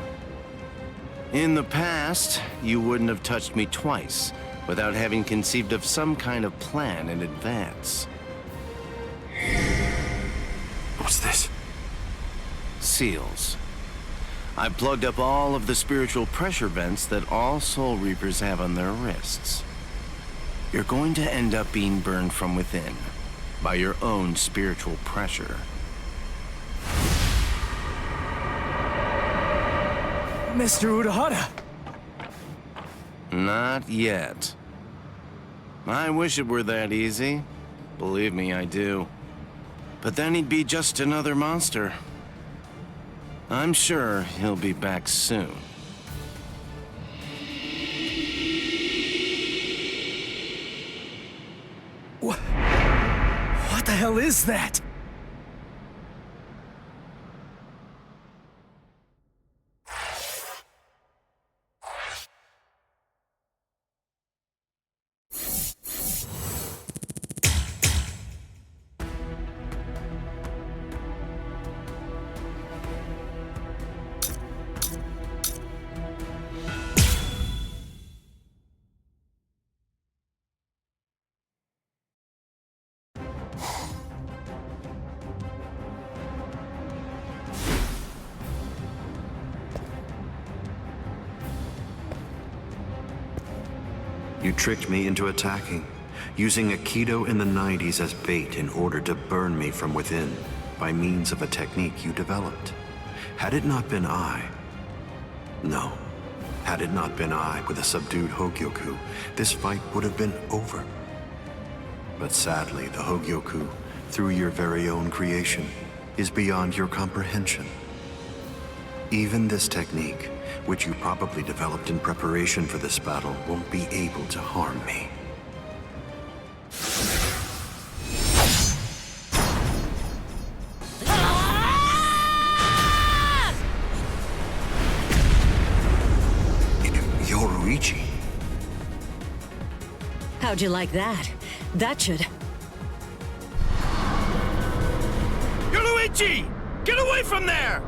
In the past, you wouldn't have touched me twice without having conceived of some kind of plan in advance. What's this? Seals. I plugged up all of the spiritual pressure vents that all Soul Reapers have on their wrists. You're going to end up being burned from within by your own spiritual pressure. Mr. Urahara! Not yet. I wish it were that easy. Believe me, I do. But then he'd be just another monster. I'm sure he'll be back soon. What the hell is that? You tricked me into attacking, using a Kido in the 90s as bait in order to burn me from within by means of a technique you developed. Had it not been I... No. Had it not been I with a subdued Hogyoku, this fight would have been over. But sadly, the Hogyoku, through your very own creation, is beyond your comprehension. Even this technique, which you probably developed in preparation for this battle, won't be able to harm me. Yoruichi. How'd you like that? That should... Yoruichi! Get away from there!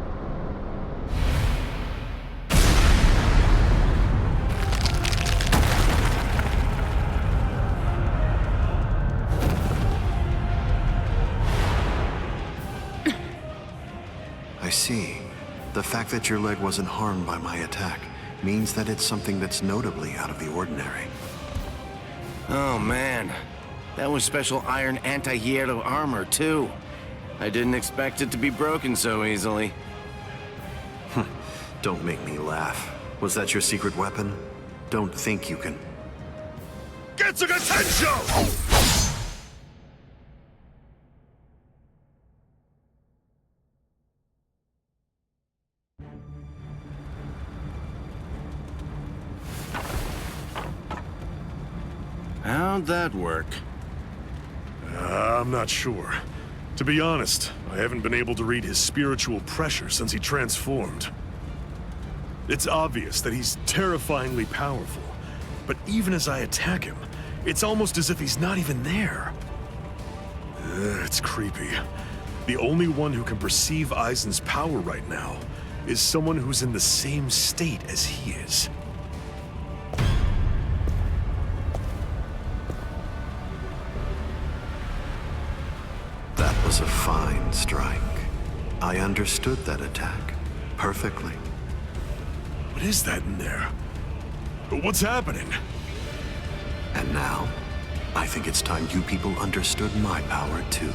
I see. The fact that your leg wasn't harmed by my attack means that it's something that's notably out of the ordinary. Oh man, that was special iron anti-hierro armor too. I didn't expect it to be broken so easily. Don't make me laugh. Was that your secret weapon? Don't think you can... Get some attention! How'd that work? I'm not sure. To be honest, I haven't been able to read his spiritual pressure since he transformed. It's obvious that he's terrifyingly powerful, but even as I attack him, it's almost as if he's not even there. It's creepy. The only one who can perceive Aizen's power right now is someone who's in the same state as he is. That was a fine strike. I understood that attack perfectly. What is that in there? What's happening? And now, I think it's time you people understood my power too.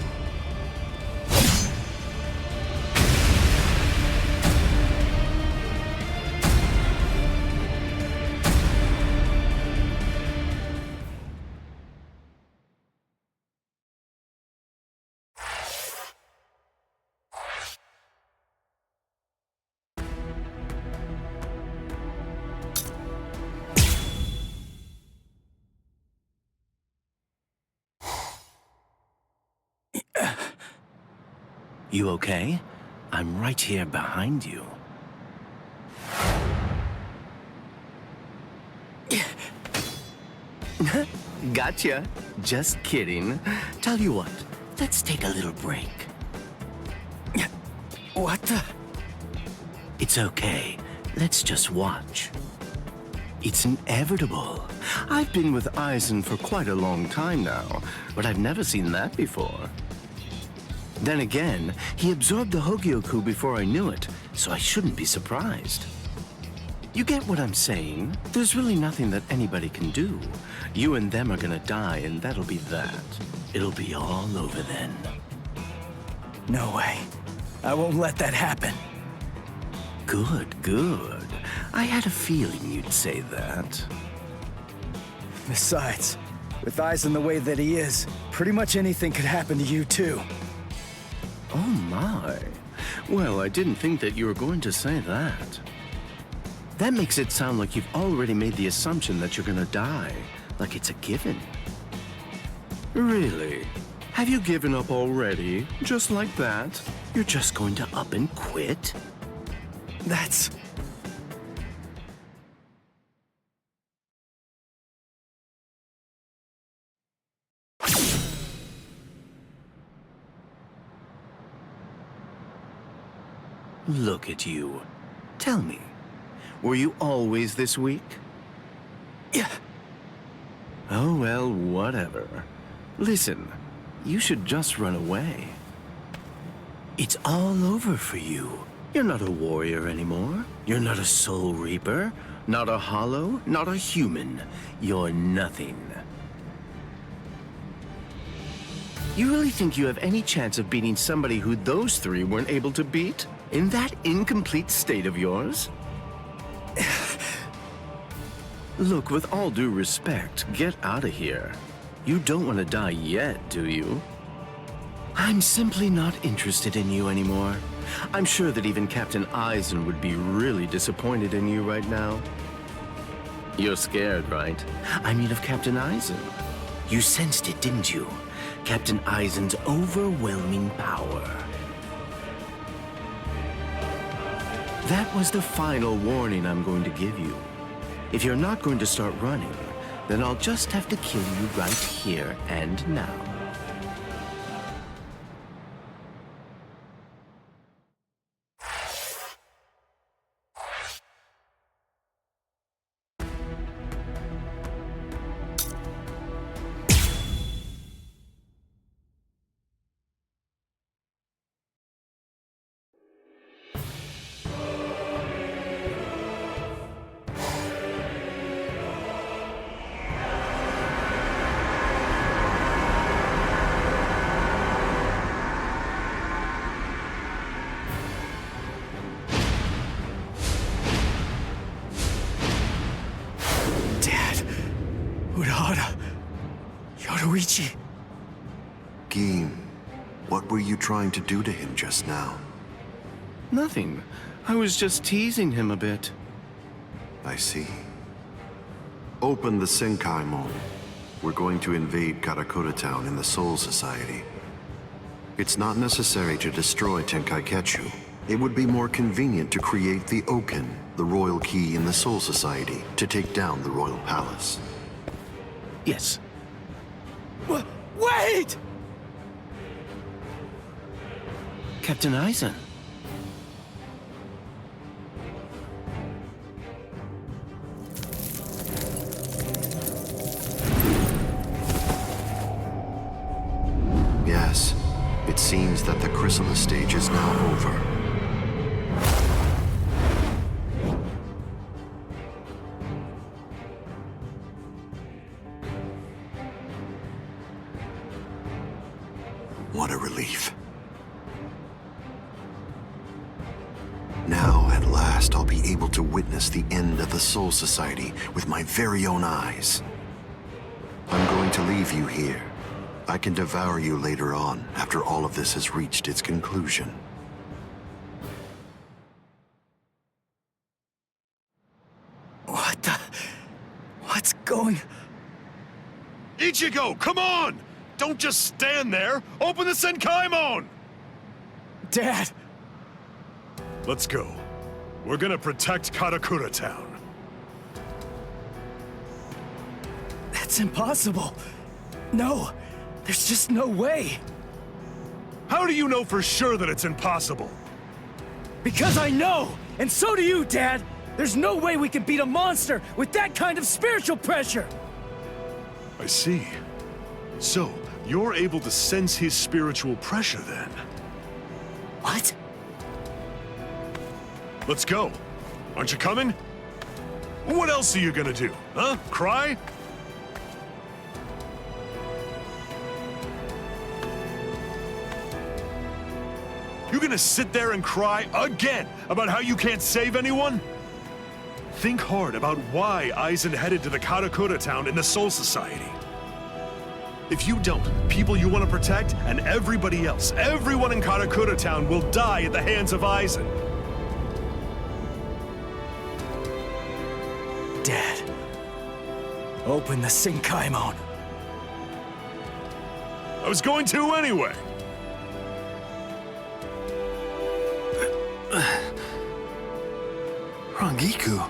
You okay? I'm right here behind you. Gotcha. Just kidding. Tell you what, let's take a little break. What the? It's okay. Let's just watch. It's inevitable. I've been with Aizen for quite a long time now, but I've never seen that before. Then again, he absorbed the Hogyoku before I knew it, so I shouldn't be surprised. You get what I'm saying? There's really nothing that anybody can do. You and them are gonna die, and that'll be that. It'll be all over then. No way. I won't let that happen. Good, good. I had a feeling you'd say that. Besides, with Aizen the way that he is, pretty much anything could happen to you too. Oh my. Well, I didn't think that you were going to say that. That makes it sound like you've already made the assumption that you're gonna die, like it's a given. Really? Have you given up already? Just like that? You're just going to up and quit? That's... Look at you. Tell me, were you always this weak? Yeah. Oh, well, whatever. Listen, you should just run away. It's all over for you. You're not a warrior anymore. You're not a soul reaper, not a hollow, not a human. You're nothing. You really think you have any chance of beating somebody who those three weren't able to beat? In that incomplete state of yours? Look, with all due respect, get out of here. You don't want to die yet, do you? I'm simply not interested in you anymore. I'm sure that even Captain Aizen would be really disappointed in you right now. You're scared, right? I mean of Captain Aizen. You sensed it, didn't you? Captain Aizen's overwhelming power. That was the final warning I'm going to give you. If you're not going to start running, then I'll just have to kill you right here and now. Urahara. Yoruichi. Gin, what were you trying to do to him just now? Nothing. I was just teasing him a bit. I see. Open the Senkaimon. We're going to invade Karakura town in the Soul Society. It's not necessary to destroy Tenkaiketsu. It would be more convenient to create the Oken, the royal key in the Soul Society, to take down the royal palace. Yes. Wait! Captain Eisen. Yes, it seems that the chrysalis stage is now over. What a relief. Now, at last, I'll be able to witness the end of the Soul Society with my very own eyes. I'm going to leave you here. I can devour you later on, after all of this has reached its conclusion. What's going... Ichigo, come on! Don't just stand there! Open the Senkaimon! Dad! Let's go. We're gonna protect Karakura town. That's impossible. No, there's just no way. How do you know for sure that it's impossible? Because I know! And so do you, Dad! There's no way we can beat a monster with that kind of spiritual pressure! I see. So, you're able to sense his spiritual pressure then? What? Let's go. Aren't you coming? What else are you gonna do, huh? Cry? You gonna sit there and cry again about how you can't save anyone? Think hard about why Eisen headed to the Karakura town in the Soul Society. If you don't, people you want to protect and everybody else, everyone in Karakura town will die at the hands of Eisen. Dad, open the Senkaimon. I was going to anyway. Rangiku.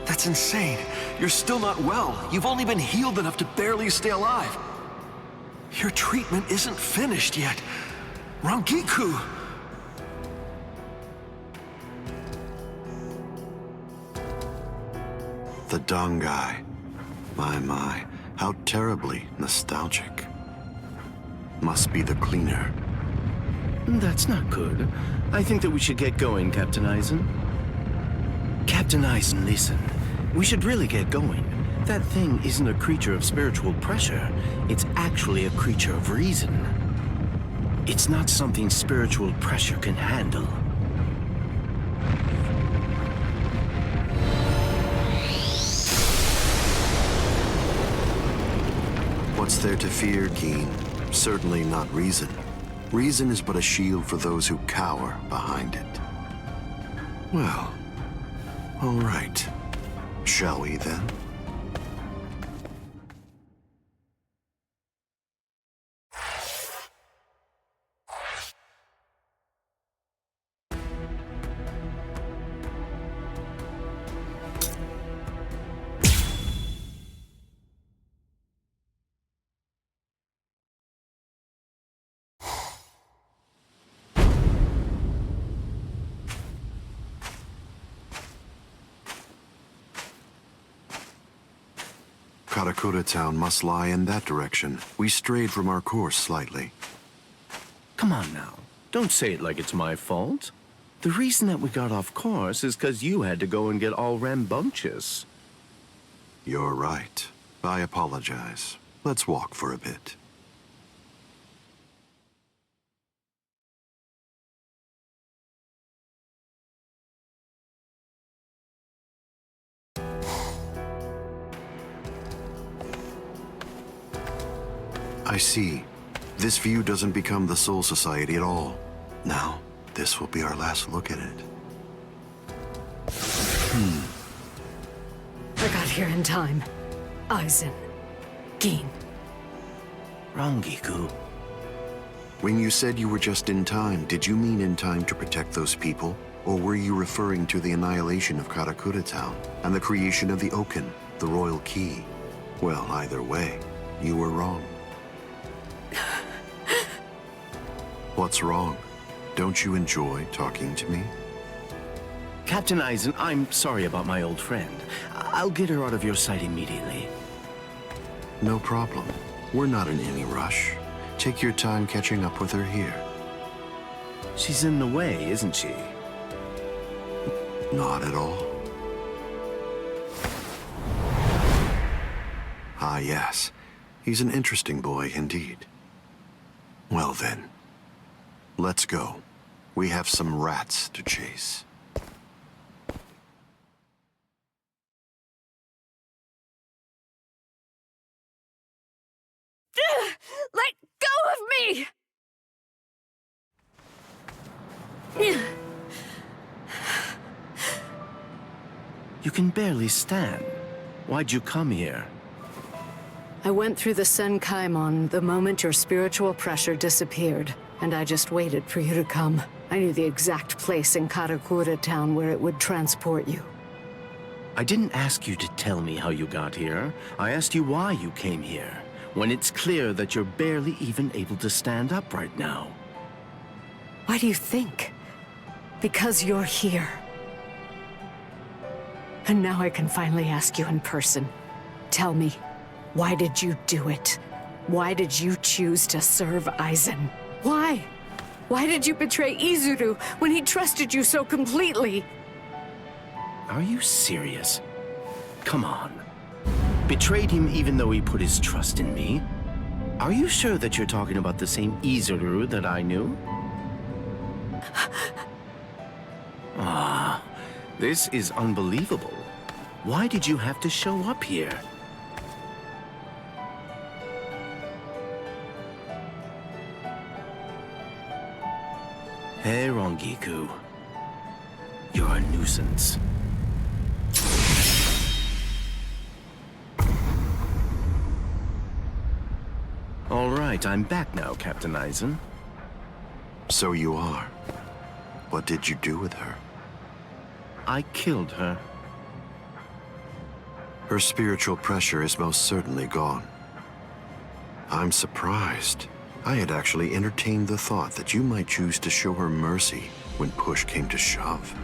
That's insane. You're still not well. You've only been healed enough to barely stay alive. Your treatment isn't finished yet. Rangiku! The Dangai. My, how terribly nostalgic. Must be the cleaner. That's not good. I think that we should get going, Captain Eisen. Captain Eisen, listen. We should really get going. That thing isn't a creature of spiritual pressure. It's actually a creature of reason. It's not something spiritual pressure can handle. What's there to fear, Gin? Certainly not reason. Reason is but a shield for those who cower behind it. Well, all right. Shall we then? Karakura town must lie in that direction. We strayed from our course slightly. Come on now. Don't say it like it's my fault. The reason that we got off course is because you had to go and get all rambunctious. You're right. I apologize. Let's walk for a bit. I see. This view doesn't become the Soul Society at all. Now, this will be our last look at it. I got here in time. Aizen. Gin. Rangiku. When you said you were just in time, did you mean in time to protect those people? Or were you referring to the annihilation of Karakura Town and the creation of the Oaken, the Royal Key? Well, either way, you were wrong. What's wrong? Don't you enjoy talking to me? Captain Aizen, I'm sorry about my old friend. I'll get her out of your sight immediately. No problem. We're not in any rush. Take your time catching up with her here. She's in the way, isn't she? Not at all. Ah, yes. He's an interesting boy indeed. Well then, let's go. We have some rats to chase. Let go of me! You can barely stand. Why'd you come here? I went through the Senkaimon the moment your spiritual pressure disappeared, and I just waited for you to come. I knew the exact place in Karakura Town where it would transport you. I didn't ask you to tell me how you got here. I asked you why you came here, when it's clear that you're barely even able to stand up right now. Why do you think? Because you're here. And now I can finally ask you in person. Tell me, why did you do it? Why did you choose to serve Aizen? Why? Why did you betray Izuru when he trusted you so completely? Are you serious? Come on. Betrayed him even though he put his trust in me? Are you sure that you're talking about the same Izuru that I knew? Ah, this is unbelievable. Why did you have to show up here? Hey, Rangiku. You're a nuisance. All right, I'm back now, Captain Aizen. So you are. What did you do with her? I killed her. Her spiritual pressure is most certainly gone. I'm surprised. I had actually entertained the thought that you might choose to show her mercy when push came to shove.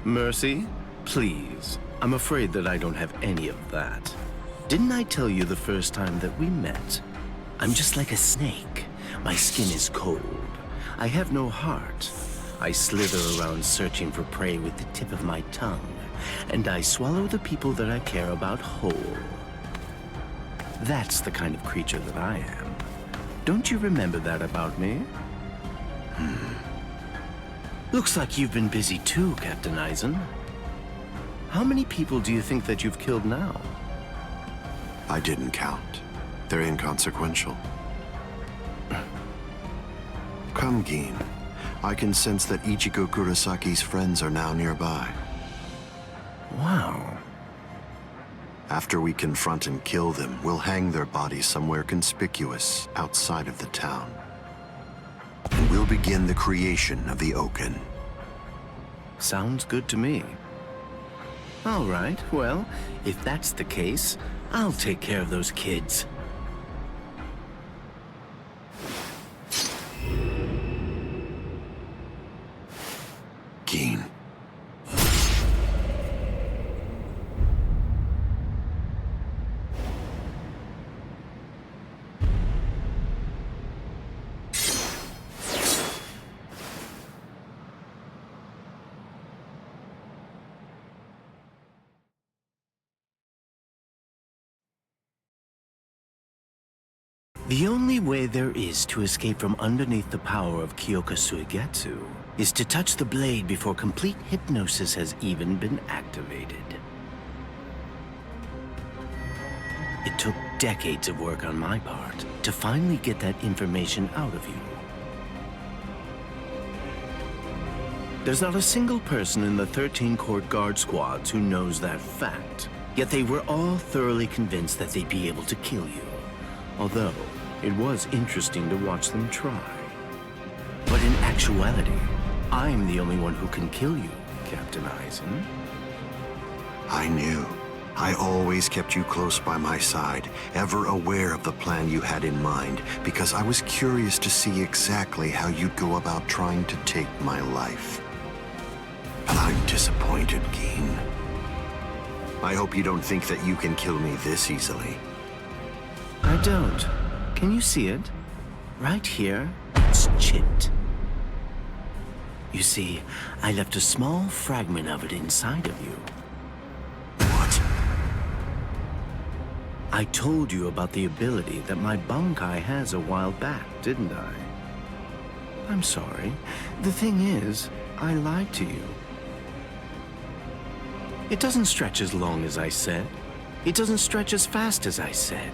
Mercy? Please. I'm afraid that I don't have any of that. Didn't I tell you the first time that we met? I'm just like a snake. My skin is cold. I have no heart. I slither around searching for prey with the tip of my tongue, and I swallow the people that I care about whole. That's the kind of creature that I am. Don't you remember that about me? Looks like you've been busy too, Captain Aizen. How many people do you think that you've killed now? I didn't count. They're inconsequential. Come, Gin. I can sense that Ichigo Kurosaki's friends are now nearby. Wow. After we confront and kill them, we'll hang their bodies somewhere conspicuous outside of the town. And we'll begin the creation of the Oaken. Sounds good to me. All right, well, if that's the case, I'll take care of those kids. Gin. The only way there is to escape from underneath the power of Kyoka Suigetsu is to touch the blade before complete hypnosis has even been activated. It took decades of work on my part to finally get that information out of you. There's not a single person in the 13 Court Guard squads who knows that fact. Yet they were all thoroughly convinced that they'd be able to kill you. Although, it was interesting to watch them try. But in actuality, I'm the only one who can kill you, Captain Eisen. I knew. I always kept you close by my side, ever aware of the plan you had in mind, because I was curious to see exactly how you'd go about trying to take my life. But I'm disappointed, Geen. I hope you don't think that you can kill me this easily. I don't. Can you see it? Right here, it's chipped. You see, I left a small fragment of it inside of you. What? I told you about the ability that my Bankai has a while back, didn't I? I'm sorry. The thing is, I lied to you. It doesn't stretch as long as I said. It doesn't stretch as fast as I said.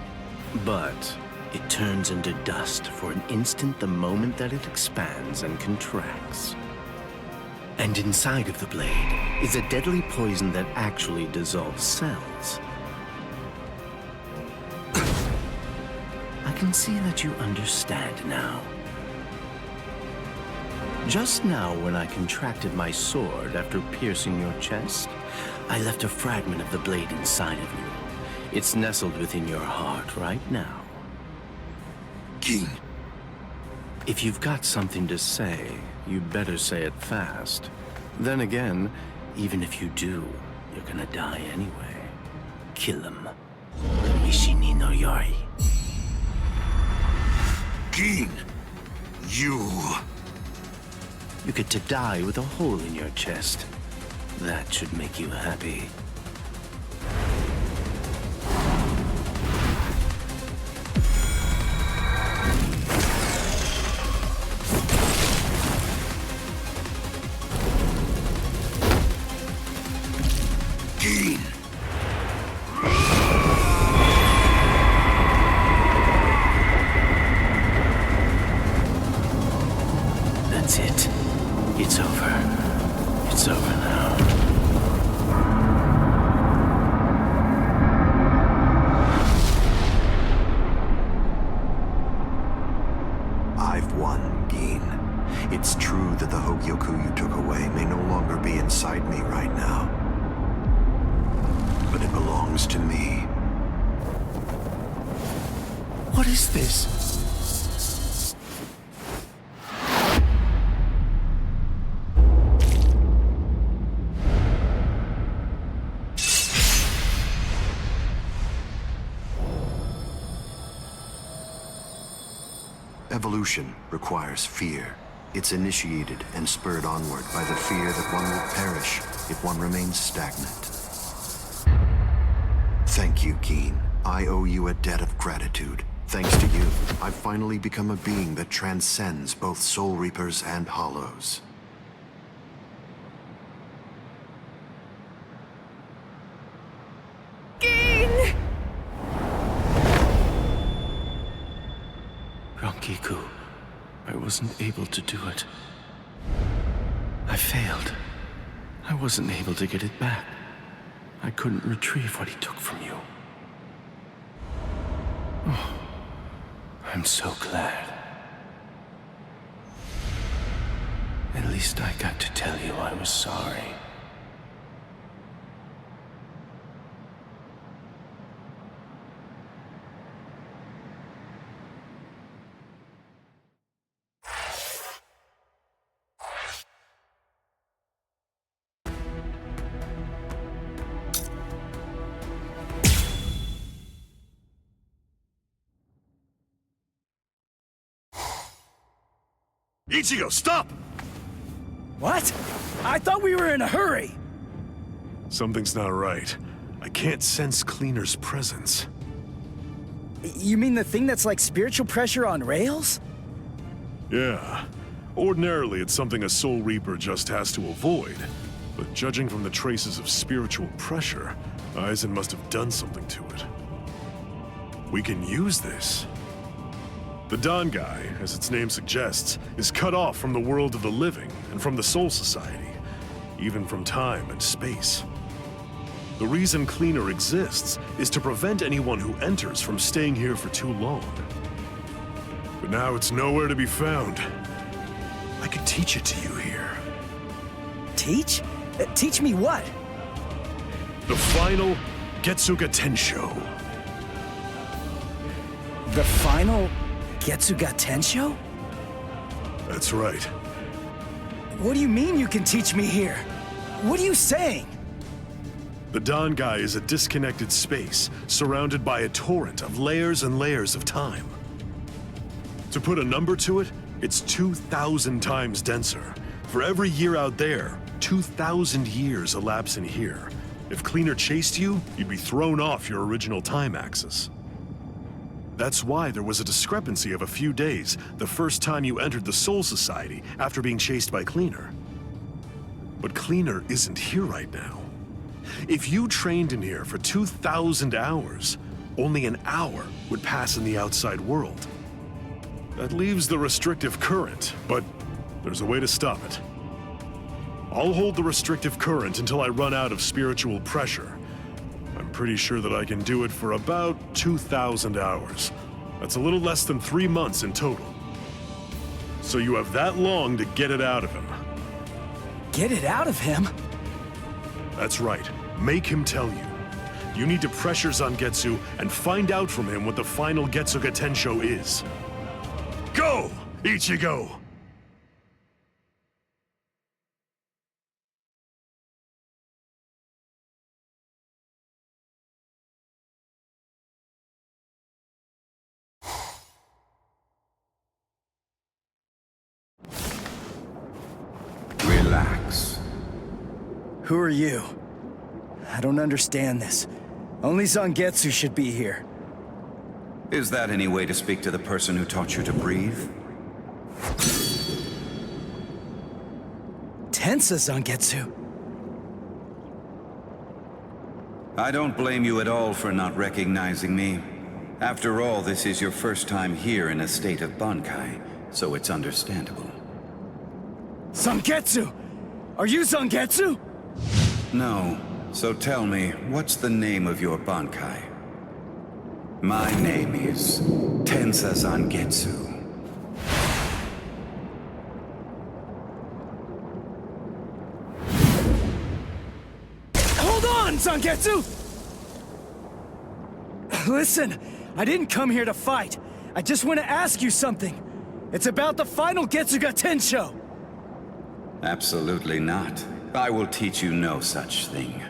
But it turns into dust for an instant the moment that it expands and contracts. And inside of the blade is a deadly poison that actually dissolves cells. I can see that you understand now. Just now, when I contracted my sword after piercing your chest, I left a fragment of the blade inside of you. It's nestled within your heart right now. Geen. If you've got something to say, you'd better say it fast. Then again, even if you do, you're gonna die anyway. Kill him. Mishini no Yori. Geen! You get to die with a hole in your chest. That should make you happy. Geen! That's it. It's over. It's over now. I've won, Geen. It's true that the Hogyoku you took away may no longer be inside me right now. But it belongs to me. What is this? Evolution requires fear. It's initiated and spurred onward by the fear that one will perish if one remains stagnant. Thank you, Geen. I owe you a debt of gratitude. Thanks to you, I've finally become a being that transcends both Soul Reapers and Hollows. Geen! Rankiku, I wasn't able to do it. I failed. I wasn't able to get it back. I couldn't retrieve what he took from you. Oh, I'm so glad. At least I got to tell you I was sorry. Ichigo, stop! What? I thought we were in a hurry. Something's not right. I can't sense Cleaner's presence. You mean the thing that's like spiritual pressure on rails? Yeah. Ordinarily, it's something a Soul Reaper just has to avoid. But judging from the traces of spiritual pressure, Eisen must have done something to it. We can use this. The Dawn Guy, as its name suggests, is cut off from the world of the living and from the Soul Society, even from time and space. The reason Cleaner exists is to prevent anyone who enters from staying here for too long. But now it's nowhere to be found. I could teach it to you here. Teach? Teach me what? The final Getsuga Tensho. The final Getsuga Tensho? That's right. What do you mean you can teach me here? What are you saying? The Dawn Guy is a disconnected space, surrounded by a torrent of layers and layers of time. To put a number to it, it's 2,000 times denser. For every year out there, 2,000 years elapse in here. If Cleaner chased you, you'd be thrown off your original time axis. That's why there was a discrepancy of a few days the first time you entered the Soul Society after being chased by Cleaner. But Cleaner isn't here right now. If you trained in here for 2,000 hours, only an hour would pass in the outside world. That leaves the restrictive current, but there's a way to stop it. I'll hold the restrictive current until I run out of spiritual pressure. I'm pretty sure that I can do it for about 2,000 hours. That's a little less than 3 months in total. So you have that long to get it out of him. Get it out of him? That's right. Make him tell you. You need to pressure Zangetsu and find out from him what the final Getsuga Tensho is. Go, Ichigo! Relax. Who are you? I don't understand this. Only Zangetsu should be here. Is that any way to speak to the person who taught you to breathe? Tensa Zangetsu. I don't blame you at all for not recognizing me. After all, this is your first time here in a state of Bankai, so it's understandable. Zangetsu! Are you Zangetsu? No. So tell me, what's the name of your Bankai? My name is Tensa Zangetsu. Hold on, Zangetsu! Listen, I didn't come here to fight. I just want to ask you something. It's about the final Getsuga Tensho. Absolutely not. I will teach you no such thing.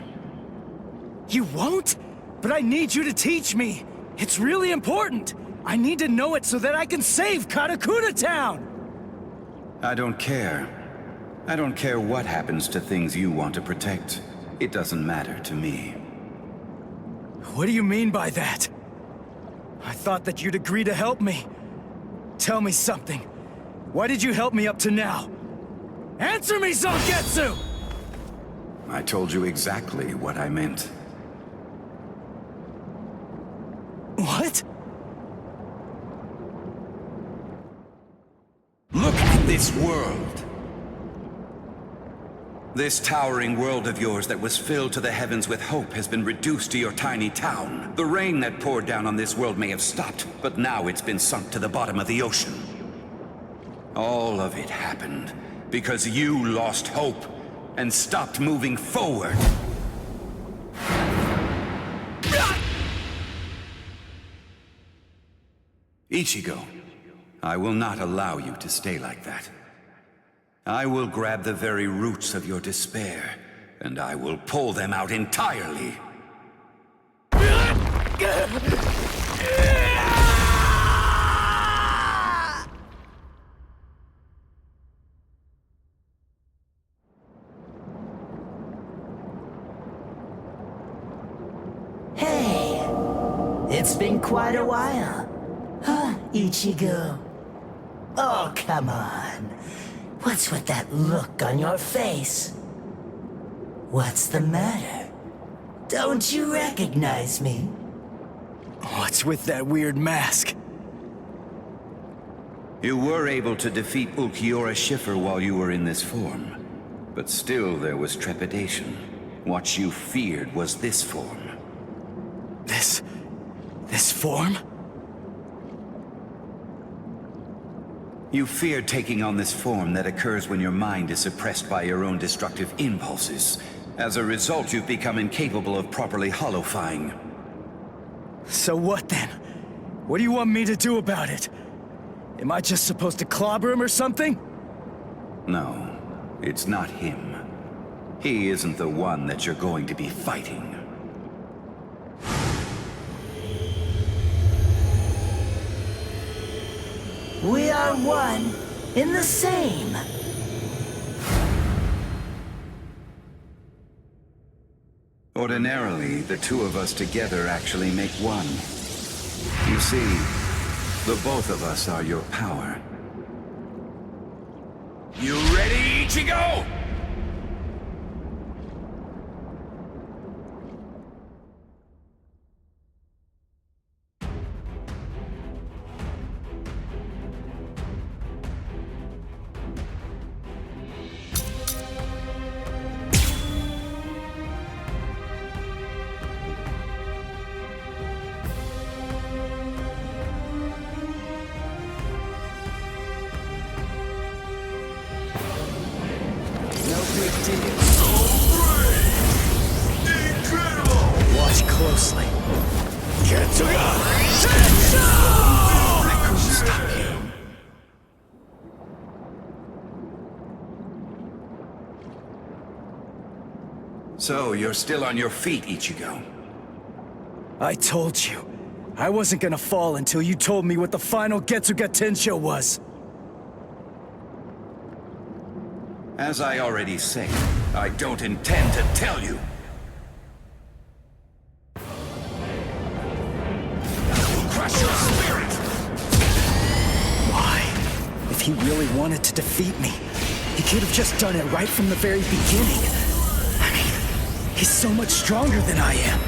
You won't? But I need you to teach me. It's really important. I need to know it so that I can save Karakura Town! I don't care. I don't care what happens to things you want to protect. It doesn't matter to me. What do you mean by that? I thought that you'd agree to help me. Tell me something. Why did you help me up to now? Answer me, Zangetsu! I told you exactly what I meant. What? Look at this world! This towering world of yours that was filled to the heavens with hope has been reduced to your tiny town. The rain that poured down on this world may have stopped, but now it's been sunk to the bottom of the ocean. All of it happened because you lost hope and stopped moving forward. Ichigo, I will not allow you to stay like that. I will grab the very roots of your despair, and I will pull them out entirely. Hey, it's been quite a while. Huh, Ichigo? Oh, come on. What's with that look on your face? What's the matter? Don't you recognize me? What's with that weird mask? You were able to defeat Ulquiorra Schiffer while you were in this form. But still there was trepidation. What you feared was this form. This form? You feared taking on this form that occurs when your mind is suppressed by your own destructive impulses. As a result, you've become incapable of properly holofying. So what then? What do you want me to do about it? Am I just supposed to clobber him or something? No, it's not him. He isn't the one that you're going to be fighting. We are one in the same. Ordinarily, the two of us together actually make one. You see, the both of us are your power. You ready, Ichigo? Watch closely. I couldn't stop you. So, you're still on your feet, Ichigo. I told you. I wasn't gonna fall until you told me what the final Getsuga Tensho was. As I already said, I don't intend to tell you. Crush your spirit! Why? If he really wanted to defeat me, he could have just done it right from the very beginning. I mean, he's so much stronger than I am.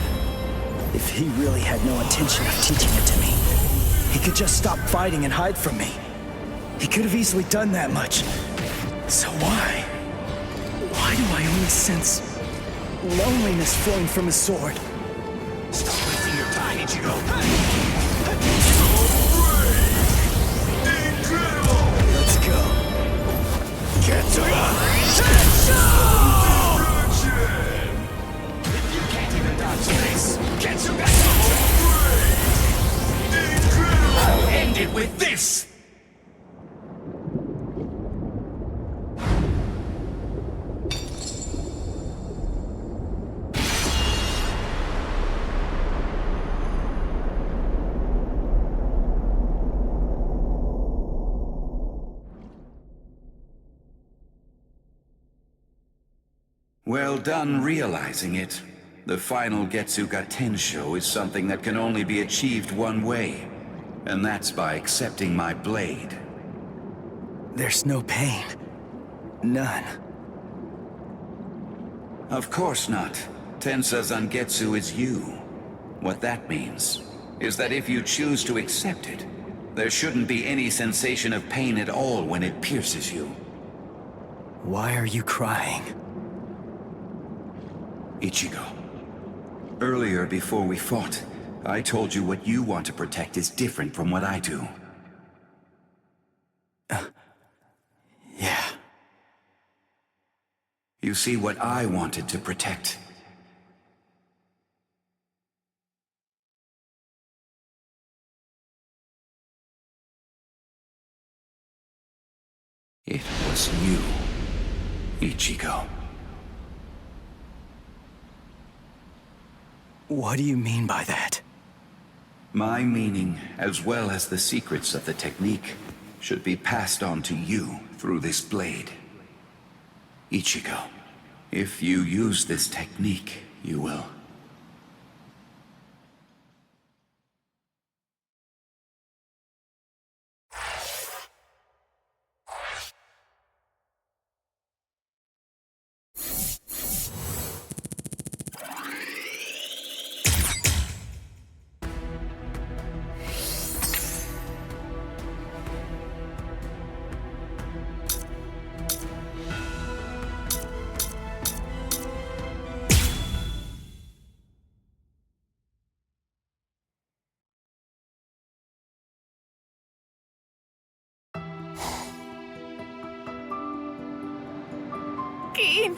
If he really had no intention of teaching it to me, he could just stop fighting and hide from me. He could have easily done that much. So why? Why do I only sense loneliness flowing from his sword? Stop wasting your time, Ichigo. Incredible! Let's go. Getsuga Tensho! If you can't even dodge this, Getsuga Tensho! Incredible! I'll end it with this! Well done realizing it. The final Getsuga Tensho is something that can only be achieved one way. And that's by accepting my blade. There's no pain. None. Of course not. Tensa Zangetsu is you. What that means is that if you choose to accept it, there shouldn't be any sensation of pain at all when it pierces you. Why are you crying? Ichigo, earlier before we fought, I told you what you want to protect is different from what I do. Yeah. You see, what I wanted to protect it was you, Ichigo. What do you mean by that? My meaning, as well as the secrets of the technique, should be passed on to you through this blade. Ichigo, if you use this technique, you will. pain.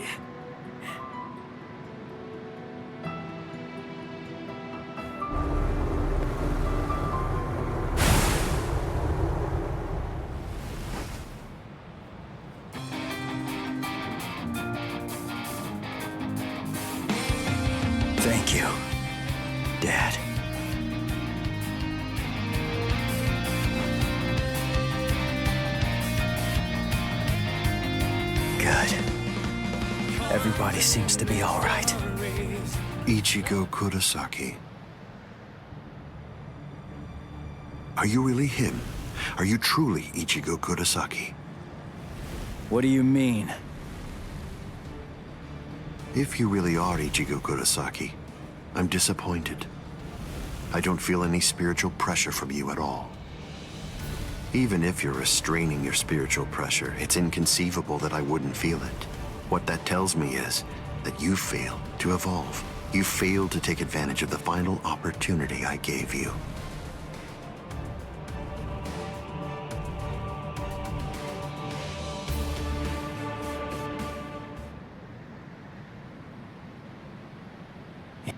Thank you, Dad. Good. Everybody seems to be all right. Ichigo Kurosaki. Are you really him? Are you truly Ichigo Kurosaki? What do you mean? If you really are Ichigo Kurosaki, I'm disappointed. I don't feel any spiritual pressure from you at all. Even if you're restraining your spiritual pressure, it's inconceivable that I wouldn't feel it. What that tells me is that you failed to evolve. You failed to take advantage of the final opportunity I gave you.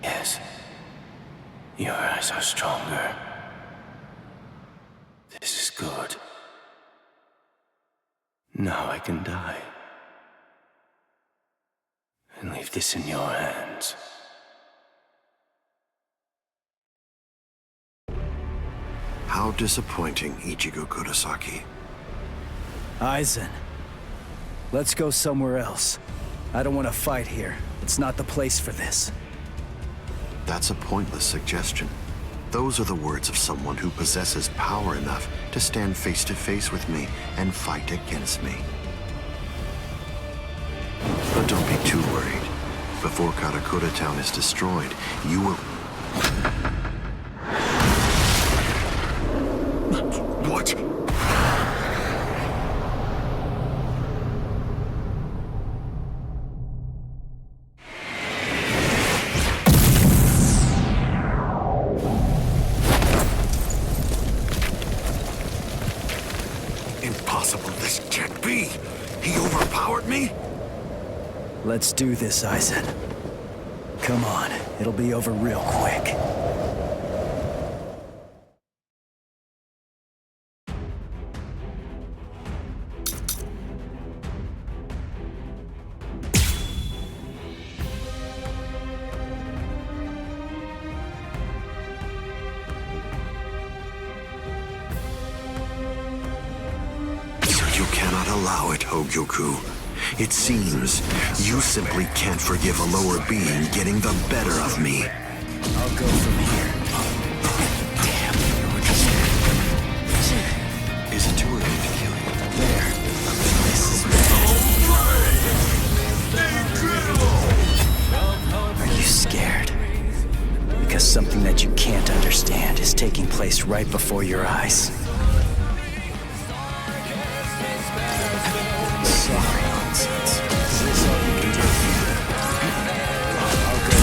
Yes. Your eyes are stronger. This is good. Now I can die. And leave this in your hands. How disappointing, Ichigo Kurosaki. Ryzen, let's go somewhere else. I don't want to fight here. It's not the place for this. That's a pointless suggestion. Those are the words of someone who possesses power enough to stand face to face with me and fight against me. But don't be too worried. Before Karakura town is destroyed, you will... What? Impossible, this can't be! He overpowered me? Let's do this, Ryzen. Come on, it'll be over real quick. You cannot allow it, Hogyoku. It seems you simply can't forgive a lower being getting the better of me. I'll go from here. Damn. Is it too early to kill you? There. Are you scared? Because something that you can't understand is taking place right before your eyes. Sorry, nonsense. This is all you can do. I'll go.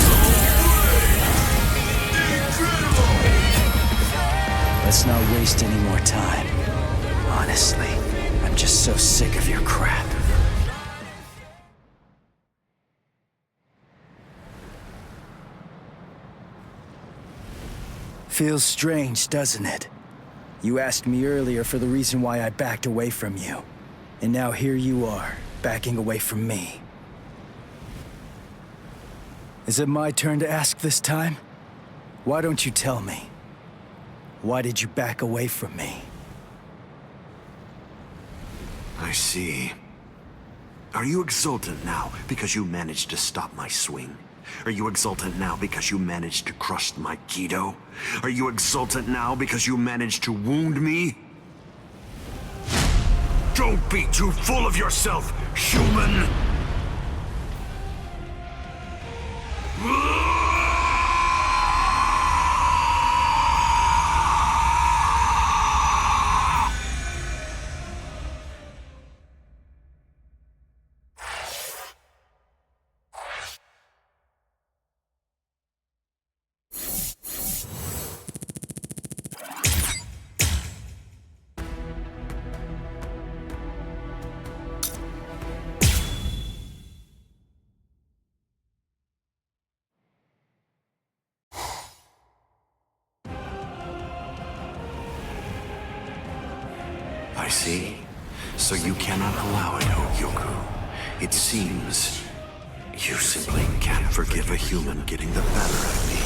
Let's not waste any more time. Honestly, I'm just so sick of your crap. Feels strange, doesn't it? You asked me earlier for the reason why I backed away from you. And now here you are, backing away from me. Is it my turn to ask this time? Why don't you tell me? Why did you back away from me? I see. Are you exultant now because you managed to stop my swing? Are you exultant now because you managed to crush my Kido? Are you exultant now because you managed to wound me? Don't be too full of yourself, human! I see. So you cannot allow it, Hogyoku. It seems you simply can't forgive a human getting the better of me.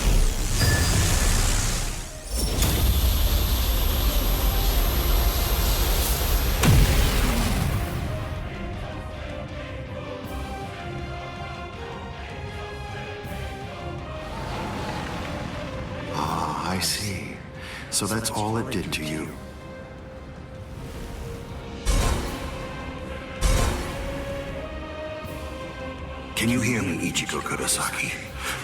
Ah, I see. So that's all it did to you. Can you hear me, Ichigo Kurosaki?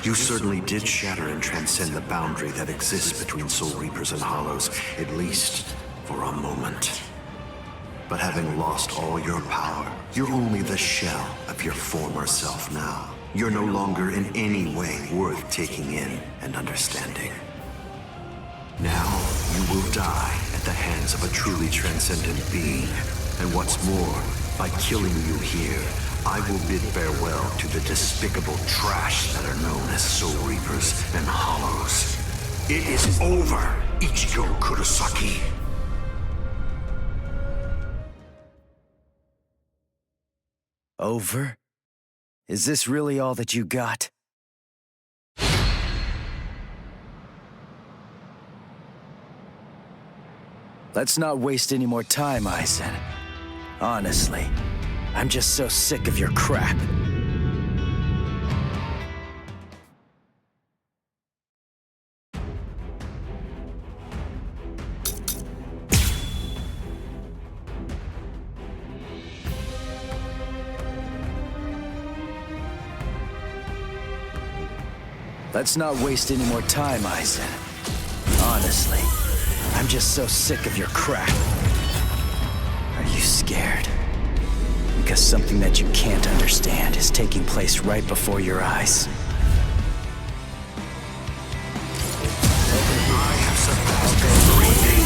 You certainly did shatter and transcend the boundary that exists between Soul Reapers and Hollows, at least for a moment. But having lost all your power, you're only the shell of your former self now. You're no longer in any way worth taking in and understanding. Now, you will die at the hands of a truly transcendent being. And what's more, by killing you here, I will bid farewell to the despicable trash that are known as Soul Reapers and Hollows. It is over, Ichigo Kurosaki. Over? Is this really all that you got? Let's not waste any more time, Ryzen. Honestly, I'm just so sick of your crap. Let's not waste any more time, Ryzen. Honestly, I'm just so sick of your crap. Are you scared? Because something that you can't understand is taking place right before your eyes. I have surpassed everything.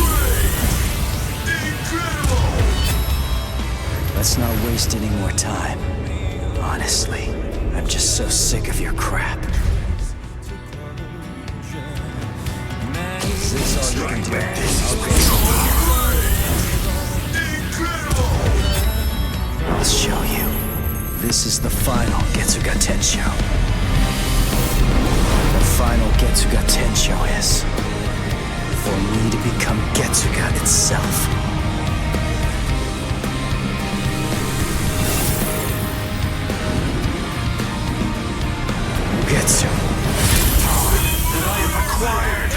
Let's not waste any more time. Honestly, I'm just so sick of your crap. Is this all you can do? I'll show you. This is the final Getsuga Tensho. The final Getsuga Tensho is for me to become Getsuga itself. Getsu. That I have acquired.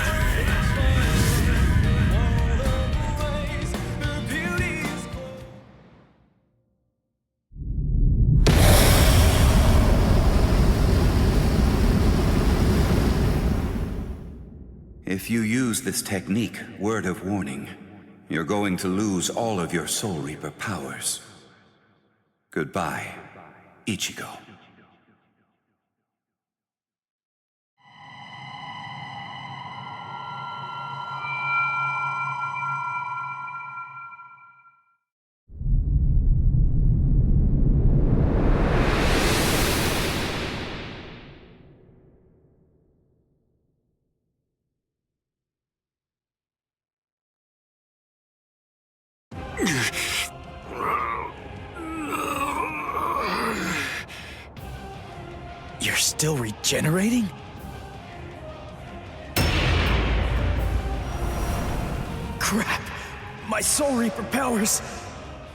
If you use this technique, word of warning, you're going to lose all of your Soul Reaper powers. Goodbye, Ichigo. You're still regenerating? Crap! My Soul Reaper powers!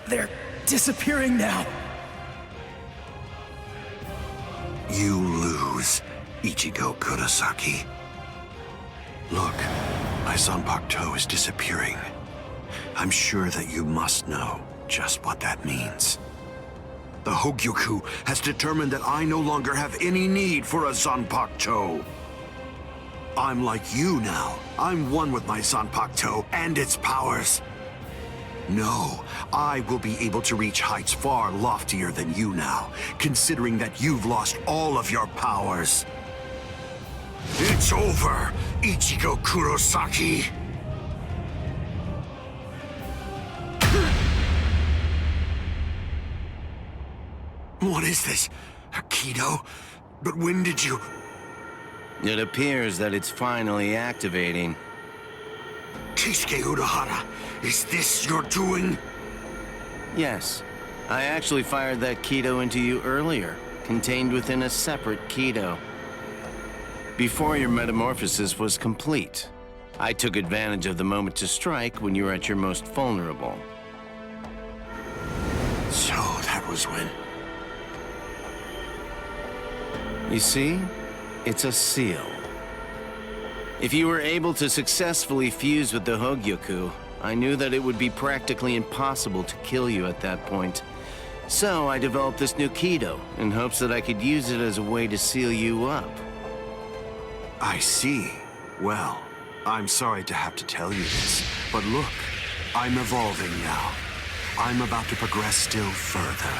They're disappearing now! You lose, Ichigo Kurosaki. Look, my Zanpakuto is disappearing. I'm sure that you must know just what that means. The Hogyoku has determined that I no longer have any need for a Zanpakuto. I'm like you now. I'm one with my Zanpakuto and its powers. No, I will be able to reach heights far loftier than you now, considering that you've lost all of your powers. It's over, Ichigo Kurosaki. What is this? Aikido? But when did you... It appears that it's finally activating. Kisuke Urahara, is this your doing? Yes, I actually fired that Kido into you earlier, contained within a separate Kido. Before your metamorphosis was complete, I took advantage of the moment to strike when you were at your most vulnerable. So that was when... You see? It's a seal. If you were able to successfully fuse with the Hogyoku, I knew that it would be practically impossible to kill you at that point. So I developed this new Kido in hopes that I could use it as a way to seal you up. I see. Well, I'm sorry to have to tell you this, but look, I'm evolving now. I'm about to progress still further.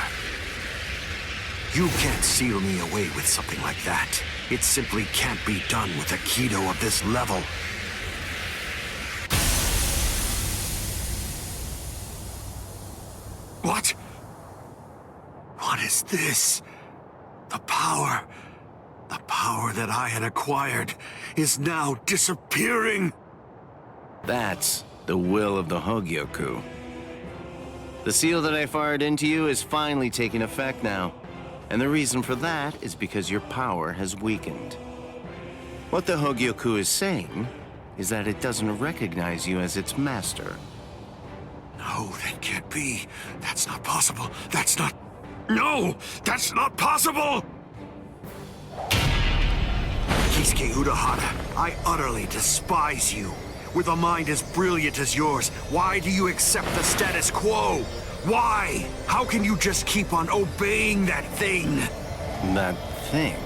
You can't seal me away with something like that. It simply can't be done with a Kido of this level. What? What is this? The power that I had acquired is now disappearing. That's the will of the Hogyoku. The seal that I fired into you is finally taking effect now. And the reason for that is because your power has weakened. What the Hogyoku is saying is that it doesn't recognize you as its master. No, that can't be. That's not possible. That's not... No! That's not possible! Kisuke Urahara, I utterly despise you. With a mind as brilliant as yours, why do you accept the status quo? Why? How can you just keep on obeying that thing? That thing?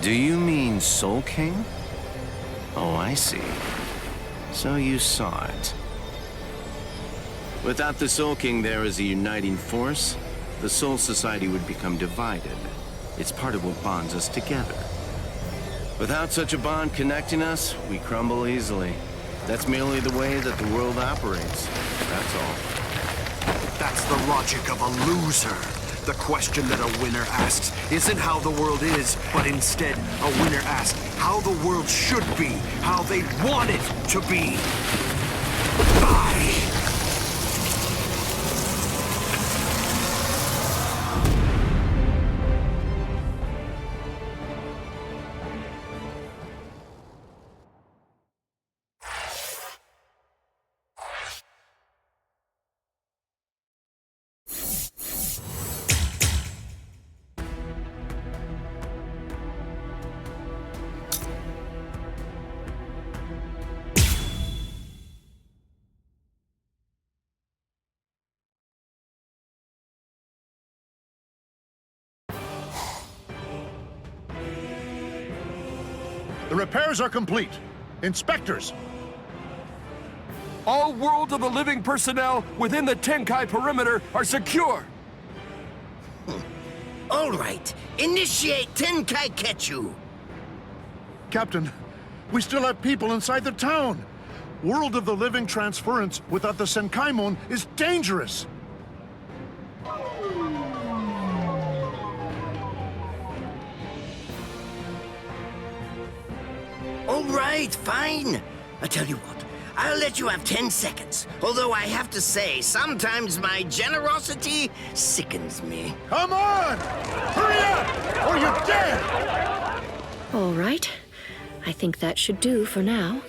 Do you mean Soul King? Oh, I see. So you saw it. Without the Soul King there as a uniting force, the Soul Society would become divided. It's part of what bonds us together. Without such a bond connecting us, we crumble easily. That's merely the way that the world operates. That's all. That's the logic of a loser. The question that a winner asks isn't how the world is, but instead, a winner asks how the world should be, how they want it to be. The repairs are complete. Inspectors! All World of the Living personnel within the Tenkai perimeter are secure! All right. Initiate Tenkai Ketchu! Captain, we still have people inside the town. World of the Living transference without the Senkaimon is dangerous. All right, fine. I tell you what, I'll let you have 10 seconds. Although I have to say, sometimes my generosity sickens me. Come on! Hurry up, or you're dead! All right. I think that should do for now.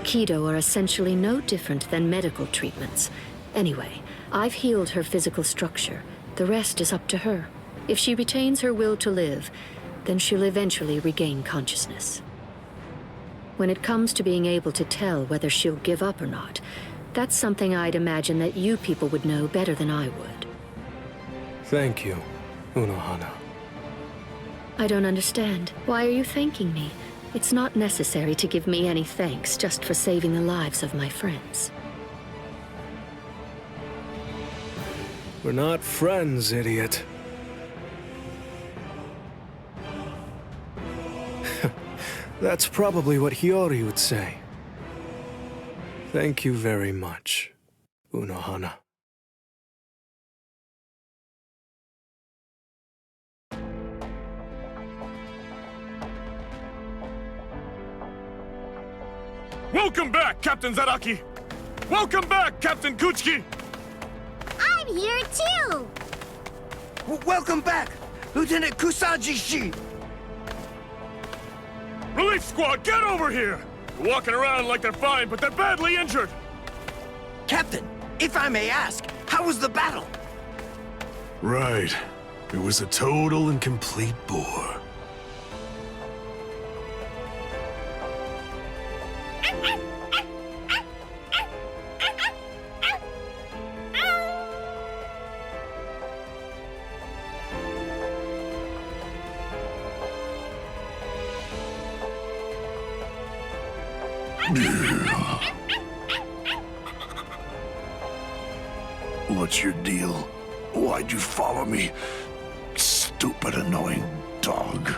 Kido are essentially no different than medical treatments. Anyway, I've healed her physical structure. The rest is up to her. If she retains her will to live, then she'll eventually regain consciousness. When it comes to being able to tell whether she'll give up or not, that's something I'd imagine that you people would know better than I would. Thank you, Unohana. I don't understand. Why are you thanking me? It's not necessary to give me any thanks just for saving the lives of my friends. We're not friends, idiot. That's probably what Hiyori would say. Thank you very much, Unohana. Welcome back, Captain Zaraki! Welcome back, Captain Kuchiki! I'm here too! Welcome back, Lieutenant Kusaji-shi! Relief squad, get over here! They're walking around like they're fine, but they're badly injured! Captain, if I may ask, how was the battle? Right. It was a total and complete bore. What's your deal? Why'd you follow me? Stupid, annoying dog.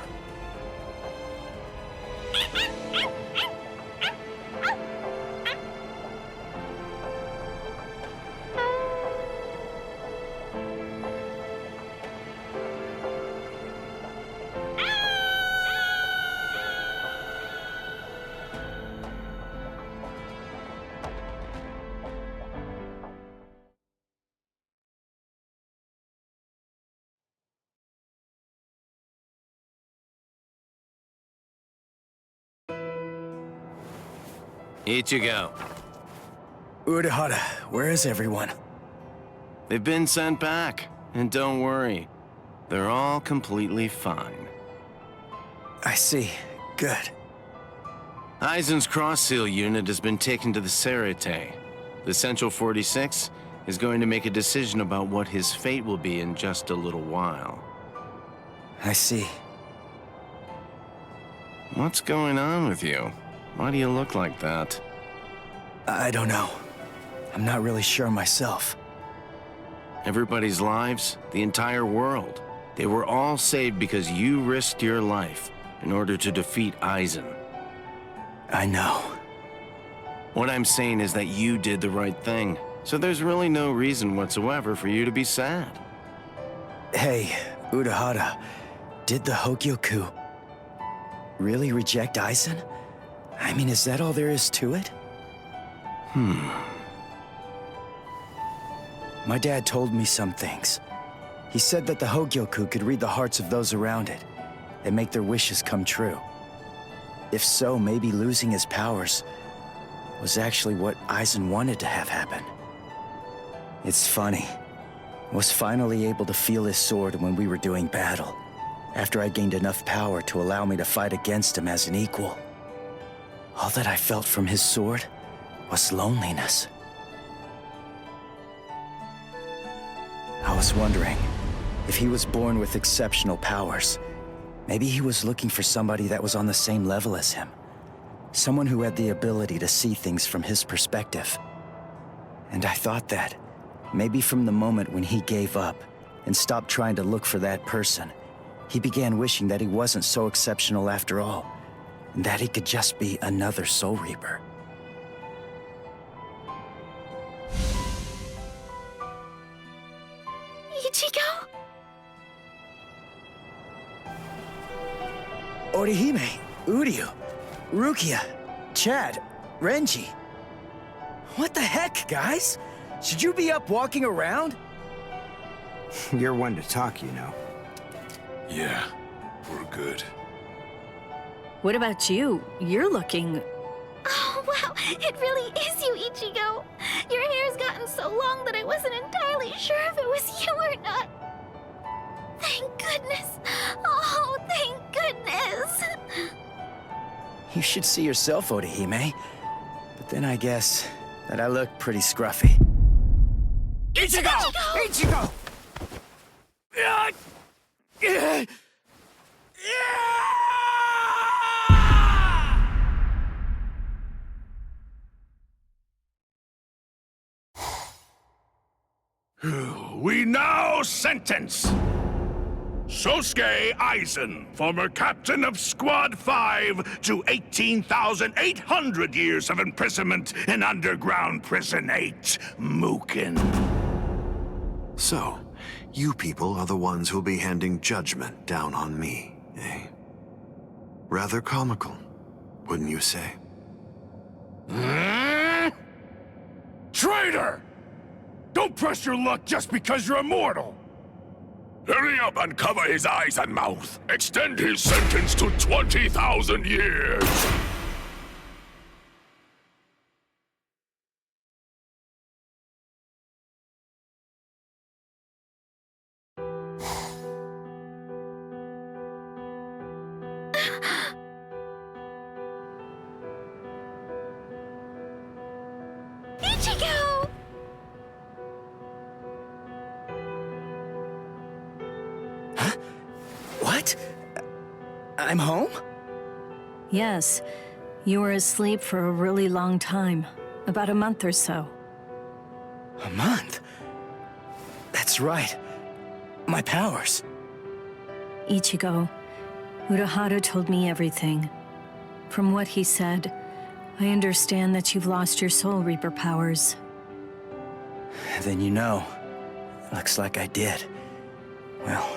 Ichigo. Urahara, where is everyone? They've been sent back. And don't worry, they're all completely fine. I see. Good. Aizen's cross-seal unit has been taken to the Serite. The Central 46 is going to make a decision about what his fate will be in just a little while. I see. What's going on with you? Why do you look like that? I don't know. I'm not really sure myself. Everybody's lives, the entire world, they were all saved because you risked your life in order to defeat Aizen. I know. What I'm saying is that you did the right thing, so there's really no reason whatsoever for you to be sad. Hey, Urahara, did the Hogyoku really reject Aizen? I mean, is that all there is to it? My dad told me some things. He said that the Hogyoku could read the hearts of those around it and make their wishes come true. If so, maybe losing his powers was actually what Aizen wanted to have happen. It's funny. I was finally able to feel his sword when we were doing battle, after I gained enough power to allow me to fight against him as an equal. All that I felt from his sword was loneliness. I was wondering, if he was born with exceptional powers, maybe he was looking for somebody that was on the same level as him. Someone who had the ability to see things from his perspective. And I thought that, maybe from the moment when he gave up and stopped trying to look for that person, he began wishing that he wasn't so exceptional after all, and that he could just be another Soul Reaper. Ichigo? Orihime, Uryu, Rukia, Chad, Renji. What the heck, guys? Should you be up walking around? You're one to talk, you know. Yeah, we're good. What about you? You're looking... Oh, wow, it really is you, Ichigo. Your hair's gotten so long that I wasn't entirely sure if it was you or not. Thank goodness. Oh, thank goodness. You should see yourself, Orihime. But then I guess that I look pretty scruffy. Ichigo! Ichigo! We now sentence Sosuke Aizen, former captain of Squad 5, to 18,800 years of imprisonment in Underground Prison 8, Mukin. So, you people are the ones who'll be handing judgment down on me, eh? Rather comical, wouldn't you say? Traitor! Don't press your luck just because you're immortal! Hurry up and cover his eyes and mouth. Extend his sentence to 20,000 years. Ichigo! What? I'm home? Yes. You were asleep for a really long time. About a month or so. A month? That's right. My powers. Ichigo, Urahara told me everything. From what he said, I understand that you've lost your Soul Reaper powers. Then you know. Looks like I did. Well,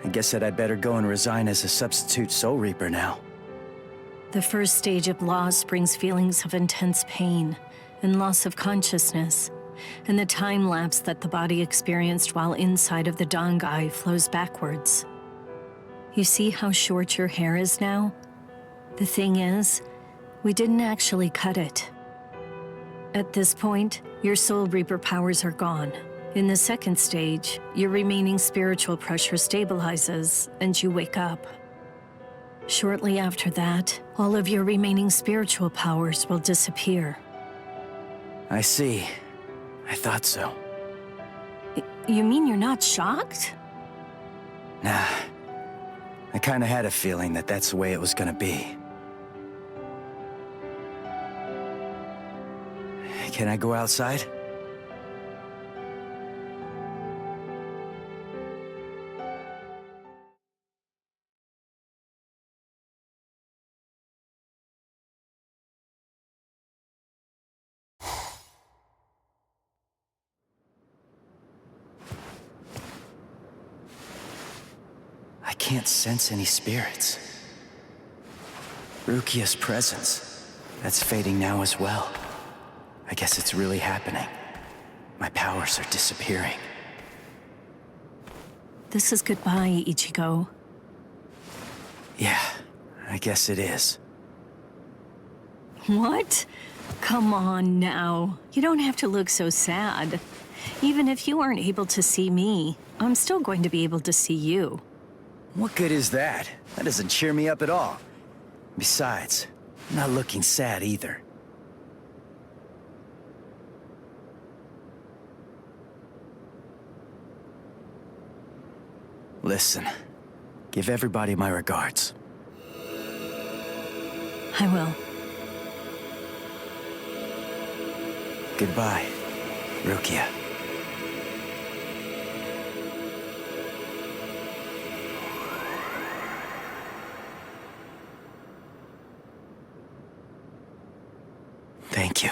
I guess that I'd better go and resign as a substitute Soul Reaper now. The first stage of loss brings feelings of intense pain and loss of consciousness, and the time lapse that the body experienced while inside of the Dangai flows backwards. You see how short your hair is now? The thing is, we didn't actually cut it. At this point, your Soul Reaper powers are gone. In the second stage, your remaining spiritual pressure stabilizes, and you wake up. Shortly after that, all of your remaining spiritual powers will disappear. I see. I thought so. You mean you're not shocked? Nah. I kinda had a feeling that that's the way it was gonna be. Can I go outside? I can't sense any spirits. Rukia's presence, that's fading now as well. I guess it's really happening. My powers are disappearing. This is goodbye, Ichigo. Yeah, I guess it is. What? Come on now. You don't have to look so sad. Even if you aren't able to see me, I'm still going to be able to see you. What good is that? That doesn't cheer me up at all. Besides, I'm not looking sad either. Listen, give everybody my regards. I will. Goodbye, Rukia. Thank you.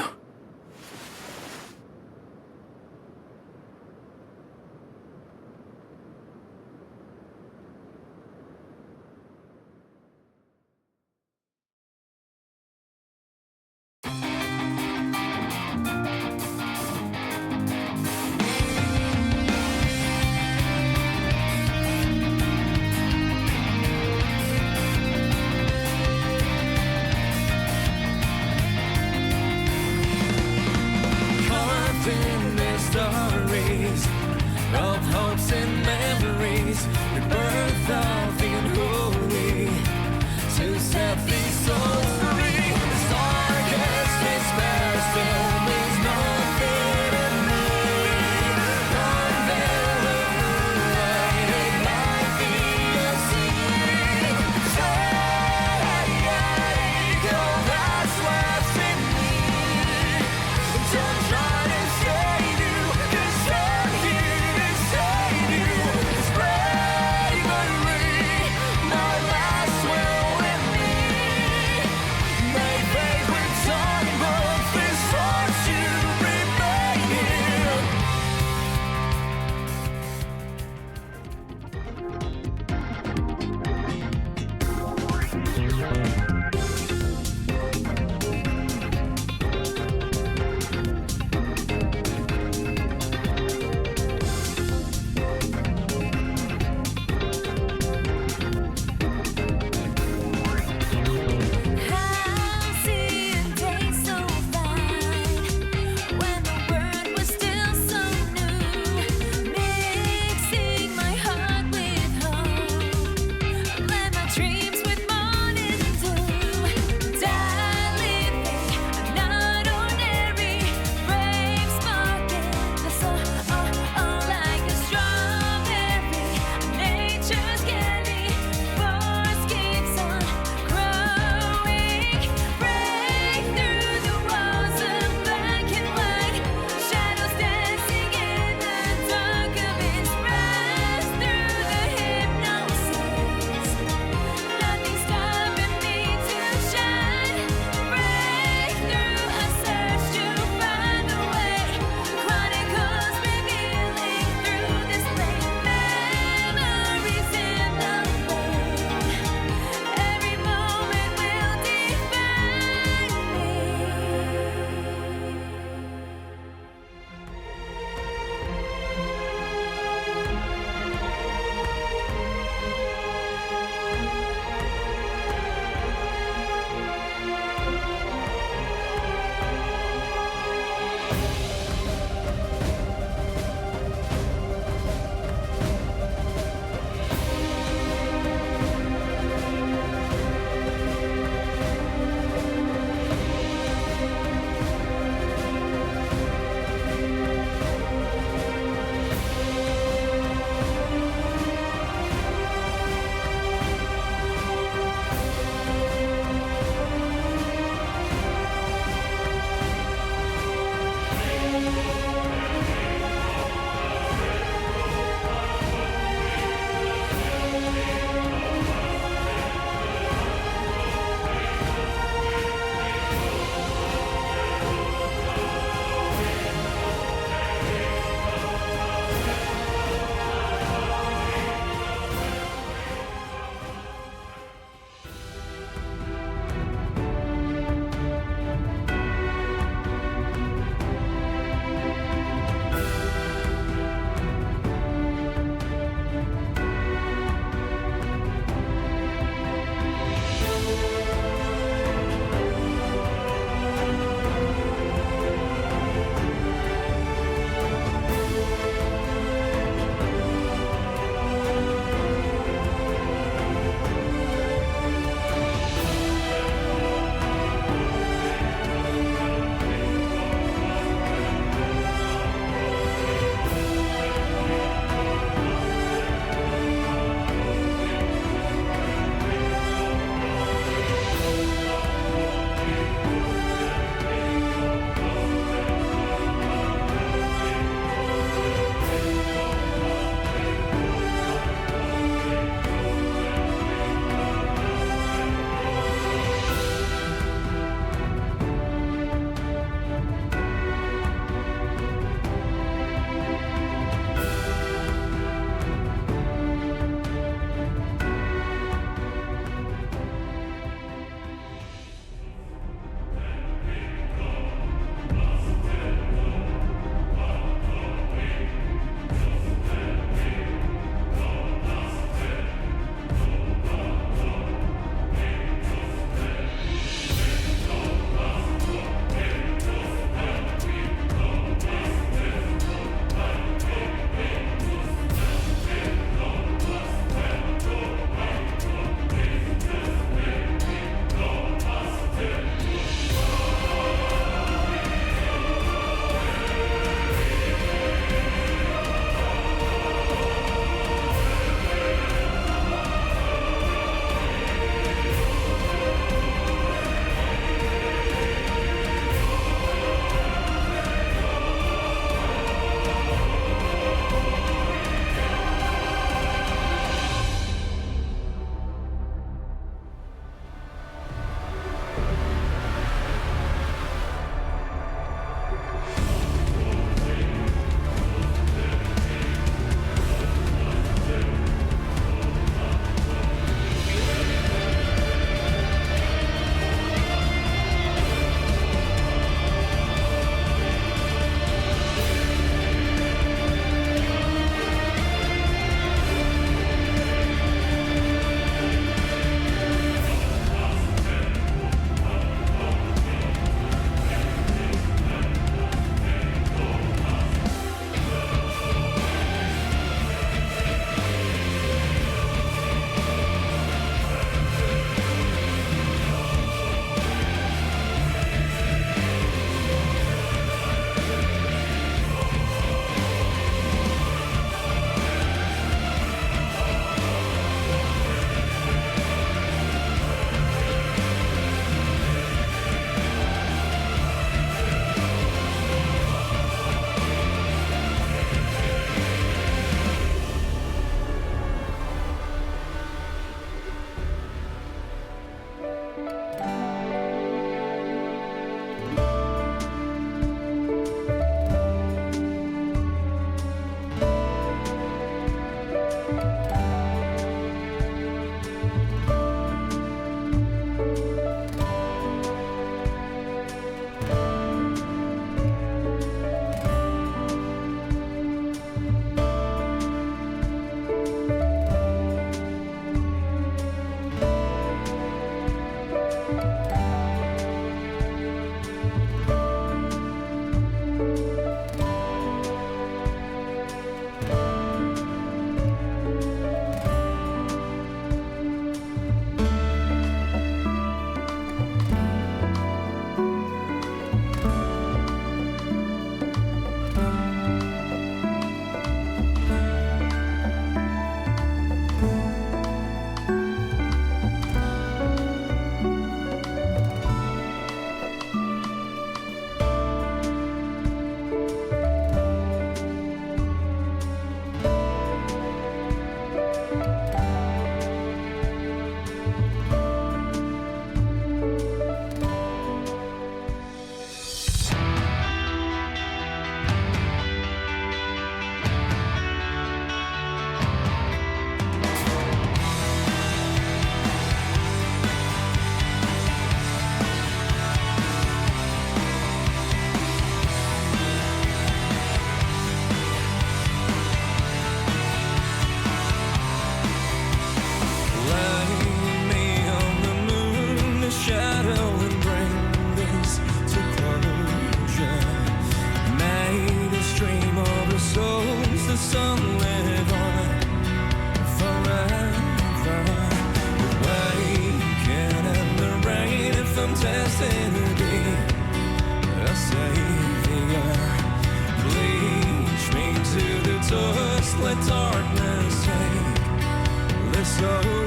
let darkness take this away.